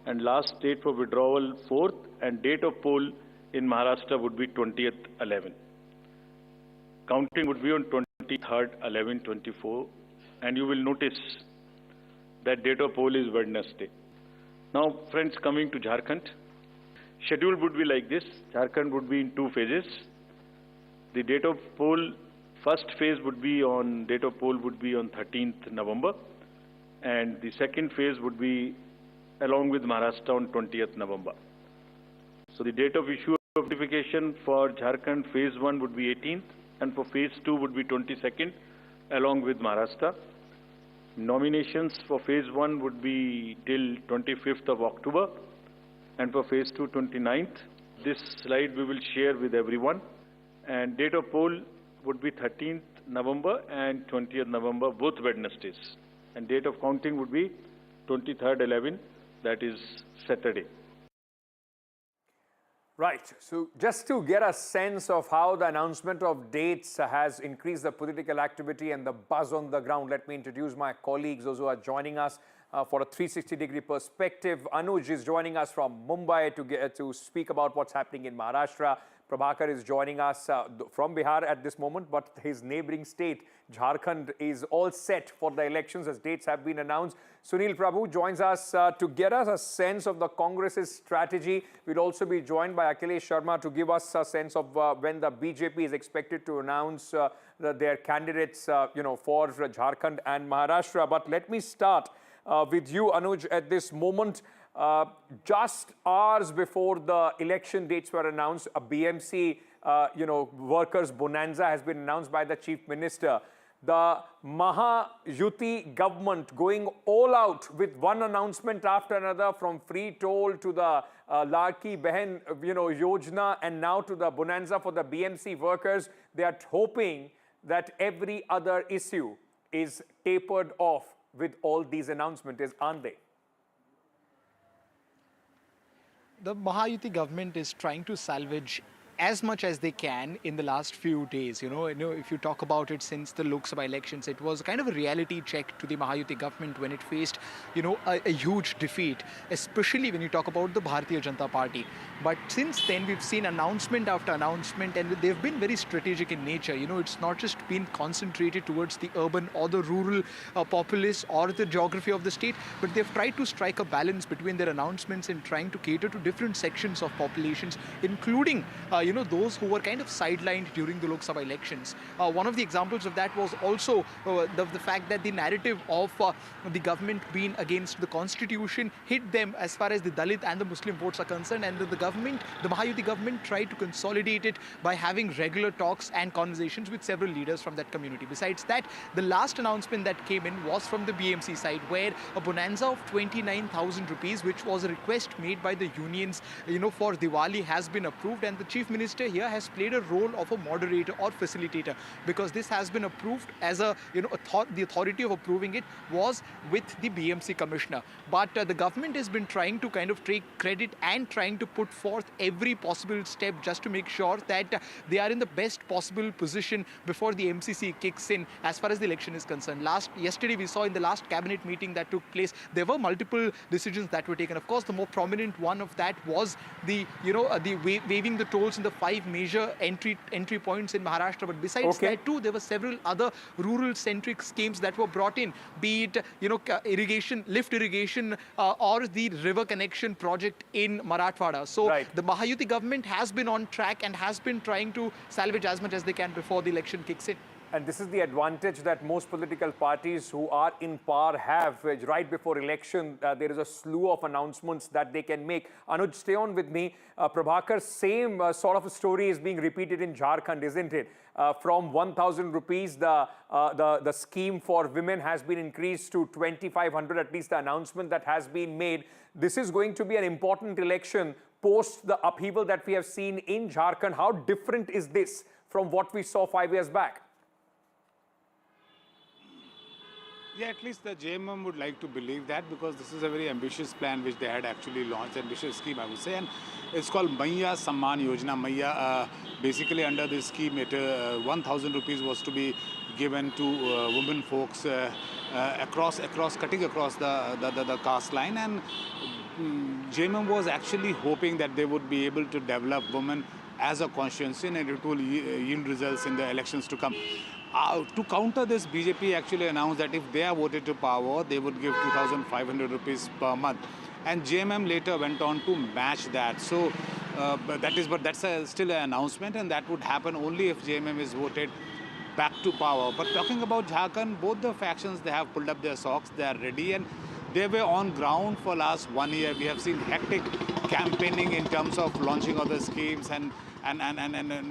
And last date for withdrawal 4th. And date of poll in Maharashtra would be 20th 11. Counting would be on 23rd 11 24. And you will notice that date of poll is Wednesday. Now, friends, coming to Jharkhand. Schedule would be like this. Jharkhand would be in 2 phases. The date of poll, first phase would be on, date of poll would be on 13th November. And the second phase would be along with Maharashtra on 20th November. So the date of issue of notification for Jharkhand phase 1 would be 18th and for phase 2 would be 22nd along with Maharashtra. Nominations for phase 1 would be till 25th of October. And for phase 2, 29th. This slide we will share with everyone. And date of poll would be 13th November and 20th November, both Wednesdays. And date of counting would be 23rd 11, that is Saturday. Right. So just to get a sense of how the announcement of dates has increased the political activity and the buzz on the ground, let me introduce my colleagues, those who are joining us for a 360-degree perspective. Anuj is joining us from Mumbai to speak about what's happening in Maharashtra. Prabhakar is joining us from Bihar at this moment, but his neighboring state, Jharkhand, is all set for the elections as dates have been announced. Sunil Prabhu joins us to get us a sense of the Congress's strategy. We'll also be joined by Akhilesh Sharma to give us a sense of when the BJP is expected to announce their candidates, for Jharkhand and Maharashtra. But let me start with you, Anuj, at this moment. Just hours before the election dates were announced, a BMC, workers' bonanza has been announced by the Chief Minister. The Maha-Yuti government going all out with one announcement after another, from free toll to the Larki Behen, Yojana, and now to the bonanza for the BMC workers. They are hoping that every other issue is tapered off with all these announcements, aren't they? the Mahayuti government is trying to salvage as much as they can in the last few days. If you talk about it since the Lok Sabha elections, it was kind of a reality check to the Mahayuti government when it faced, a huge defeat, especially when you talk about the Bharatiya Janata Party. But since then, we've seen announcement after announcement, and they've been very strategic in nature. It's not just been concentrated towards the urban or the rural populace or the geography of the state, but they've tried to strike a balance between their announcements and trying to cater to different sections of populations, including those who were kind of sidelined during the Lok Sabha elections. One of the examples of that was also the fact that the narrative of the government being against the constitution hit them as far as the Dalit and the Muslim votes are concerned, and the Mahayuti government tried to consolidate it by having regular talks and conversations with several leaders from that community. Besides that, the last announcement that came in was from the BMC side, where a bonanza of 29,000 rupees, which was a request made by the unions, for Diwali, has been approved, and the Chief Minister here has played a role of a moderator or facilitator, because this has been approved as the authority of approving it was with the BMC Commissioner. But the government has been trying to kind of take credit and trying to put forth every possible step just to make sure that they are in the best possible position before the MCC kicks in as far as the election is concerned. Yesterday we saw in the last cabinet meeting that took place, there were multiple decisions that were taken. Of course, the more prominent one of that was the waiving the tolls in the 5 major entry points in Maharashtra. But besides that too, there were several other rural-centric schemes that were brought in, be it irrigation, lift irrigation, or the river connection project in Marathwada. So the Mahayuti government has been on track and has been trying to salvage as much as they can before the election kicks in. And this is the advantage that most political parties who are in power have. Right before election, there is a slew of announcements that they can make. Anuj, stay on with me. Prabhakar, same sort of a story is being repeated in Jharkhand, isn't it? From 1,000 rupees, the scheme for women has been increased to 2,500, at least the announcement that has been made. This is going to be an important election post the upheaval that we have seen in Jharkhand. How different is this from what we saw 5 years back? Yeah, at least the JMM would like to believe that, because this is a very ambitious plan which they had actually launched, ambitious scheme, I would say, and it's called Maiya Samman Yojana. Maiya, basically under this scheme, 1,000 rupees was to be given to women folks cutting across the caste line, and JMM was actually hoping that they would be able to develop women as a conscience, and it will yield results in the elections to come. To counter this, BJP actually announced that if they are voted to power, they would give 2,500 rupees per month. And JMM later went on to match that. So that's still an announcement, and that would happen only if JMM is voted back to power. But talking about Jharkhand, both the factions, they have pulled up their socks, they are ready, and they were on ground for last 1 year. We have seen hectic campaigning in terms of launching other schemes and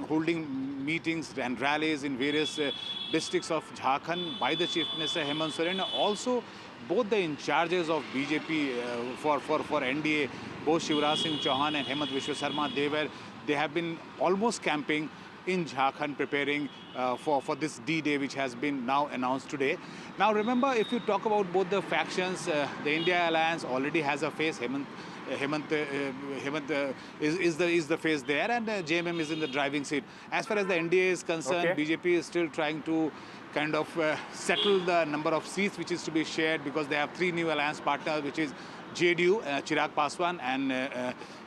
holding meetings and rallies in various districts of Jharkhand by the Chief Minister Hemant Soren. Also, both the in charges of BJP for NDA, both Shivraj Singh Chauhan and Hemant Vishwa Sharma, they have been almost camping in Jharkhand, preparing for this D-Day, which has been now announced today. Now, remember, if you talk about both the factions, the India Alliance already has a face. Hemant is the face there, and JMM is in the driving seat. As far as the NDA is concerned, BJP is still trying to kind of settle the number of seats which is to be shared, because they have 3 new alliance partners, which is JDU, Chirag Paswan, and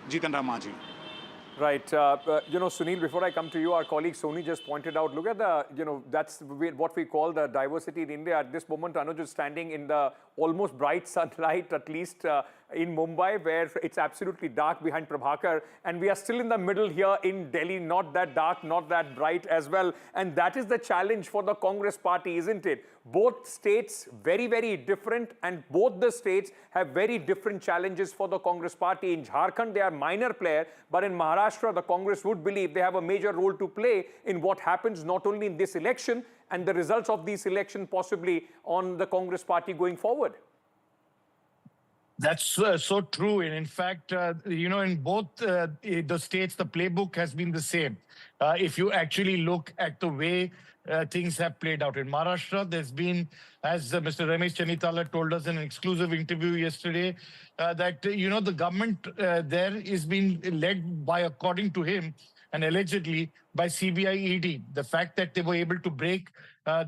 Jitan Ram Manjhi. Right. Sunil, before I come to you, our colleague Soni just pointed out, look at that's what we call the diversity in India. At this moment, Anuj is standing in the almost bright sunlight, at least in Mumbai, where it's absolutely dark behind Prabhakar. And we are still in the middle here in Delhi, not that dark, not that bright as well. And that is the challenge for the Congress party, isn't it? Both states very, very different, and both the states have very different challenges for the Congress party. In Jharkhand, they are minor player, but in Maharashtra, the Congress would believe they have a major role to play in what happens not only in this election and the results of this election possibly on the Congress party going forward. That's so true. And in fact, in both the states, the playbook has been the same. If you actually look at the way things have played out in Maharashtra, there's been, as Mr. Ramesh Channitala told us in an exclusive interview yesterday, that, the government there is being led by, according to him, and allegedly by CBI ED. The fact that they were able to break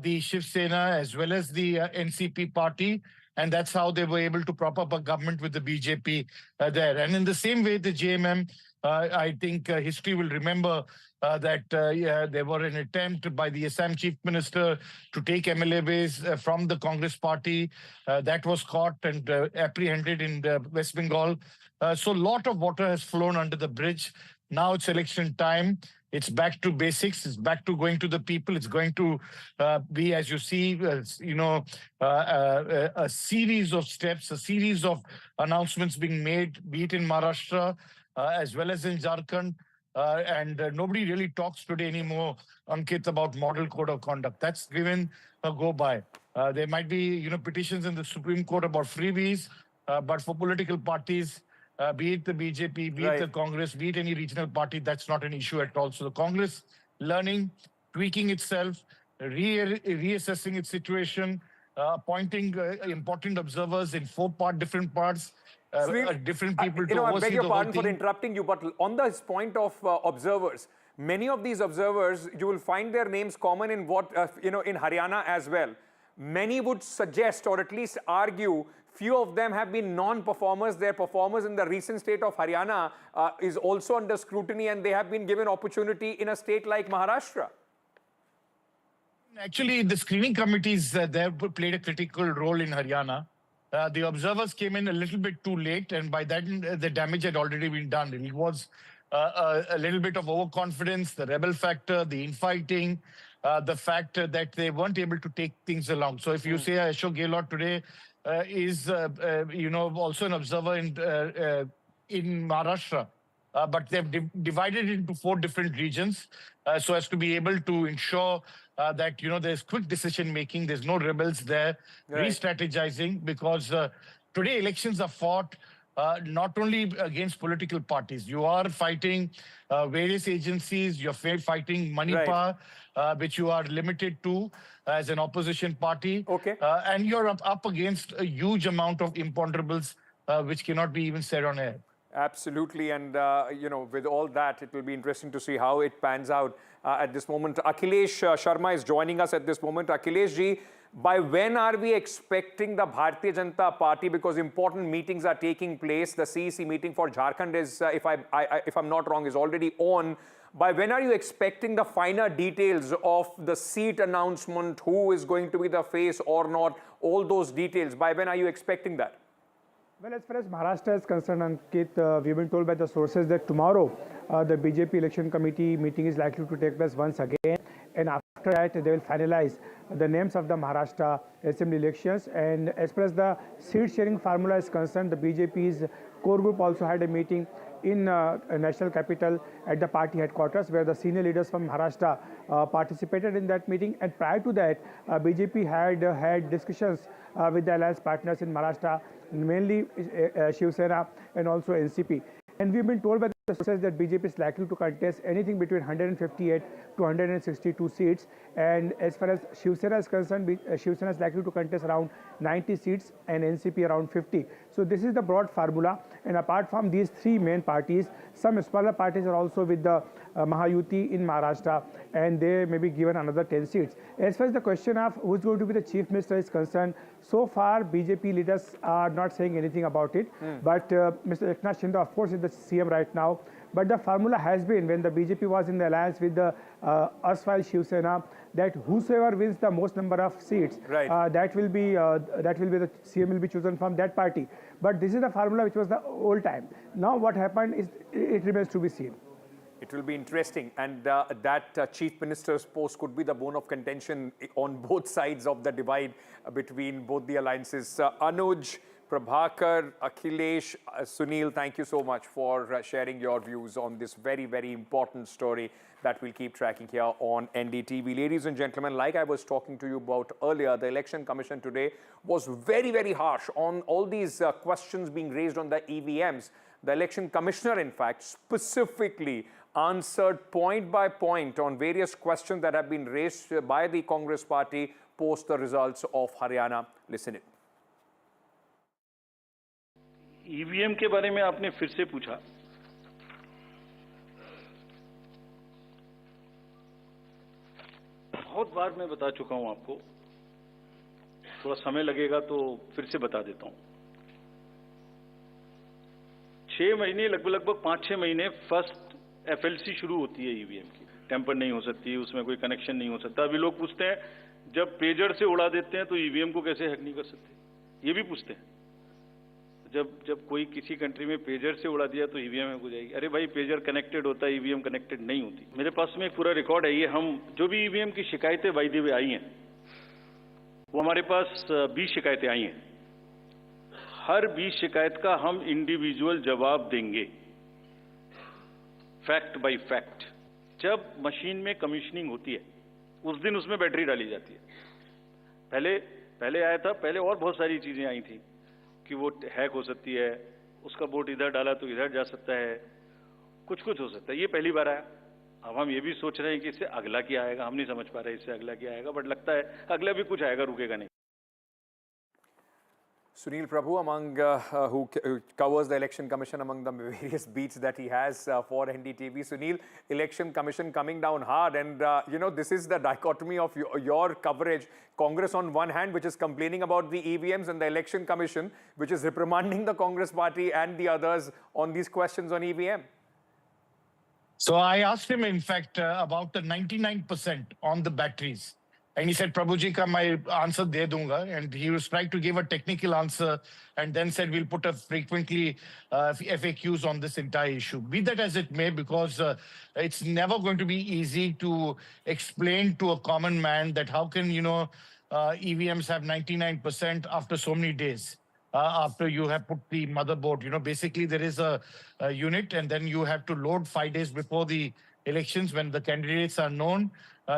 the Shiv Sena as well as the NCP party, and that's how they were able to prop up a government with the BJP there. And in the same way, the JMM, I think history will remember that there were an attempt by the Assam Chief Minister to take MLA from the Congress party. That was caught and apprehended in West Bengal. So a lot of water has flown under the bridge. Now it's election time. It's back to basics. It's back to going to the people. It's going to be, as you see, a series of steps, a series of announcements being made, be it in Maharashtra as well as in Jharkhand. And nobody really talks today anymore, Ankit, about model code of conduct. That's given a go by. There might be, petitions in the Supreme Court about freebies, but for political parties, be it the BJP, be it the Congress, be it any regional party, that's not an issue at all. So the Congress learning, tweaking itself, reassessing its situation, appointing important observers in different parts, different people to oversee the whole thing. I beg your pardon for interrupting you, but on this point of observers, many of these observers, you will find their names common in in Haryana as well. Many would suggest, or at least argue, few of them have been non-performers. Their performance in the recent state of Haryana is also under scrutiny, and they have been given opportunity in a state like Maharashtra. Actually, the screening committees there played a critical role in Haryana. The observers came in a little bit too late, and by then the damage had already been done. It was a little bit of overconfidence, the rebel factor, the infighting, the fact that they weren't able to take things along. So if you say Ashok Gehlot today is, also an observer in Maharashtra, but they've divided it into 4 different regions so as to be able to ensure that, there's quick decision making, there's no rebels there, re-strategizing, because today elections are fought not only against political parties. You are fighting various agencies, you're fighting money power, which you are limited to as an opposition party. And you're up against a huge amount of imponderables which cannot be even said on air. Absolutely. And, with all that, it will be interesting to see how it pans out at this moment. Akhilesh Sharma is joining us at this moment. Akhilesh ji, by when are we expecting the Bharatiya Janata Party? Because important meetings are taking place. The CEC meeting for Jharkhand is, if I'm not wrong, is already on. By when are you expecting the finer details of the seat announcement? Who is going to be the face or not? All those details. By when are you expecting that? Well, as far as Maharashtra is concerned, Ankit, we've been told by the sources that tomorrow the BJP election committee meeting is likely to take place once again. And after that, they will finalize the names of the Maharashtra assembly elections. And as far as the seat sharing formula is concerned, the BJP's core group also had a meeting in national capital at the party headquarters, where the senior leaders from Maharashtra participated in that meeting. And prior to that, BJP had discussions with the alliance partners in Maharashtra, mainly Shiv Sena and also NCP. And we've been told by the sources that BJP is likely to contest anything between 158 to 162 seats. And as far as Shiv Sena is concerned, Shiv Sena is likely to contest around 90 seats and NCP around 50. So this is the broad formula. And apart from these 3 main parties, some smaller parties are also with the Mahayuti in Maharashtra, and they may be given another 10 seats. As far as the question of who's going to be the chief minister is concerned, so far BJP leaders are not saying anything about it. But Mr. Eknath Shinde, of course, is the CM right now. But the formula has been, when the BJP was in the alliance with the erstwhile Shiv Sena, that whosoever wins the most number of seats, that will be the CM will be chosen from that party. But this is the formula which was the old time. Now what happened is, it remains to be seen. It will be interesting, and that chief minister's post could be the bone of contention on both sides of the divide between both the alliances. Anuj, Prabhakar, Akhilesh, Sunil, thank you so much for sharing your views on this very, very important story that we'll keep tracking here on NDTV. Ladies and gentlemen, like I was talking to you about earlier, the Election Commission today was very, very harsh on all these questions being raised on the EVMs. The Election Commissioner, in fact, specifically answered point by point on various questions that have been raised by the Congress party post the results of Haryana. Listen it. EVM के बारे में आपने फिर से पूछा। बहुत बार मैं बता चुका हूं आपको, थोड़ा समय लगेगा तो फिर से बता देता हूं। 6 महीने लगभग 5-6 महीने फर्स्ट एफएलसी शुरू होती है ईवीएम की। टेम्पर नहीं हो सकती, उसमें कोई कनेक्शन नहीं हो सकता। अभी लोग पूछते हैं जब पेजर से उड़ा देते हैं तो ईवीएम को कैसे हैक नहीं कर सकते, ये भी पूछते हैं। जब कोई किसी कंट्री में पेजर से उड़ा दिया तो ईवीएम हैक हो जाएगी। अरे भाई, पेजर कनेक्टेड होता है, ईवीएम कनेक्टेड नहीं होती। मेरे पास में एक पूरा रिकॉर्ड है। ये हम जो भी ईवीएम की शिकायतें बाय द वे आई हैं, वो हमारे पास 20 शिकायतें आई हैं। हर 20 शिकायत का हम इंडिविजुअल जवाब देंगे, फैक्ट बाय फैक्ट। जब मशीन में कमीशनिंग होती है उस दिन उसमें बैटरी डाली जाती है। पहले आया था, पहले और बहुत सारी चीजें आई थी कि वो हैक हो सकती है, उसका बोर्ड इधर डाला तो इधर जा सकता है, कुछ हो सकता है। ये पहली बार आया। अब हम ये भी सोच रहे हैं कि इससे अगला क्या आएगा, हम नहीं समझ पा रहे इससे अगला क्या आएगा, बट लगता है अगला भी कुछ आएगा, रुकेगा नहीं। Sunil Prabhu, among who covers the Election Commission among the various beats that he has for NDTV. Sunil, Election Commission coming down hard, and you know, this is the dichotomy of your coverage. Congress on one hand, which is complaining about the EVMs, and the Election Commission, which is reprimanding the Congress party and the others on these questions on EVM. So I asked him, in fact, about the 99% on the batteries. And he said, Prabhuji ka my answer de dunga. And he was trying to give a technical answer and then said, we'll put a frequently FAQs on this entire issue. Be that as it may, because it's never going to be easy to explain to a common man that how can, you know, EVMs have 99% after so many days. After you have put the motherboard, you know, basically there is a unit and then you have to load 5 days before the elections when the candidates are known.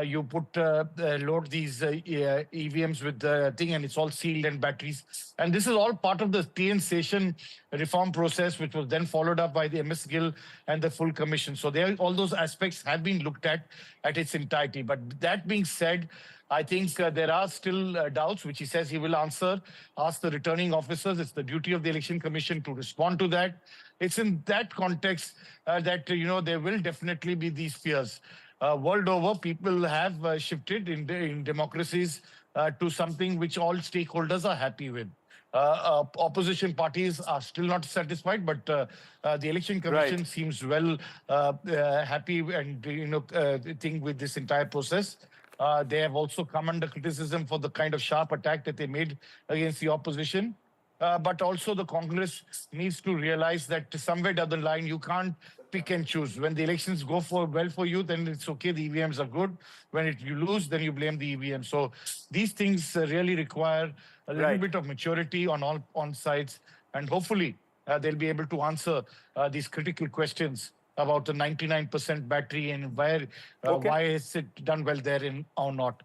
You load these EVMs with the thing, and it's all sealed and batteries. And this is all part of the TN station reform process, which was then followed up by the MS Gill and the full commission. So all those aspects have been looked at its entirety. But that being said, I think there are still doubts, which he says he will ask the returning officers. It's the duty of the Election Commission to respond to that. It's in that context that, you know, there will definitely be these fears. World over, people have shifted in democracies to something which all stakeholders are happy with. Opposition parties are still not satisfied, but the Election Commission seems well happy and, you know, think with this entire process. They have also come under criticism for the kind of sharp attack that they made against the opposition. But also the Congress needs to realize that somewhere down the line, you can't pick and choose. When the elections go well for you, then it's okay, the EVMs are good. When you lose, then you blame the EVM. So these things really require a little bit of maturity on sides. And hopefully, they'll be able to answer these critical questions about the 99% battery and why is it done well there or not.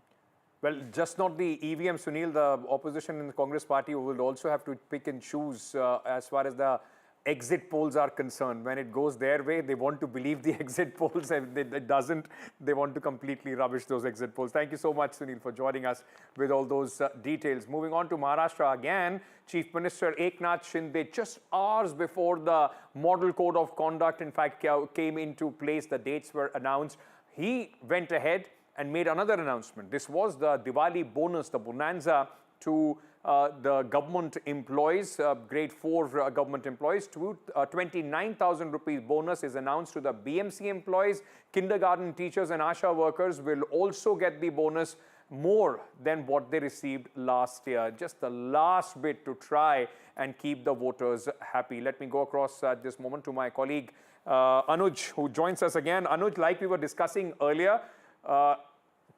Well, just not the EVM, Sunil. The opposition in the Congress party will also have to pick and choose as far as the exit polls are concerned. When it goes their way, they want to believe the exit polls. If it doesn't, they want to completely rubbish those exit polls. Thank you so much, Sunil, for joining us with all those details. Moving on to Maharashtra again, Chief Minister Eknath Shinde, just hours before the Model Code of Conduct, in fact, came into place, the dates were announced. He went ahead and made another announcement. This was the Diwali bonus, the bonanza to the government employees, grade 4 government employees. 29,000 rupees bonus is announced to the BMC employees. Kindergarten teachers and ASHA workers will also get the bonus, more than what they received last year. Just the last bit to try and keep the voters happy. Let me go across at this moment to my colleague Anuj, who joins us again. Anuj, like we were discussing earlier,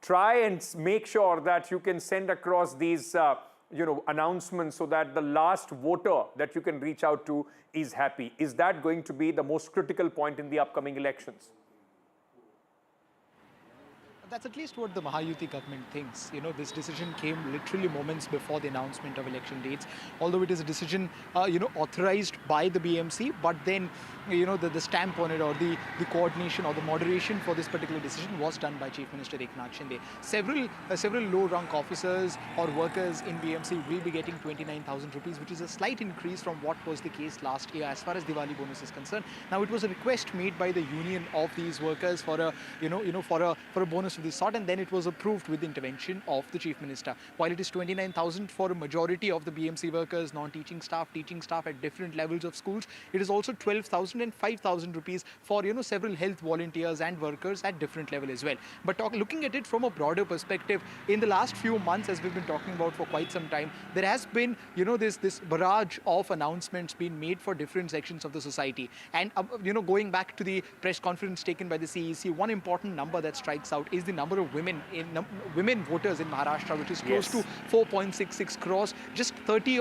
try and make sure that you can send across these announcements so that the last voter that you can reach out to is happy? Is that going to be the most critical point in the upcoming elections? That's at least what the Mahayuti government thinks. This decision came literally moments before the announcement of election dates, although it is a decision, authorized by the BMC, but then, the stamp on it or the coordination or the moderation for this particular decision was done by Chief Minister Eknath Shinde. Several low-rank officers or workers in BMC will be getting 29,000 rupees, which is a slight increase from what was the case last year as far as Diwali bonus is concerned. Now, it was a request made by the union of these workers for a, for a bonus of this sort, and then it was approved with the intervention of the Chief Minister. While it is 29,000 for a majority of the BMC workers, non-teaching staff, teaching staff at different levels of schools, it is also 12,000 and 5,000 rupees for several health volunteers and workers at different level as well. But looking at it from a broader perspective, in the last few months, as we've been talking about for quite some time, there has been this barrage of announcements being made for different sections of the society. And going back to the press conference taken by the CEC, one important number that strikes out is the number of women voters in Maharashtra, which is close to 4.66 crores, just 30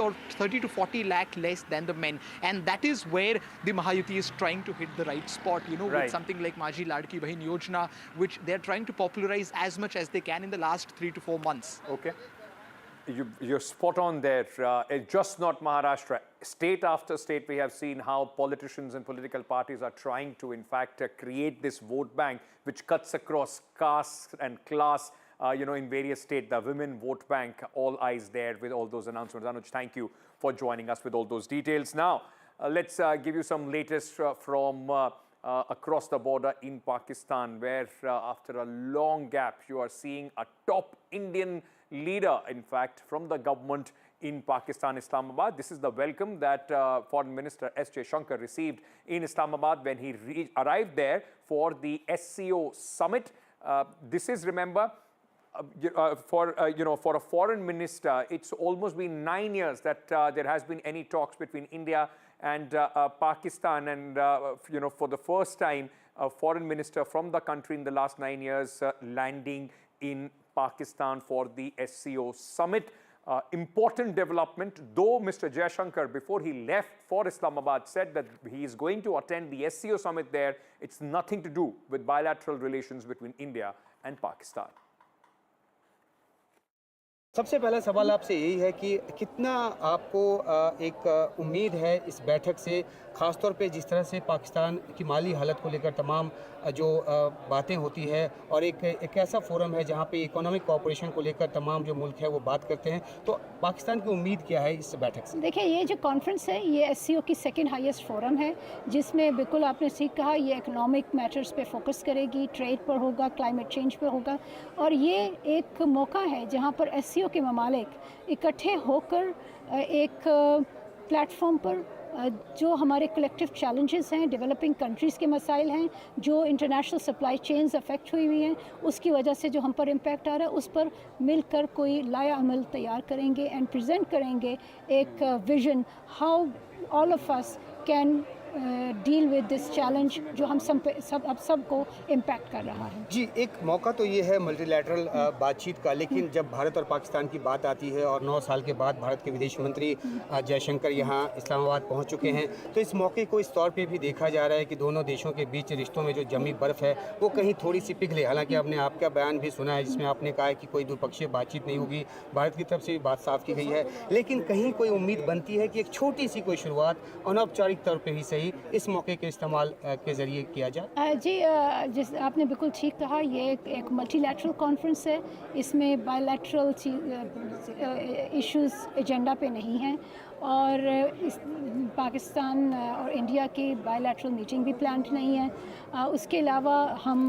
to 40 lakh less than the men. And that is where the Mahayuti is trying to hit the right spot, with something like Maji Ladki Bahin Yojana, which they're trying to popularize as much as they can in the last 3 to 4 months. Okay. You're spot on there. It's just not Maharashtra. State after state, we have seen how politicians and political parties are trying to, in fact, create this vote bank, which cuts across caste and class, in various states. The women vote bank, all eyes there with all those announcements. Anuj, thank you for joining us with all those details. Now, let's give you some latest from across the border in Pakistan, where after a long gap, you are seeing a top Indian leader, in fact, from the government in Pakistan, Islamabad. This is the welcome that Foreign Minister S. Jaishankar received in Islamabad when he arrived there for the SCO summit. This is, remember, for a foreign minister, it's almost been 9 years that there has been any talks between India and Pakistan, and for the first time, a foreign minister from the country in the last 9 years landing in Pakistan for the SCO summit. Important development, though Mr. Jaishankar, before he left for Islamabad, said that he is going to attend the SCO summit there. It's nothing to do with bilateral relations between India and Pakistan. सबसे पहला सवाल आपसे यही है कि कितना आपको एक उम्मीद है इस बैठक से, ख़ासतौर पे जिस तरह से पाकिस्तान की माली हालत को लेकर तमाम जो बातें होती है, और एक ऐसा फोरम है जहाँ पे इकोनॉमिक कोऑपरेशन को लेकर तमाम जो मुल्क है वो बात करते हैं, तो पाकिस्तान की उम्मीद क्या है इस बैठक से? देखिए, ये जो कॉन्फ्रेंस है ये SCO की सेकेंड हाईएस्ट फोरम है, जिसमें बिल्कुल आपने ठीक कहा, ये इकोनॉमिक मैटर्स पे फोकस करेगी, ट्रेड पर होगा, क्लाइमेट चेंज पर होगा, और ये एक मौका है जहाँ पर SCO के ममालिक इकट्ठे होकर एक प्लेटफॉर्म पर जो हमारे कलेक्टिव चैलेंजेस हैं, डेवलपिंग कंट्रीज़ के मसाइल हैं, जो इंटरनेशनल सप्लाई चेन्स अफेक्ट हुई हुई हैं, उसकी वजह से जो हम पर इम्पैक्ट आ रहा है, उस पर मिलकर कोई लाया अमल तैयार करेंगे एंड प्रेजेंट करेंगे एक vision how all of us can deal with this challenge जो हम सबको इम्पैक्ट कर रहा है। जी, एक मौका तो ये है मल्टीलैटरल बातचीत का, लेकिन जब भारत और पाकिस्तान की बात आती है और 9 साल के बाद भारत के विदेश मंत्री जयशंकर यहाँ इस्लामाबाद पहुँच चुके हैं, तो इस मौके को इस तौर पे भी देखा जा रहा है कि दोनों देशों के बीच रिश्तों में जो जमी बर्फ़ है वो कहीं थोड़ी सी पिघले। हालांकि आपने आपका बयान भी सुना है जिसमें आपने कहा है कि कोई द्विपक्षीय बातचीत नहीं होगी, भारत की तरफ से भी बात साफ की गई है, लेकिन कहीं कोई उम्मीद बनती है कि एक छोटी सी कोई शुरुआत अनौपचारिक तौर पर ही सही इस मौके के इस्तेमाल के जरिए किया जाए। जी, जिस आपने बिल्कुल ठीक कहा, ये एक मल्टीलैटरल कॉन्फ्रेंस है, इसमें बायलैटरल इश्यूज एजेंडा पे नहीं हैं, और पाकिस्तान और इंडिया की बायलैटरल मीटिंग भी प्लान नहीं है। उसके अलावा हम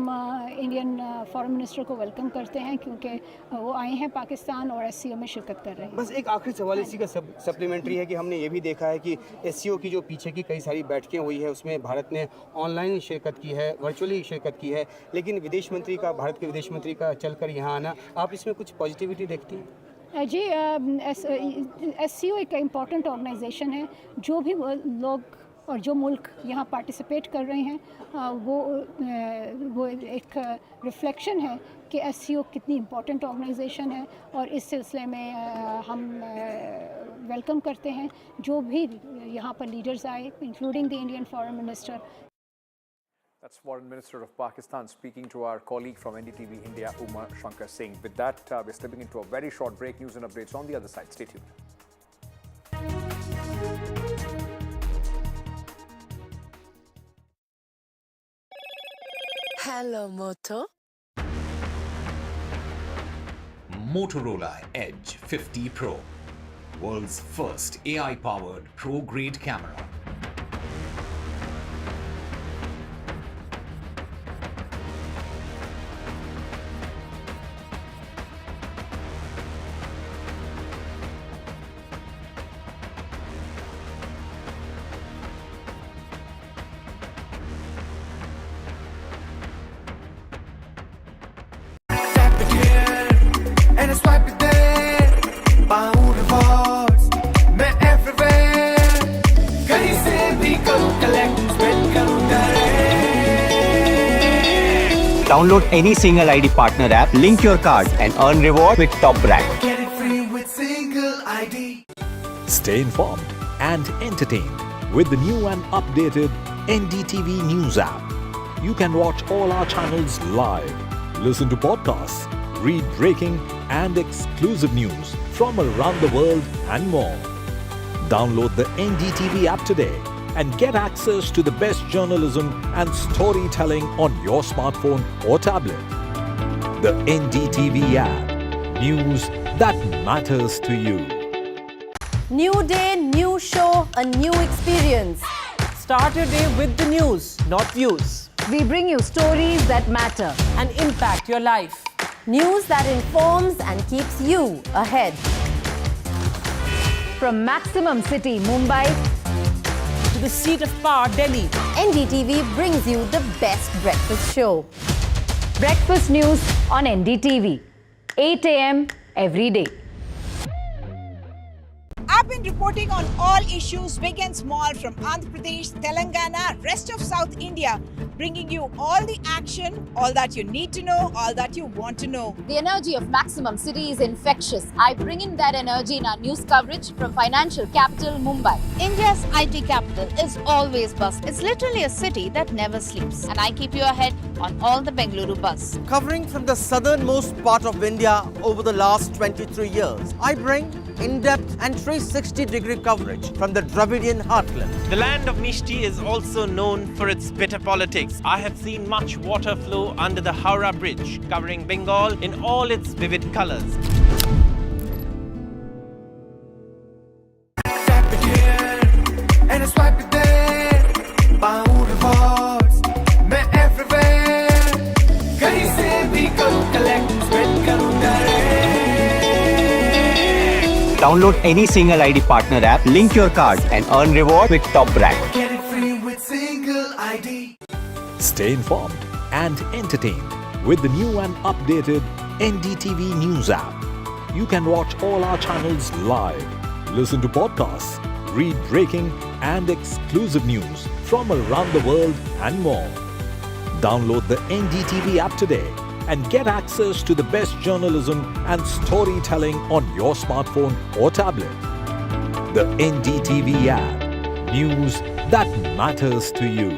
इंडियन फॉरेन मिनिस्टर को वेलकम करते हैं क्योंकि वो आए हैं पाकिस्तान और SCO में शिरकत कर रहे हैं। बस एक आखिरी सवाल इसी का सप्लीमेंट्री है कि हमने ये भी देखा है कि SCO की जो पीछे की कई सारी बैठकें हुई है उसमें भारत ने ऑनलाइन शिरकत की है, वर्चुअली शिरकत की है, लेकिन भारत के विदेश मंत्री का चलकर यहाँ आना, आप इसमें कुछ पॉजिटिविटी देखती हैं? जी, SCO एक इम्पॉर्टेंट ऑर्गेनाइजेशन है। जो भी लोग और जो मुल्क यहाँ पार्टिसिपेट कर रहे हैं वो एक रिफ्लेक्शन है कि SCO कितनी इम्पोर्टेंट ऑर्गेनाइजेशन है और इस सिलसिले में हम वेलकम करते हैं जो भी यहाँ पर लीडर्स आए, including the Indian foreign minister. That's Foreign Minister of Pakistan speaking to our colleague from NDTV India, Umar Shankar Singh. With that, we're slipping into a very short break. News and updates on the other side. Stay tuned. Hello, Moto. Motorola Edge 50 Pro, world's first AI-powered pro-grade camera. And it's wipe it there. Pound rewards, मैं everywhere. कहीं से भी करूँ collect, spend करूँ direct. Download any single ID partner app, link your card and earn reward with top brand. Get it free with single ID. Stay informed and entertained with the new and updated NDTV News app. You can watch all our channels live, listen to podcasts, read breaking and exclusive news from around the world and more. Download the NDTV app today and get access to the best journalism and storytelling on your smartphone or tablet. The NDTV app. News that matters to you. New day, new show, a new experience. Start your day with the news, not views. We bring you stories that matter and impact your life. News that informs and keeps you ahead. From Maximum City, Mumbai, to the seat of power, Delhi, NDTV brings you the best breakfast show. Breakfast news on NDTV, 8 a.m. every day. I've been reporting on all issues big and small from Andhra Pradesh, Telangana, rest of South India, bringing you all the action, all that you need to know, all that you want to know. The energy of Maximum City is infectious. I bring in that energy in our news coverage from financial capital Mumbai. India's IT capital is always buzz. It's literally a city that never sleeps. And I keep you ahead on all the Bengaluru buzz. Covering from the southernmost part of India over the last 23 years, I bring in-depth and 360-degree coverage from the Dravidian heartland. The land of Mishti is also known for its bitter politics. I have seen much water flow under the Howrah Bridge, covering Bengal in all its vivid colors. Tap it here, and it's wipe it there. Pound rewards, मैं everywhere. कहीं से भी करूँ collect, spend करूँ direct. Download any single ID partner app, link your card and earn reward with top brand. Get it free with single ID. Stay informed and entertained with the new and updated NDTV News app. You can watch all our channels live, listen to podcasts, read breaking and exclusive news from around the world and more. Download the NDTV app today and get access to the best journalism and storytelling on your smartphone or tablet. The NDTV app. News that matters to you.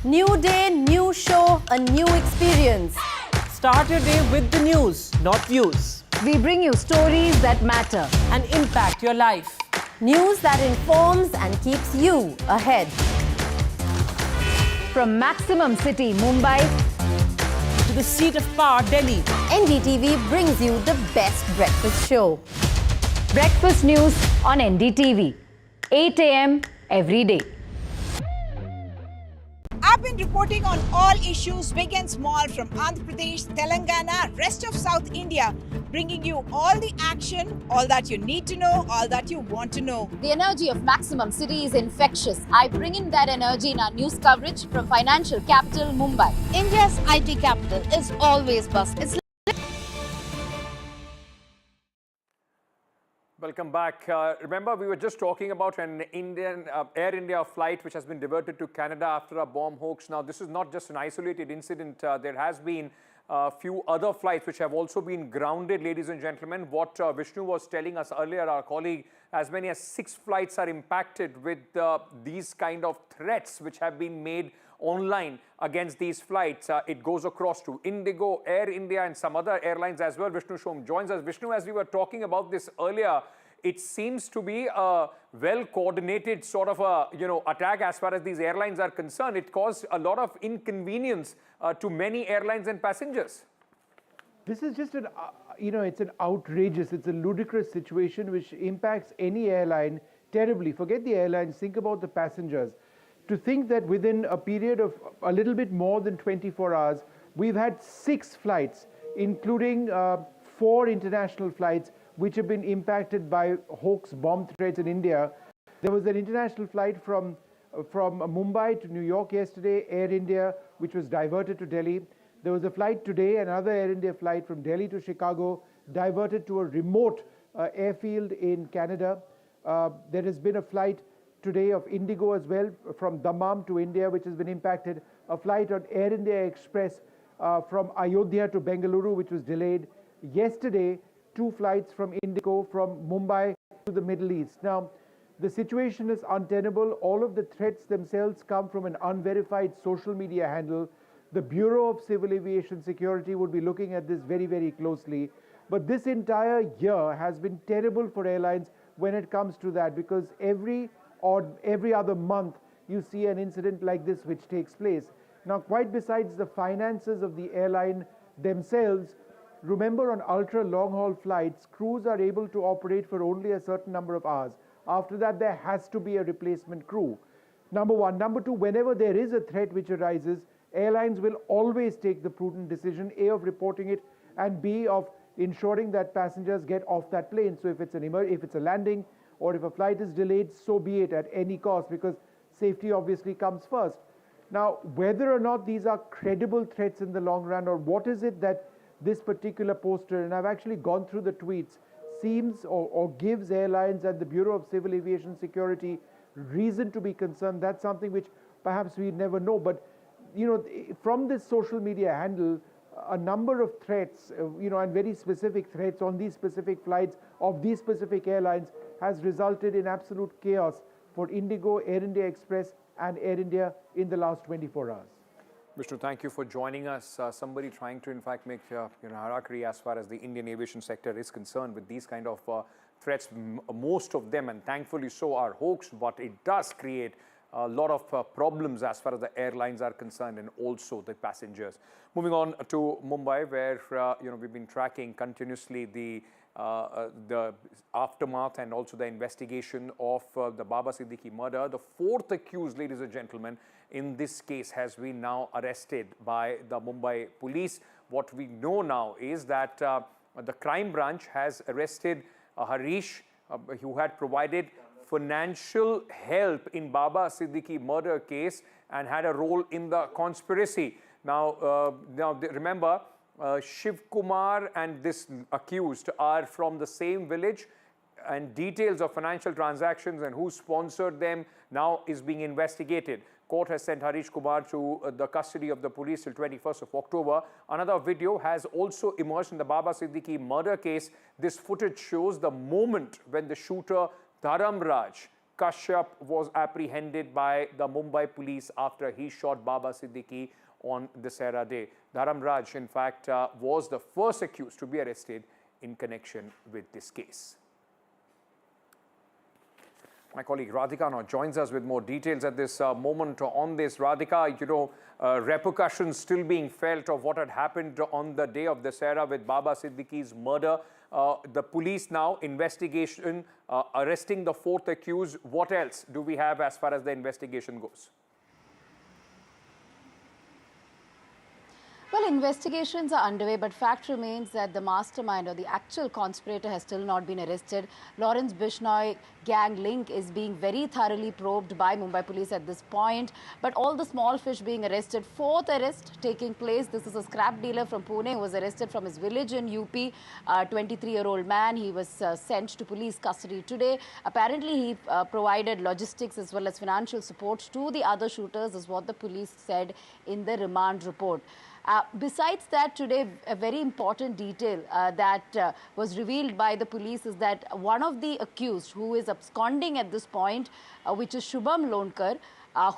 New day, new show, a new experience. Start your day with the news, not views. We bring you stories that matter and impact your life. News that informs and keeps you ahead. From Maximum City, Mumbai, to the seat of power, Delhi, NDTV brings you the best breakfast show. Breakfast news on NDTV, 8 a.m. every day. I've been reporting on all issues big and small from Andhra Pradesh, Telangana, rest of South India, bringing you all the action, all that you need to know, all that you want to know. The energy of Maximum City is infectious. I bring in that energy in our news coverage from financial capital Mumbai. India's IT capital is always buzz. It's Welcome back. Remember, we were just talking about an Indian Air India flight which has been diverted to Canada after a bomb hoax. Now, this is not just an isolated incident. There has been a few other flights which have also been grounded, ladies and gentlemen. What Vishnu was telling us earlier, our colleague, as many as 6 flights are impacted with these kind of threats which have been made online against these flights. It goes across to Indigo, Air India and some other airlines as well. Vishnu Shom joins us. Vishnu, as we were talking about this earlier, it seems to be a well-coordinated sort of a, attack as far as these airlines are concerned. It caused a lot of inconvenience to many airlines and passengers. This is just an, it's an outrageous, it's a ludicrous situation which impacts any airline terribly. Forget the airlines, think about the passengers. To think that within a period of a little bit more than 24 hours, we've had 6 flights, including 4 international flights, which have been impacted by hoax bomb threats in India. There was an international flight from Mumbai to New York yesterday, Air India, which was diverted to Delhi. There was a flight today, another Air India flight from Delhi to Chicago, diverted to a remote airfield in Canada. There has been a flight today of Indigo as well from Dammam to India, which has been impacted. A flight on Air India Express from Ayodhya to Bengaluru, which was delayed. Yesterday, 2 flights from Indigo from Mumbai to the Middle East. Now, the situation is untenable. All of the threats themselves come from an unverified social media handle. The Bureau of Civil Aviation Security would be looking at this very, very closely. But this entire year has been terrible for airlines when it comes to that, because every other month you see an incident like this which takes place. Now, quite besides the finances of the airline themselves, remember, on ultra long haul flights, crews are able to operate for only a certain number of hours. After that, there has to be a replacement crew. Number one. Number two, whenever there is a threat which arises, airlines will always take the prudent decision, A, of reporting it, and B, of ensuring that passengers get off that plane. So if it's a landing, or if a flight is delayed, so be it at any cost, because safety obviously comes first. Now, whether or not these are credible threats in the long run, or what is it that this particular poster, and I've actually gone through the tweets, seems or gives airlines and the Bureau of Civil Aviation Security reason to be concerned, that's something which perhaps we never know. But, from this social media handle, a number of threats, and very specific threats on these specific flights of these specific airlines has resulted in absolute chaos for Indigo, Air India Express and Air India in the last 24 hours. Vishnu, thank you for joining us. Somebody trying to, in fact, make harakiri as far as the Indian aviation sector is concerned with these kind of threats. Most of them, and thankfully so, are hoax, but it does create a lot of problems as far as the airlines are concerned and also the passengers. Moving on to Mumbai, where we've been tracking continuously the aftermath and also the investigation of the Baba Siddiqui murder. The 4th accused, ladies and gentlemen, in this case has been now arrested by the Mumbai police. What we know now is that the crime branch has arrested Harish, who had provided financial help in Baba Siddiqui murder case and had a role in the conspiracy. Now remember, Shiv Kumar and this accused are from the same village, and details of financial transactions and who sponsored them now is being investigated. Court has sent Harish Kumar to the custody of the police till 21st of October. Another video has also emerged in the Baba Siddiqui murder case. This footage shows the moment when the shooter Dharam Raj Kashyap was apprehended by the Mumbai police after he shot Baba Siddiqui on Dussehra Day. Dharam Raj, in fact, was the first accused to be arrested in connection with this case. My colleague Radhika now joins us with more details at this moment on this. Radhika, repercussions still being felt of what had happened on the day of Dussehra with Baba Siddiqui's murder. The police now investigation, arresting the 4th accused. What else do we have as far as the investigation goes? Well, investigations are underway, but fact remains that the mastermind or the actual conspirator has still not been arrested. Lawrence Bishnoi gang link is being very thoroughly probed by Mumbai police at this point, but all the small fish being arrested. Fourth arrest taking place. This is a scrap dealer from Pune who was arrested from his village in UP, 23-year-old man. He was sent to police custody today. Apparently, he provided logistics as well as financial support to the other shooters, is what the police said in the remand report. Besides that, today, a very important detail that was revealed by the police is that one of the accused who is absconding at this point, which is Shubham Lonkar,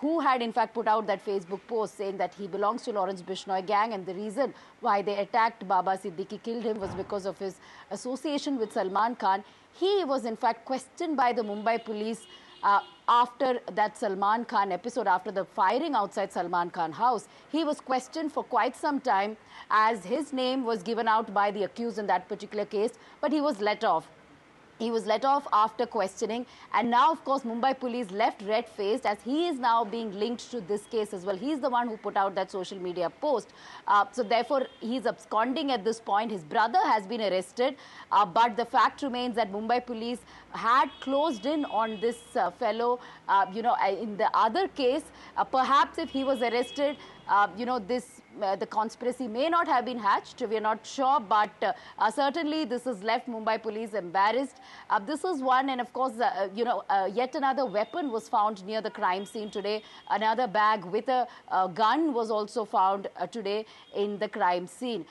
who had in fact put out that Facebook post saying that he belongs to Lawrence Bishnoi gang, and the reason why they attacked Baba Siddiqui, killed him, was because of his association with Salman Khan. He was in fact questioned by the Mumbai police after that Salman Khan episode, after the firing outside Salman Khan house. He was questioned for quite some time as his name was given out by the accused in that particular case, but he was let off. He was let off after questioning, and now, of course, Mumbai police left red-faced as he is now being linked to this case as well. He's the one who put out that social media post. So therefore, he's absconding at this point. His brother has been arrested, but the fact remains that Mumbai police had closed in on this fellow, in the other case. Perhaps if he was arrested, the conspiracy may not have been hatched. We are not sure, but certainly this has left Mumbai police embarrassed. This is one, and of course, yet another weapon was found near the crime scene today. Another bag with a gun was also found today in the crime scene.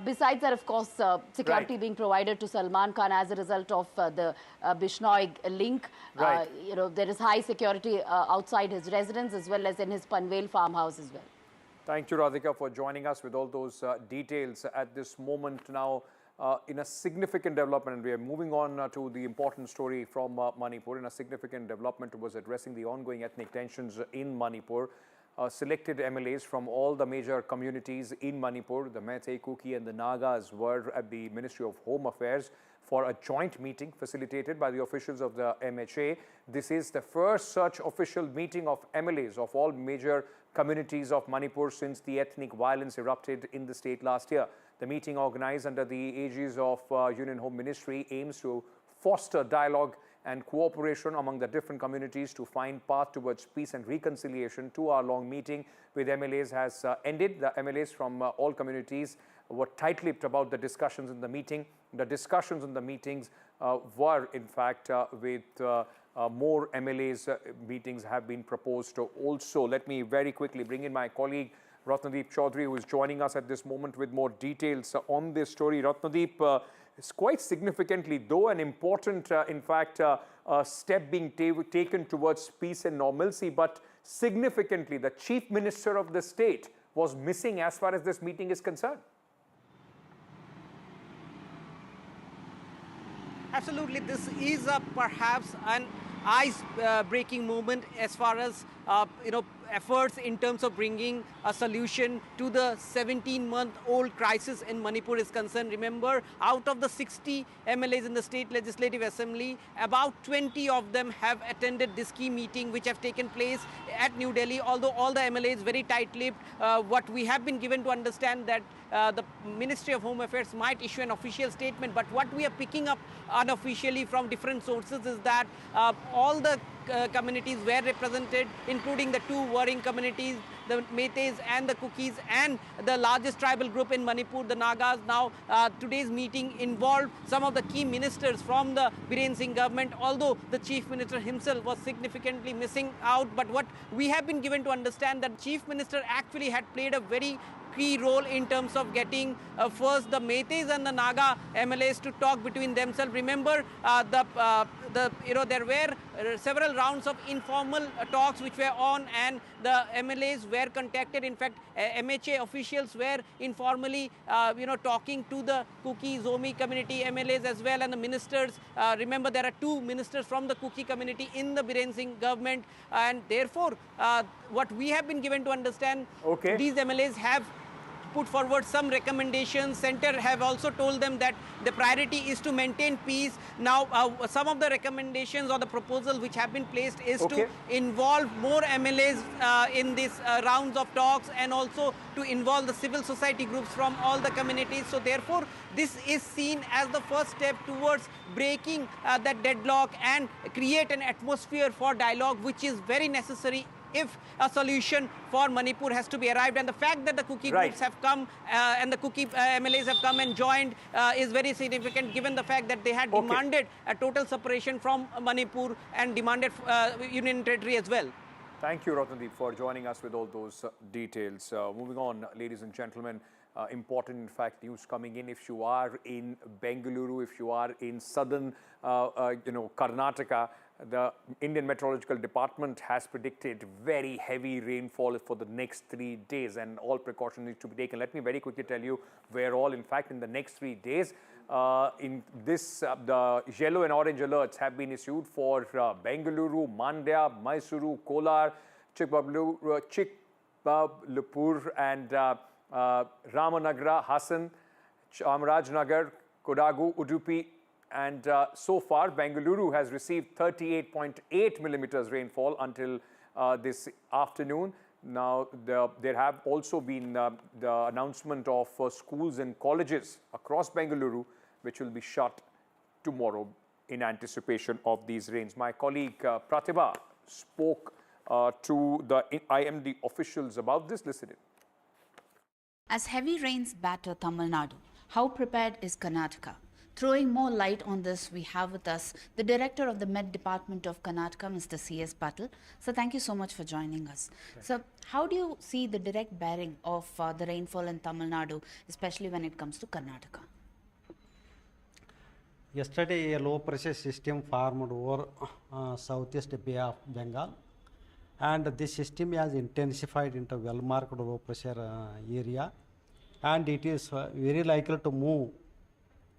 Besides that, of course, security being provided to Salman Khan as a result of the Bishnoi link. There is high security outside his residence as well as in his Panvel farmhouse as well. Thank you, Radhika, for joining us with all those details at this moment. Now, in a significant development, and we are moving on to the important story from Manipur. In a significant development was addressing the ongoing ethnic tensions in Manipur. Selected MLAs from all the major communities in Manipur, the Meitei, Kuki and the Nagas, were at the Ministry of Home Affairs for a joint meeting facilitated by the officials of the MHA. This is the first such official meeting of MLAs of all major communities of Manipur since the ethnic violence erupted in the state last year. The meeting, organized under the aegis of Union Home Ministry, aims to foster dialogue and cooperation among the different communities to find path towards peace and reconciliation. 2-hour-long meeting with MLAs has ended. The MLAs from all communities were tight-lipped about the discussions in the meeting. The discussions in the meetings were, in fact, with more MLAs meetings have been proposed also. Let me very quickly bring in my colleague Ratnadeep Chaudhary, who is joining us at this moment with more details on this story. Ratnadeep, it's quite significantly, though an important, step being taken towards peace and normalcy, but significantly, the Chief Minister of the state was missing as far as this meeting is concerned. Absolutely, this is perhaps an ice-breaking moment as far as efforts in terms of bringing a solution to the 17-month-old crisis in Manipur is concerned. Remember, out of the 60 MLAs in the State Legislative Assembly, about 20 of them have attended this key meeting which have taken place at New Delhi, although all the MLAs very tight-lipped. What we have been given to understand that the Ministry of Home Affairs might issue an official statement, but what we are picking up unofficially from different sources is that all the communities were represented, including the two warring communities, the Meiteis and the Kukis, and the largest tribal group in Manipur, the Nagas. Now, today's meeting involved some of the key ministers from the Biren Singh government, although the Chief Minister himself was significantly missing out. But what we have been given to understand that Chief Minister actually had played a very key role in terms of getting first the Meiteis and the Naga MLAs to talk between themselves. Remember, there were several rounds of informal talks which were on, and the MLAs were contacted. In fact, MHA officials were informally, talking to the Kuki, Zomi community MLAs as well, and the ministers. Remember, there are two ministers from the Kuki community in the Biren Singh government, and therefore, what we have been given to understand, these MLAs have put forward some recommendations. Center have also told them that the priority is to maintain peace. Now, some of the recommendations or the proposals which have been placed is to involve more MLAs in these rounds of talks, and also to involve the civil society groups from all the communities. So therefore, this is seen as the first step towards breaking that deadlock and create an atmosphere for dialogue, which is very necessary if a solution for Manipur has to be arrived. And the fact that the Kuki groups have come and the Kuki MLAs have come and joined is very significant, given the fact that they had demanded a total separation from Manipur and demanded union territory as well. Thank you, Ratnadeep, for joining us with all those details. Moving on, ladies and gentlemen, important, in fact, news coming in. If you are in Bengaluru, if you are in southern, Karnataka, the Indian Meteorological Department has predicted very heavy rainfall for the next 3 days, and all precautions need to be taken. Let me very quickly tell you where all, in fact, in the next 3 days. In this, the yellow and orange alerts have been issued for Bengaluru, Mandya, Mysuru, Kolar, Chikballapur, and Ramanagara, Hassan, Chamarajnagar, Kodagu, Udupi, and so far Bengaluru has received 38.8 millimeters rainfall until this afternoon. Now there have also been the announcement of schools and colleges across Bengaluru which will be shut tomorrow in anticipation of these rains. My colleague Pratibha spoke to the IMD officials about this. Listen in. As heavy rains batter Tamil Nadu, how prepared is Karnataka? Throwing more light on this, we have with us the Director of the Met Department of Karnataka, Mr. C.S. Patil. So thank you so much for joining us. Okay. So how do you see the direct bearing of the rainfall in Tamil Nadu, especially when it comes to Karnataka? Yesterday, a low pressure system formed over southeast Bay of Bengal, and this system has intensified into well-marked low pressure area, and it is very likely to move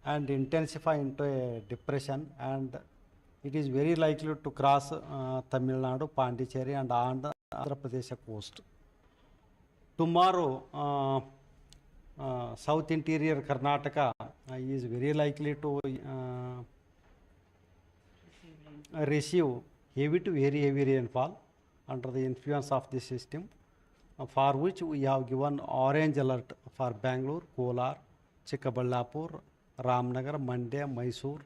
and intensify into a depression, and it is very likely to cross Tamil Nadu, Pondicherry and Andhra Pradesh coast. Tomorrow, South Interior Karnataka is very likely to receive heavy to very heavy rainfall under the influence of this system, for which we have given orange alert for Bangalore, Kolar, Chikballapur, Ramnagar, Mandya, Mysore,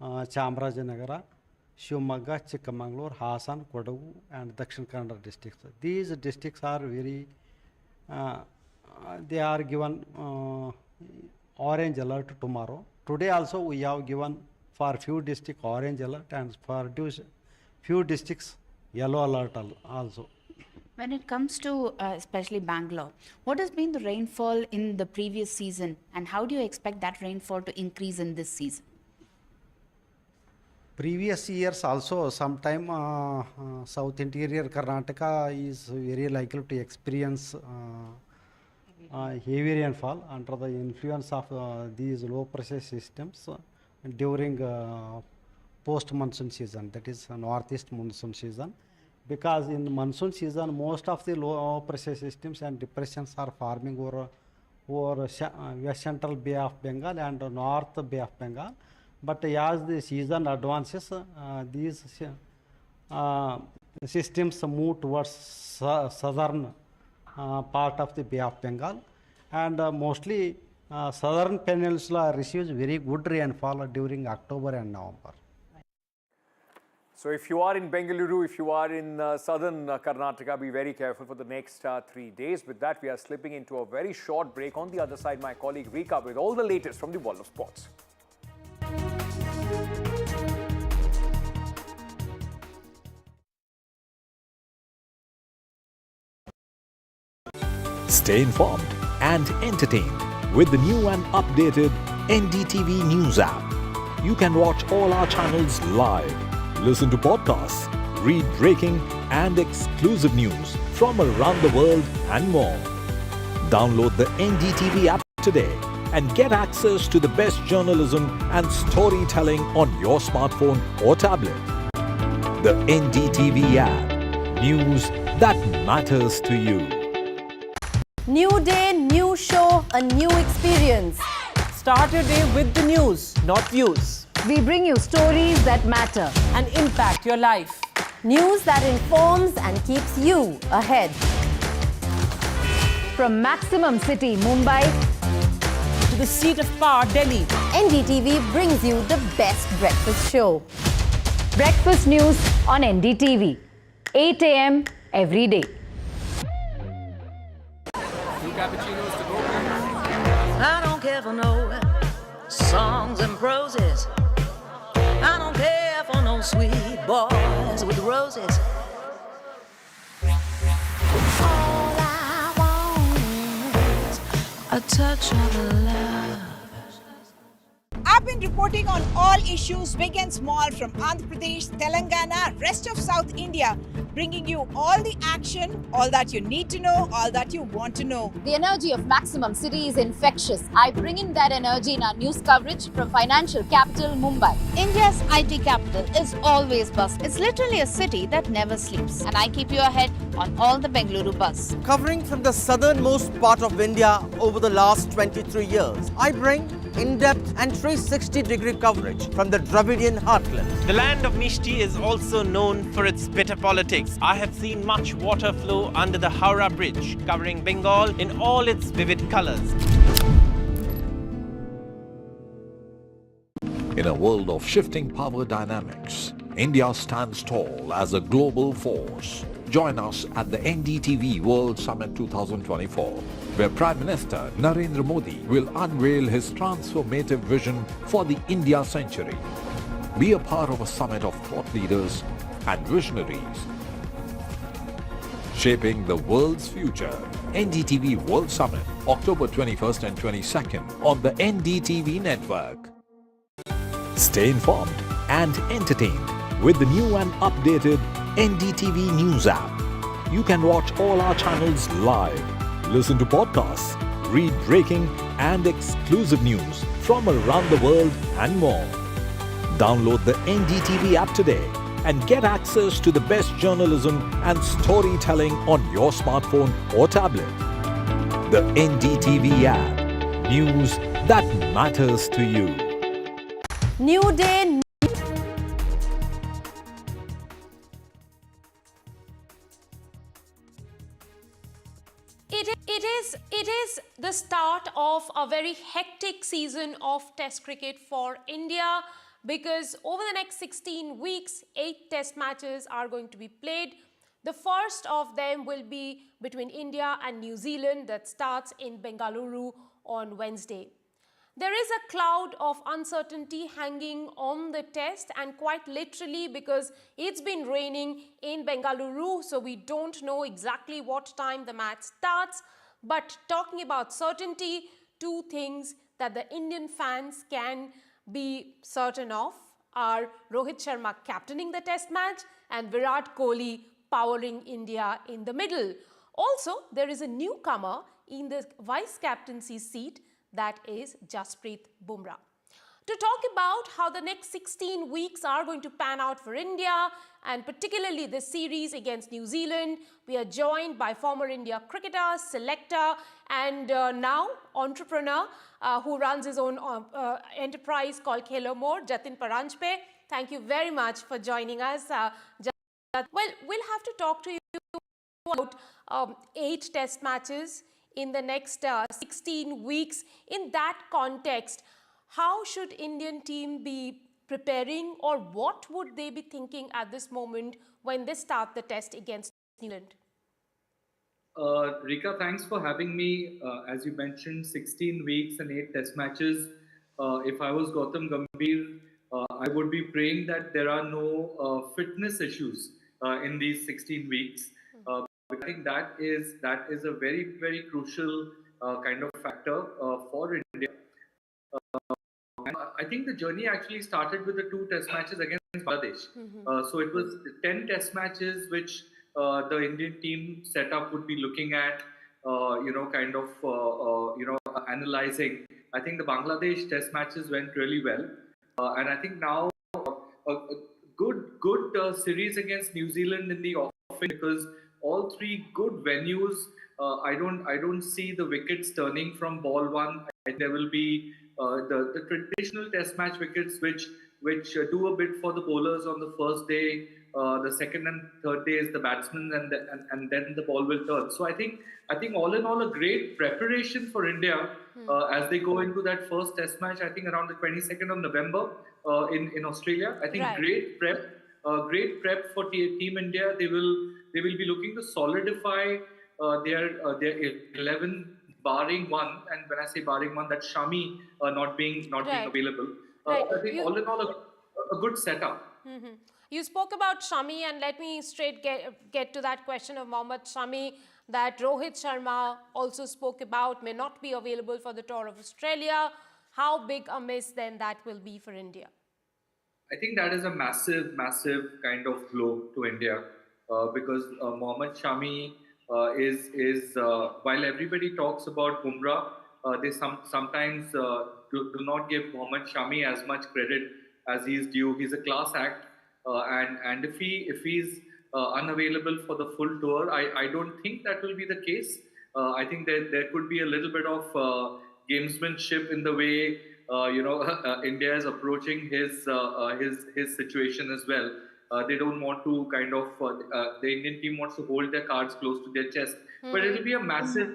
Chamarajnagara, Shivamogga, Chikmagalur, Hassan, Kodagu and Dakshin Kannada districts. These districts are very, they are given orange alert tomorrow. Today also we have given for few districts orange alert and for few districts yellow alert also. When it comes to especially Bangalore, what has been the rainfall in the previous season, and how do you expect that rainfall to increase in this season? Previous years also, sometime South Interior Karnataka is very likely to experience heavy rainfall under the influence of these low pressure systems during post-monsoon season, that is northeast monsoon season. Because in monsoon season, most of the low pressure systems and depressions are forming over West Central Bay of Bengal and North Bay of Bengal. But as the season advances, these systems move towards southern part of the Bay of Bengal, and mostly southern peninsula receives very good rainfall during October and November. So if you are in Bengaluru, if you are in southern Karnataka, be very careful for the next 3 days. With that, we are slipping into a very short break. On the other side, my colleague Rika with all the latest from the world of sports. Stay informed and entertained with the new and updated NDTV News app. You can watch all our channels live, listen to podcasts, read breaking and exclusive news from around the world and more. Download the NDTV app today and get access to the best journalism and storytelling on your smartphone or tablet. The NDTV app. News that matters to you. New day, new show, a new experience. Start your day with the news, not views. We bring you stories that matter and impact your life. News that informs and keeps you ahead. From Maximum City, Mumbai, to the seat of power, Delhi, NDTV brings you the best breakfast show. breakfast news on NDTV, 8 a.m. every day. I don't care for no songs and proses. I don't care for no sweet boys with roses. All I want is a touch of love. I've been reporting on all issues, big and small, from Andhra Pradesh, Telangana, rest of South India, bringing you all the action, all that you need to know, all that you want to know. The energy of Maximum City is infectious. I bring in that energy in our news coverage from financial capital, Mumbai. India's IT capital is always buzz. It's literally a city that never sleeps. And I keep you ahead on all the Bengaluru buzz. Covering from the southernmost part of India over the last 23 years, I bring in-depth and 360-degree coverage from the Dravidian heartland. The land of Mishti is also known for its bitter politics. I have seen much water flow under the Howrah Bridge, covering Bengal in all its vivid colors. In a world of shifting power dynamics, India stands tall as a global force. Join us at the NDTV World Summit 2024, where Prime Minister Narendra Modi will unveil his transformative vision for the India century. Be a part of a summit of thought leaders and visionaries, shaping the world's future. NDTV World Summit, October 21st and 22nd on the NDTV network. Stay informed and entertained with the new and updated NDTV News app. You can watch all our channels live, listen to podcasts, read breaking and exclusive news from around the world and more. Download the NDTV app today and get access to the best journalism and storytelling on your smartphone or tablet. The NDTV app. News that matters to you. New day. It is the start of a very hectic season of Test cricket for India, because over the next 16 weeks, 8 Test matches are going to be played. The first of them will be between India and New Zealand that starts in Bengaluru on Wednesday. There is a cloud of uncertainty hanging on the test, and quite literally, because it's been raining in Bengaluru, so we don't know exactly what time the match starts. But talking about certainty, 2 things that the Indian fans can be certain of are Rohit Sharma captaining the test match and Virat Kohli powering India in the middle. Also, there is a newcomer in the vice captaincy seat, that is Jasprit Bumrah. To talk about how the next 16 weeks are going to pan out for India, and particularly the series against New Zealand, we are joined by former India cricketer, selector and now entrepreneur who runs his own enterprise called Khelo More, Jatin Paranjpe. Thank you very much for joining us. Well, we'll have to talk to you about 8 test matches in the next 16 weeks. In that context, how should Indian team be preparing, or what would they be thinking at this moment when they start the test against New Zealand? Rika, thanks for having me. As you mentioned, 16 weeks and 8 test matches. If I was Gautam Gambhir, I would be praying that there are no fitness issues in these 16 weeks. I think that is a very, very crucial kind of factor for India. And I think the journey actually started with the 2 test matches against Bangladesh. So it was 10 test matches which the Indian team setup would be looking at, analyzing. I think the Bangladesh test matches went really well. And I think now a good series against New Zealand in the offing, because all three good venues. I don't see the wickets turning from ball one. There will be the traditional Test match wickets, which do a bit for the bowlers on the first day. The second and third day is the batsmen, and then the ball will turn. So I think all in all, a great preparation for India as they go into that first Test match. I think around the 22nd of November in Australia. I think Right. great prep for Team India. They will be looking to solidify their 11, barring one. And when I say barring one, that's Shami not being Right. available. Right. I think all in all, a good setup. Mhm. You spoke about Shami, and let me straight get to that question of Mohammad Shami that Rohit Sharma also spoke about may not be available for the tour of Australia. How big a miss then that will be for India? I think that is a massive kind of blow to India because Mohammad Shami is while everybody talks about Bumrah, they sometimes do not give Mohammad Shami as much credit as he is due. He's a class act, and if he's unavailable for the full tour, I don't think that will be the case. I think there could be a little bit of gamesmanship in the way India is approaching his situation as well. They don't want to the Indian team wants to hold their cards close to their chest, but it will be a massive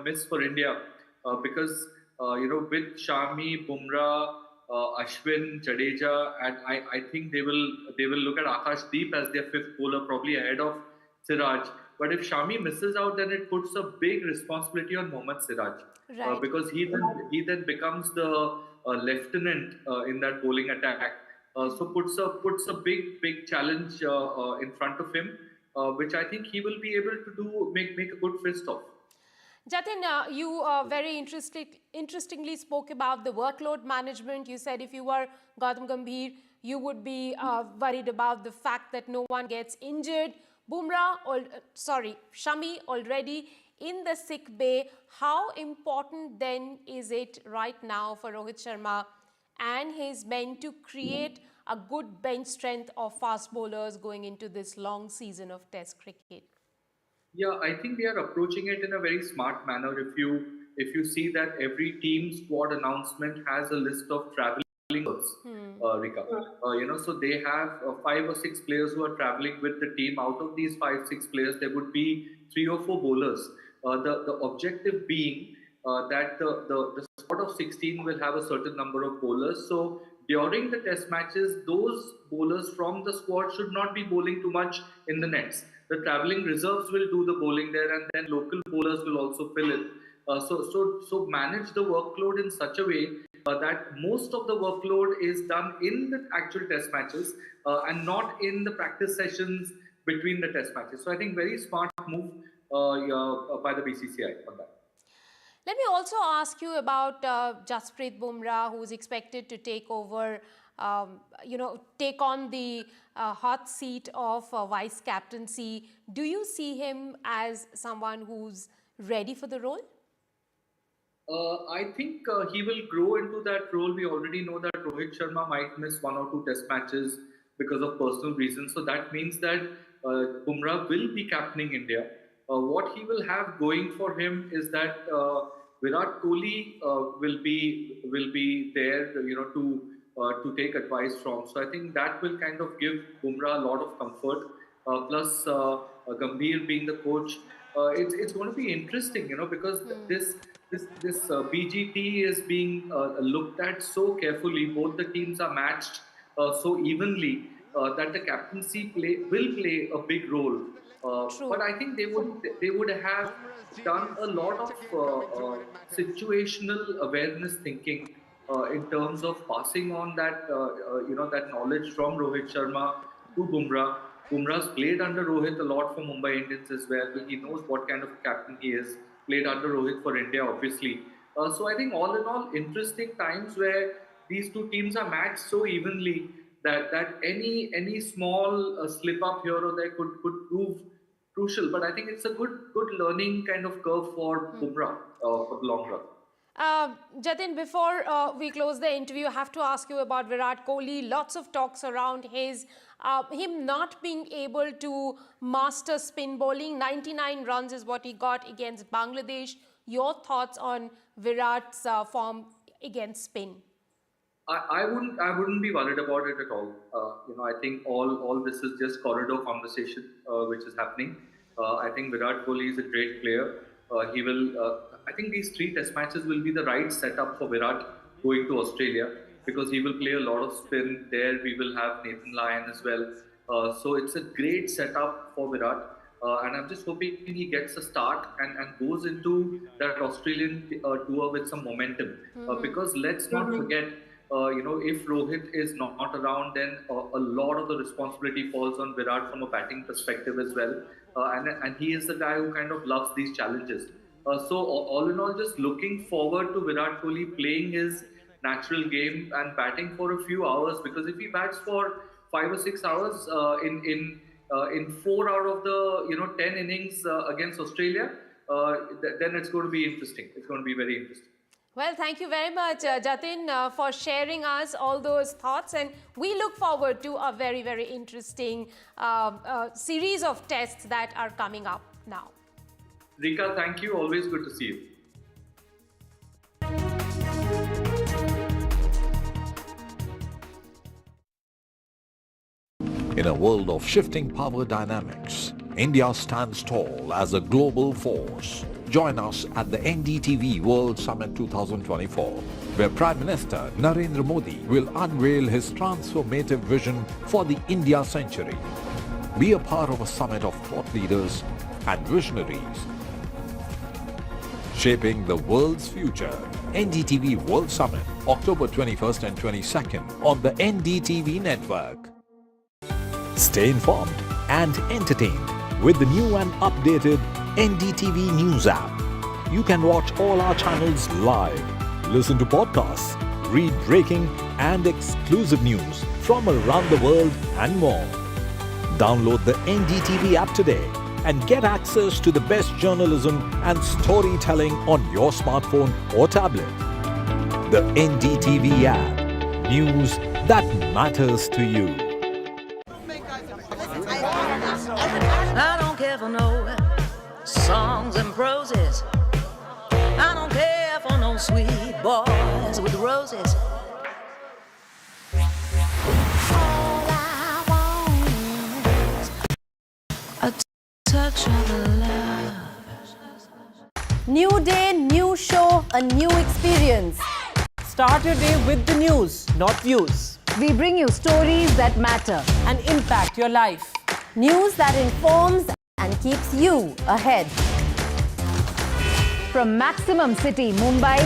miss for India because with Shami, Bumrah, Ashwin, Jadeja, and I think they will look at Akash Deep as their fifth bowler, probably ahead of Siraj. But if Shami misses out, then it puts a big responsibility on Mohammad Siraj Right. because he then becomes the lieutenant in that bowling attack. So puts a big challenge in front of him, which I think he will be able to make a good fist of. Jatin, you very interestingly spoke about the workload management. You said if you were Gautam Gambhir, you would be worried about the fact that no one gets injured. Shami already in the sick bay. How important then is it right now for Rohit Sharma and his men to create a good bench strength of fast bowlers going into this long season of Test cricket? Yeah, I think they are approaching it in a very smart manner. If you see that every team squad announcement has a list of traveling Rika. So they have 5 or 6 players who are traveling with the team. Out of these 5-6 players, there would be 3 or 4 bowlers. The objective being that the squad of 16 will have a certain number of bowlers. So during the Test matches, those bowlers from the squad should not be bowling too much in the nets. The travelling reserves will do the bowling there, and then local bowlers will also fill in. So manage the workload in such a way that most of the workload is done in the actual Test matches and not in the practice sessions between the Test matches. So I think very smart move by the BCCI on that. Let me also ask you about Jasprit Bumrah, who is expected to take over, take on the hot seat of vice captaincy. Do you see him as someone who's ready for the role? I think he will grow into that role. We already know that Rohit Sharma might miss 1 or 2 Test matches because of personal reasons. So that means that Bumrah will be captaining India. What he will have going for him is that Virat Kohli will be there, to take advice from. So I think that will kind of give Bumrah a lot of comfort. Plus Gambhir being the coach, it's going to be interesting, because this BGT is being looked at so carefully. Both the teams are matched so evenly that the captaincy will play a big role. But I think they would have done a lot of situational awareness thinking in terms of passing on that that knowledge from Rohit Sharma to Bumrah. Bumrah's played under Rohit a lot for Mumbai Indians as well. He knows what kind of captain he is. Played under Rohit for India, obviously. So I think all in all, interesting times where these two teams are matched so evenly that any small slip up here or there could prove crucial. But I think it's a good learning kind of curve for Bumrah for the long run. Jatin, before we close the interview, I have to ask you about Virat Kohli. Lots of talks around him not being able to master spin bowling. 99 runs is what he got against Bangladesh. Your thoughts on Virat's form against spin? I wouldn't be worried about it at all. I think all this is just corridor conversation which is happening. I think Virat Kohli is a great player. He will. I think these 3 test matches will be the right setup for Virat going to Australia, because he will play a lot of spin there. We will have Nathan Lyon as well. So it's a great setup for Virat. And I'm just hoping he gets a start and goes into that Australian tour with some momentum. Because let's not forget, if Rohit is not around, then a lot of the responsibility falls on Virat from a batting perspective as well. And he is the guy who kind of loves these challenges. So all in all, just looking forward to Virat Kohli playing his natural game and batting for a few hours, because if he bats for 5 or 6 hours in 4 out of the 10 innings against Australia, then it's going to be interesting. It's going to be very interesting. Well, thank you very much, Jatin, for sharing us all those thoughts, and we look forward to a very, very interesting series of tests that are coming up now. Rika, thank you. Always good to see you. In a world of shifting power dynamics, India stands tall as a global force. Join us at the NDTV World Summit 2024, where Prime Minister Narendra Modi will unveil his transformative vision for the India century. Be a part of a summit of thought leaders and visionaries, shaping the world's future. NDTV World Summit, October 21st and 22nd on the NDTV network. Stay informed and entertained with the new and updated NDTV News app. You can watch all our channels live, listen to podcasts, read breaking and exclusive news from around the world and more. Download the NDTV app today and get access to the best journalism and storytelling on your smartphone or tablet. The NDTV app. News that matters to you. I don't care for no songs and proses. I don't care for no sweet boys with roses. All I want is a touch of love. New day, new show, a new experience. Start your day with the news, not views. We bring you stories that matter and impact your life. News that informs and keeps you ahead. From Maximum City, Mumbai,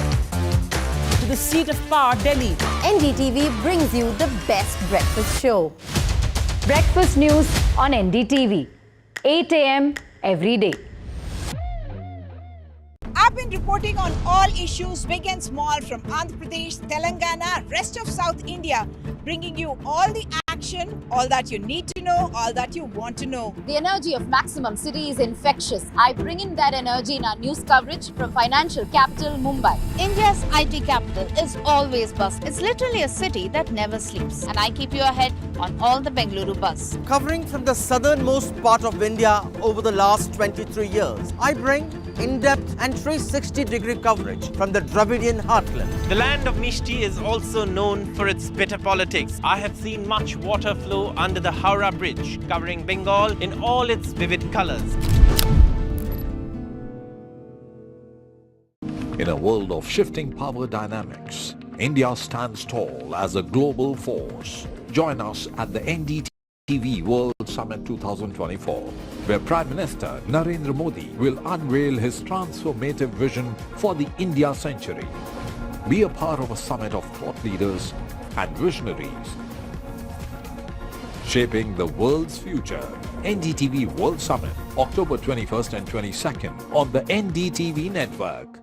to the seat of power, Delhi, NDTV brings you the best breakfast show. Breakfast news on NDTV, 8 a.m. every day. I've been reporting on all issues big and small from Andhra Pradesh, Telangana, rest of South India, bringing you all the action, all that you need to know, all that you want to know. The energy of Maximum City is infectious. I bring in that energy in our news coverage from financial capital Mumbai. India's IT capital is always buzz. It's literally a city that never sleeps. And I keep you ahead on all the Bengaluru buzz. Covering from the southernmost part of India over the last 23 years, I bring in-depth and 360-degree coverage from the Dravidian heartland. The land of Mishti is also known for its bitter politics. I have seen much water flow under the Howrah Bridge, covering Bengal in all its vivid colors. In a world of shifting power dynamics, India stands tall as a global force. Join us at the NDTV World Summit 2024, where Prime Minister Narendra Modi will unveil his transformative vision for the India century. Be a part of a summit of thought leaders and visionaries, shaping the world's future. NDTV World Summit, October 21st and 22nd on the NDTV network.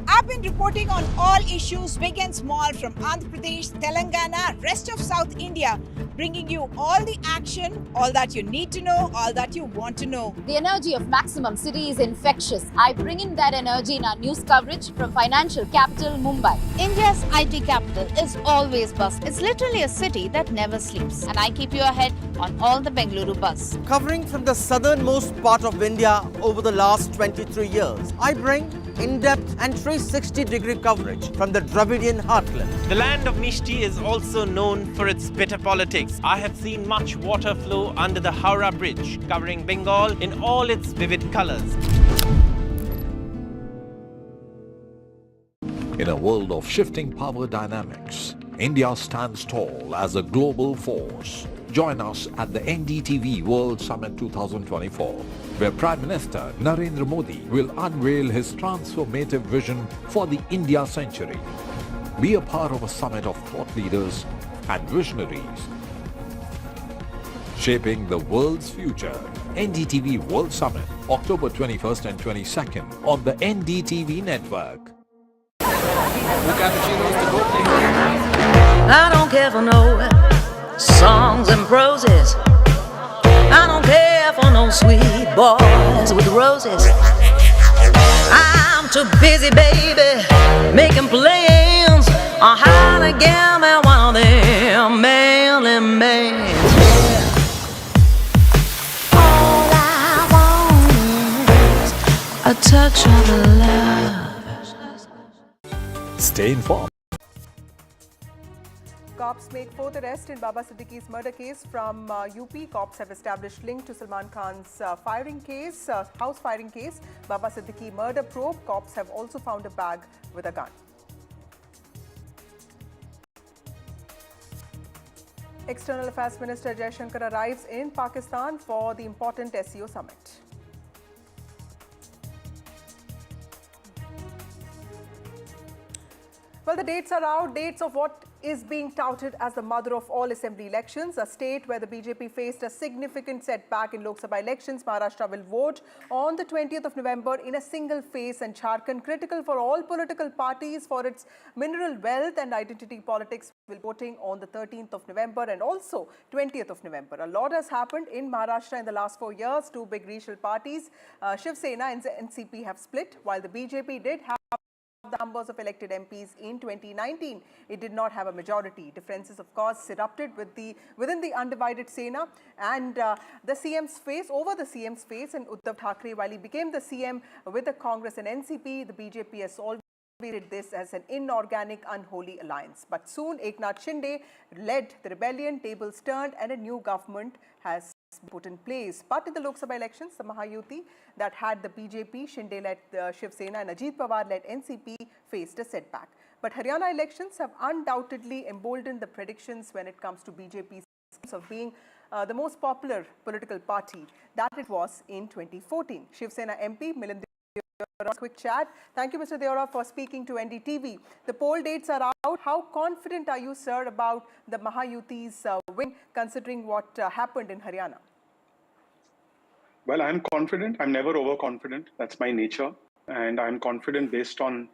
I've been reporting on all issues big and small from Andhra Pradesh, Telangana, rest of South India, bringing you all the action, all that you need to know, all that you want to know. The energy of Maximum City is infectious. I bring in that energy in our news coverage from financial capital Mumbai. India's IT capital is always buzz. It's literally a city that never sleeps. And I keep you ahead on all the Bengaluru buzz. Covering from the southernmost part of India over the last 23 years, I bring in-depth and 360-degree coverage from the Dravidian heartland. The land of Mishti is also known for its bitter politics. I have seen much water flow under the Howrah Bridge, covering Bengal in all its vivid colors. In a world of shifting power dynamics, India stands tall as a global force. Join us at the NDTV World Summit 2024, where Prime Minister Narendra Modi will unveil his transformative vision for the India century. Be a part of a summit of thought leaders and visionaries, shaping the world's future. NDTV World Summit, October 21st and 22nd on the NDTV network. I don't care for no songs and proses. I don't care for no sweet boys with roses. I'm too busy, baby, making plans on how to get me one of them manly men. All I want is a touch of love. Stay informed. Cops make fourth arrest in Baba Siddiqui's murder case from UP. Cops have established link to Salman Khan's house firing case. Baba Siddiqui murder probe. Cops have also found a bag with a gun. External Affairs Minister Jaishankar arrives in Pakistan for the important SCO summit. Well, the dates are out. Dates of what is being touted as the mother of all assembly elections, a state where the BJP faced a significant setback in Lok Sabha elections. Maharashtra will vote on the 20th of November in a single phase, and Jharkhand, critical for all political parties for its mineral wealth and identity politics, will voting on the 13th of November and also 20th of November. A lot has happened in Maharashtra in the last 4 years. Two big regional parties, Shiv Sena and NCP, have split, while the BJP did have the numbers of elected MPs in 2019. It did not have a majority. Differences, of course, erupted within the undivided Sena and the CM's face, and Uddhav Thackeray, while he became the CM with the Congress and NCP, the BJP has always did this as an inorganic, unholy alliance. But soon Eknath Shinde led the rebellion, tables turned, and a new government has been put in place. But in the Lok Sabha elections, the Mahayuti that had the BJP, Shinde-led Shiv Sena and Ajit Pawar-led NCP faced a setback. But Haryana elections have undoubtedly emboldened the predictions when it comes to BJP's of being the most popular political party that it was in 2014. Shiv Sena MP Milind quick chat. Thank you, Mr. Deora, for speaking to NDTV. The poll dates are out. How confident are you, sir, about the Mahayuti's win, considering what happened in Haryana? Well, I'm confident. I'm never overconfident. That's my nature. And I'm confident based on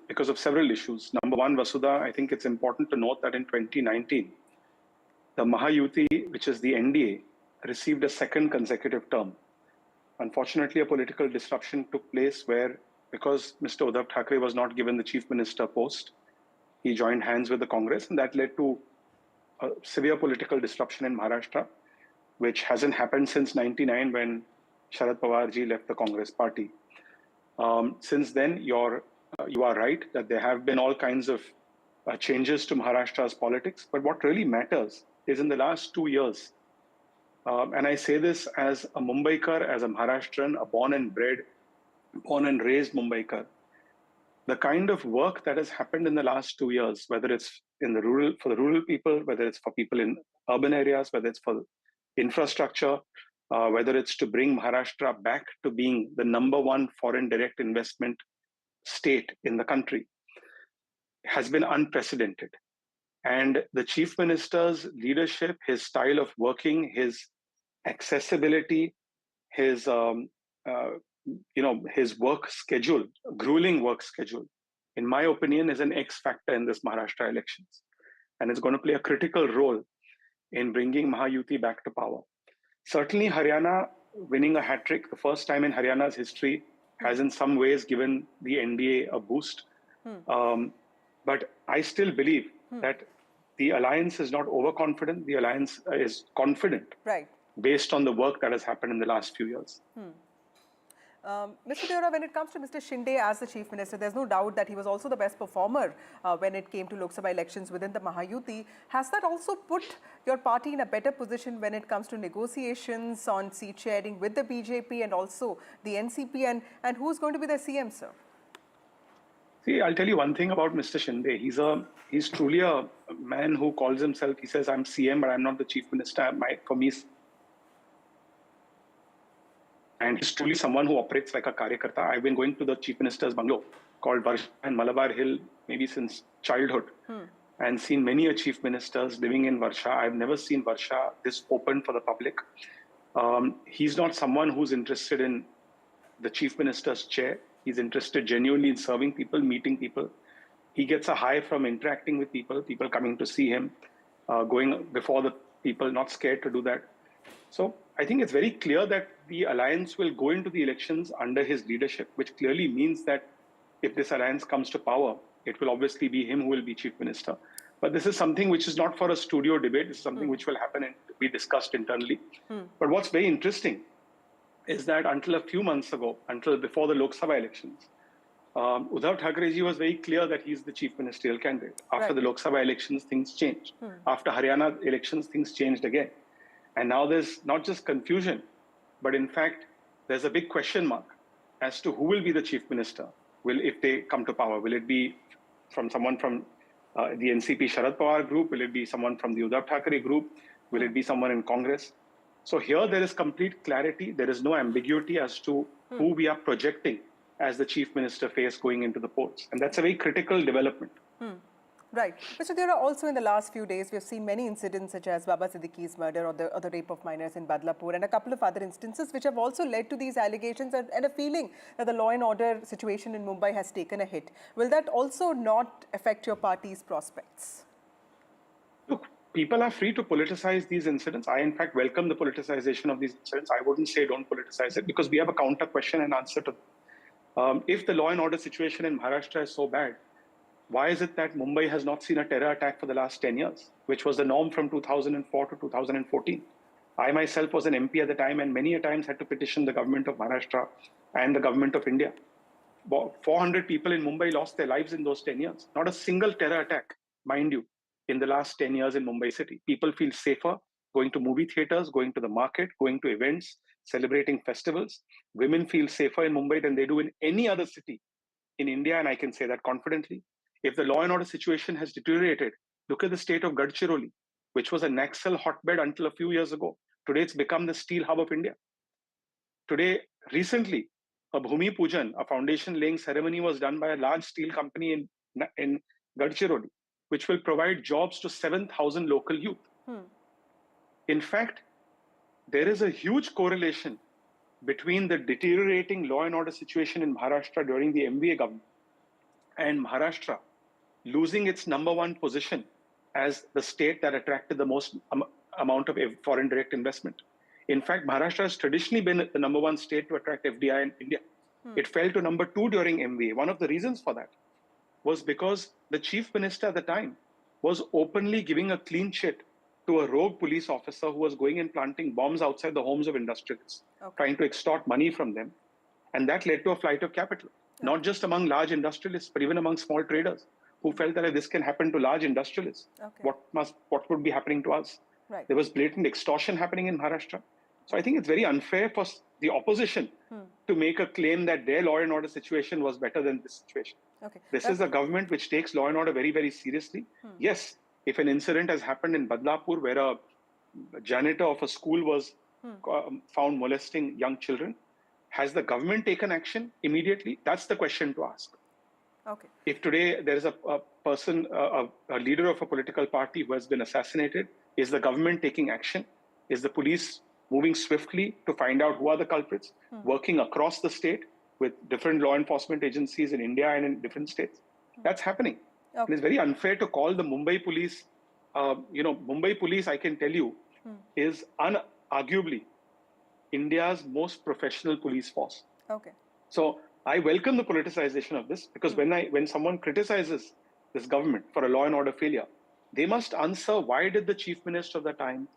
because of several issues. Number one, Vasudha, I think it's important to note that in 2019, the Mahayuti, which is the NDA, received a second consecutive term. Unfortunately, a political disruption took place where, because Mr. Uddhav Thackeray was not given the chief minister post, he joined hands with the Congress, and that led to a severe political disruption in Maharashtra, which hasn't happened since 99 when Sharad Pawar ji left the Congress party. Since then, you are right that there have been all kinds of changes to Maharashtra's politics, but what really matters is in the last 2 years, and I say this as a Mumbaikar, as a Maharashtran, a born and raised Mumbaikar, the kind of work that has happened in the last 2 years, whether it's for the rural people, whether it's for people in urban areas, whether it's for infrastructure, whether it's to bring Maharashtra back to being the #1 foreign direct investment state in the country, has been unprecedented. And the chief minister's leadership, his style of working, his accessibility, his his work schedule, grueling work schedule, in my opinion, is an X factor in this Maharashtra elections. And it's going to play a critical role in bringing Mahayuti back to power. Certainly, Haryana winning a hat-trick, the first time in Haryana's history, has in some ways given the NDA a boost. But I still believe that the alliance is not overconfident. The alliance is confident, right, based on the work that has happened in the last few years. Mr. Deora, when it comes to Mr. Shinde as the Chief Minister, there's no doubt that he was also the best performer when it came to Lok Sabha elections within the Mahayuti. Has that also put your party in a better position when it comes to negotiations on seat sharing with the BJP and also the NCP? And who's going to be the CM, sir? See, I'll tell you one thing about Mr. Shinde. He's truly a man who calls himself, he says, I'm CM, but I'm not the Chief Minister. For me, and he's truly someone who operates like a karyakarta. I've been going to the Chief Minister's bungalow called Varsha and Malabar Hill maybe since childhood and seen many Chief Ministers living in Varsha. I've never seen Varsha this open for the public. He's not someone who's interested in the Chief Minister's chair. He's interested genuinely in serving people, meeting people. He gets a high from interacting with people, people coming to see him, going before the people, not scared to do that. So I think it's very clear that the alliance will go into the elections under his leadership, which clearly means that if this alliance comes to power, it will obviously be him who will be Chief Minister. But this is something which is not for a studio debate. This is something which will happen and be discussed internally. But what's very interesting is that until a few months ago, until before the Lok Sabha elections, Uddhav Thackeray ji was very clear that he's the Chief Ministerial candidate. After the Lok Sabha elections, things changed. After Haryana elections, things changed again. And now there's not just confusion, but in fact, there's a big question mark as to who will be the Chief Minister. If they come to power, will it be from someone from the NCP Sharad Pawar group? Will it be someone from the Uddhav Thackeray group? Will it be someone in Congress? So here there is complete clarity. There is no ambiguity as to who we are projecting as the Chief Minister face going into the polls. And that's a very critical development. Right. Mr. Deora, also in the last few days, we have seen many incidents such as Baba Siddiqui's murder or the rape of minors in Badlapur and a couple of other instances which have also led to these allegations and a feeling that the law and order situation in Mumbai has taken a hit. Will that also not affect your party's prospects? Look, people are free to politicize these incidents. I, in fact, welcome the politicization of these incidents. I wouldn't say don't politicize it because we have a counter question and answer to if the law and order situation in Maharashtra is so bad, why is it that Mumbai has not seen a terror attack for the last 10 years, which was the norm from 2004 to 2014? I myself was an MP at the time and many a times had to petition the government of Maharashtra and the government of India. 400 people in Mumbai lost their lives in those 10 years. Not a single terror attack, mind you, in the last 10 years in Mumbai city. People feel safer going to movie theaters, going to the market, going to events, celebrating festivals. Women feel safer in Mumbai than they do in any other city in India, and I can say that confidently. If the law and order situation has deteriorated, look at the state of Gadchiroli, which was a Naxal hotbed until a few years ago. Today, it's become the steel hub of India. Today, recently, a Bhumi Pujan, a foundation laying ceremony was done by a large steel company in Gadchiroli, which will provide jobs to 7,000 local youth. In fact, there is a huge correlation between the deteriorating law and order situation in Maharashtra during the MVA government and Maharashtra losing its #1 position as the state that attracted the most amount of foreign direct investment. In fact, Maharashtra has traditionally been the #1 state to attract FDI in India. It fell to #2 during MVA. One of the reasons for that was because the chief minister at the time was openly giving a clean chit to a rogue police officer who was going and planting bombs outside the homes of industrialists, trying to extort money from them. And that led to a flight of capital, not just among large industrialists, but even among small traders who felt that if this can happen to large industrialists, what would be happening to us? Right. There was blatant extortion happening in Maharashtra. So I think it's very unfair for the opposition to make a claim that their law and order situation was better than this situation. This is a government which takes law and order very, very seriously. Yes, if an incident has happened in Badlapur where a janitor of a school was found molesting young children, has the government taken action immediately? That's the question to ask. If today there is a person, a leader of a political party who has been assassinated, is the government taking action? Is the police moving swiftly to find out who are the culprits, working across the state with different law enforcement agencies in India and in different states? That's happening. Okay. It is very unfair to call the Mumbai police, Mumbai police, I can tell you, is unarguably India's most professional police force. Okay. So I welcome the politicization of this because when someone criticizes this government for a law and order failure, they must answer why did the chief minister of the time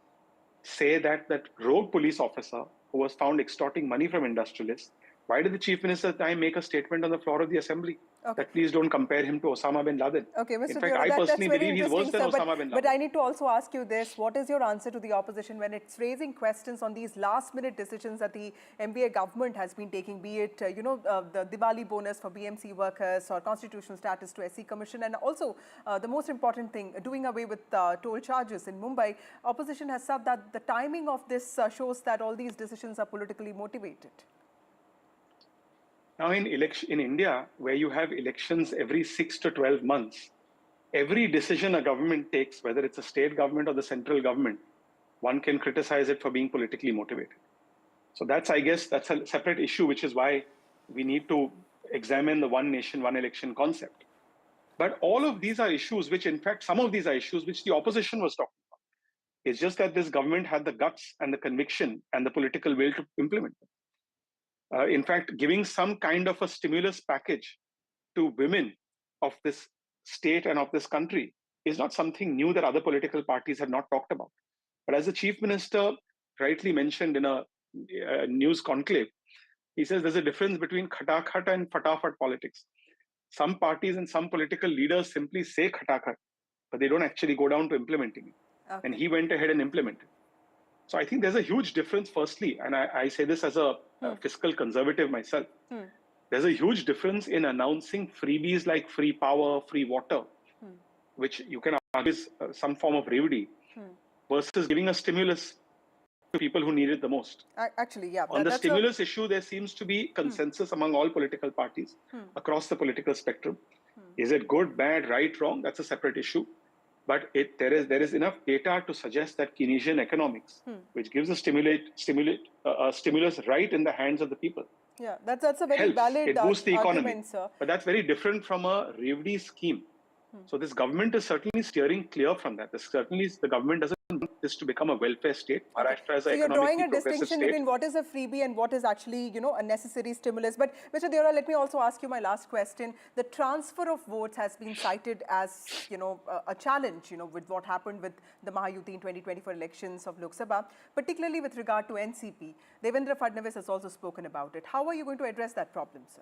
say that rogue police officer who was found extorting money from industrialists, why did the chief minister at the time make a statement on the floor of the assembly that please don't compare him to Osama bin Laden? Okay, Mr. In fact, Deora, I personally that's very believe he's worse than interesting, sir, Osama bin Laden. But I need to also ask you this. What is your answer to the opposition when it's raising questions on these last-minute decisions that the MBA government has been taking, be it, the Diwali bonus for BMC workers or constitutional status to SC Commission, and also the most important thing, doing away with toll charges in Mumbai. Opposition has said that the timing of this shows that all these decisions are politically motivated. Now, in India, where you have elections every 6 to 12 months, every decision a government takes, whether it's a state government or the central government, one can criticize it for being politically motivated. So I guess that's a separate issue, which is why we need to examine the one nation, one election concept. But all of these are issues which, in fact, some of these are issues which the opposition was talking about. It's just that this government had the guts and the conviction and the political will to implement them. In fact, giving some kind of a stimulus package to women of this state and of this country is not something new that other political parties have not talked about. But as the chief minister rightly mentioned in a news conclave, he says there's a difference between khatakhat and fatafat politics. Some parties and some political leaders simply say khatakhat, but they don't actually go down to implementing it. Okay. And he went ahead and implemented. So I think there's a huge difference, firstly, and I say this as a fiscal conservative myself. There's a huge difference in announcing freebies like free power, free water, which you can argue is some form of revenue, versus giving a stimulus to people who need it the most. Actually, yeah. On the stimulus issue, there seems to be consensus among all political parties across the political spectrum. Is it good, bad, right, wrong? That's a separate issue. But there is enough data to suggest that Keynesian economics, which gives a stimulus right in the hands of the people. Yeah, that's a very valid it boosts the economy. argument, sir. But that's very different from a Revdi scheme. So this government is certainly steering clear from that. The government doesn't want this to become a welfare state. Maharashtra is So an you're drawing economically a progressive distinction state. between what is a freebie and what is actually, a necessary stimulus. But Mr. Deora, let me also ask you my last question. The transfer of votes has been cited as, a challenge, with what happened with the Mahayuti in 2024 elections of Lok Sabha, particularly with regard to NCP. Devendra Fadnavis has also spoken about it. How are you going to address that problem, sir?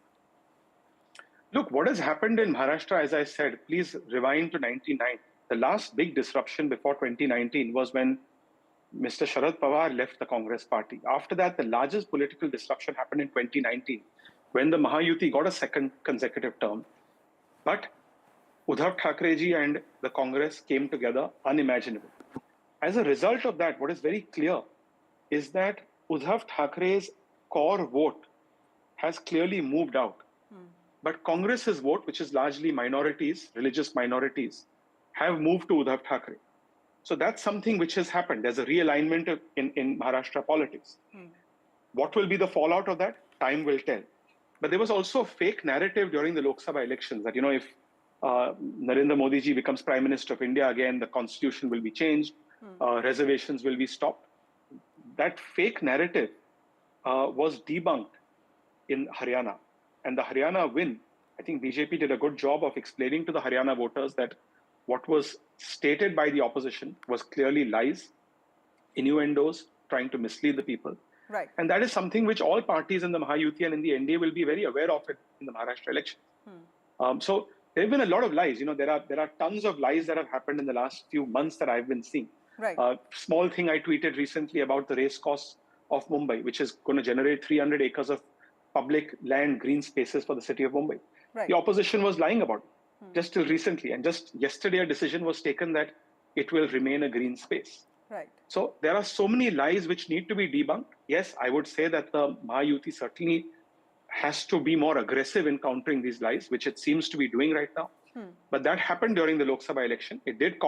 Look, what has happened in Maharashtra, as I said, please rewind to 1999. The last big disruption before 2019 was when Mr. Sharad Pawar left the Congress party. After that, the largest political disruption happened in 2019, when the Mahayuti got a second consecutive term. But Uddhav Thackeray and the Congress came together unimaginable. As a result of that, what is very clear is that Uddhav Thackeray's core vote has clearly moved out. But Congress's vote, which is largely minorities, religious minorities, have moved to Uddhav Thackeray. So that's something which has happened. There's a realignment in Maharashtra politics. What will be the fallout of that? Time will tell. But there was also a fake narrative during the Lok Sabha elections that, if Narendra Modi ji becomes Prime Minister of India again, the constitution will be changed, reservations will be stopped. That fake narrative was debunked in Haryana. And the Haryana win, I think BJP did a good job of explaining to the Haryana voters that what was stated by the opposition was clearly lies, innuendos, trying to mislead the people. Right. And that is something which all parties in the Mahayuti and in the NDA will be very aware of it in the Maharashtra election. So there have been a lot of lies. There are tons of lies that have happened in the last few months that I've been seeing. Right. Small thing I tweeted recently about the race course of Mumbai, which is going to generate 300 acres of public land, green spaces for the city of Mumbai. Right. The opposition was lying about it just till recently. And just yesterday, a decision was taken that it will remain a green space. Right. So there are so many lies which need to be debunked. Yes, I would say that the Mahayuti certainly has to be more aggressive in countering these lies, which it seems to be doing right now. But that happened during the Lok Sabha election. It did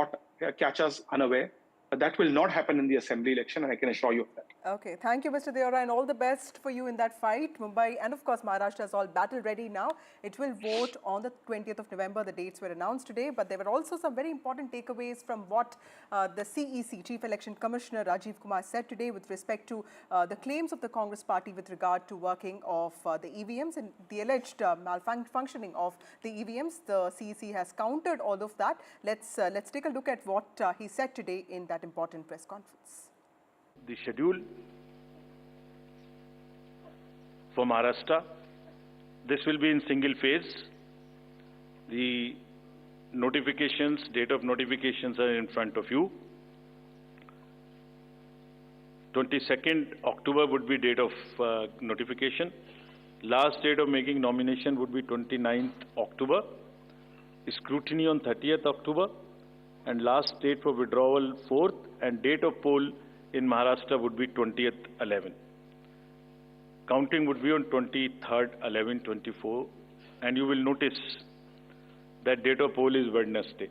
catch us unaware, but that will not happen in the assembly election, and I can assure you of that. Okay, thank you, Mr. Deora, and all the best for you in that fight. Mumbai and, of course, Maharashtra is all battle ready now. It will vote on the 20th of November. The dates were announced today, but there were also some very important takeaways from what the CEC, Chief Election Commissioner Rajiv Kumar, said today with respect to the claims of the Congress party with regard to working of the EVMs and the alleged malfunctioning of the EVMs. The CEC has countered all of that. Let's take a look at what he said today in that important press conference. The schedule for Maharashtra, this will be in single phase. The notifications, date of notifications are in front of you. 22nd October would be date of notification. Last date of making nomination would be 29th October. Scrutiny on 30th October. And last date for withdrawal 4th, and date of poll in Maharashtra would be 20th 11. Counting would be on 23rd 11 24, and you will notice that date of poll is Wednesday.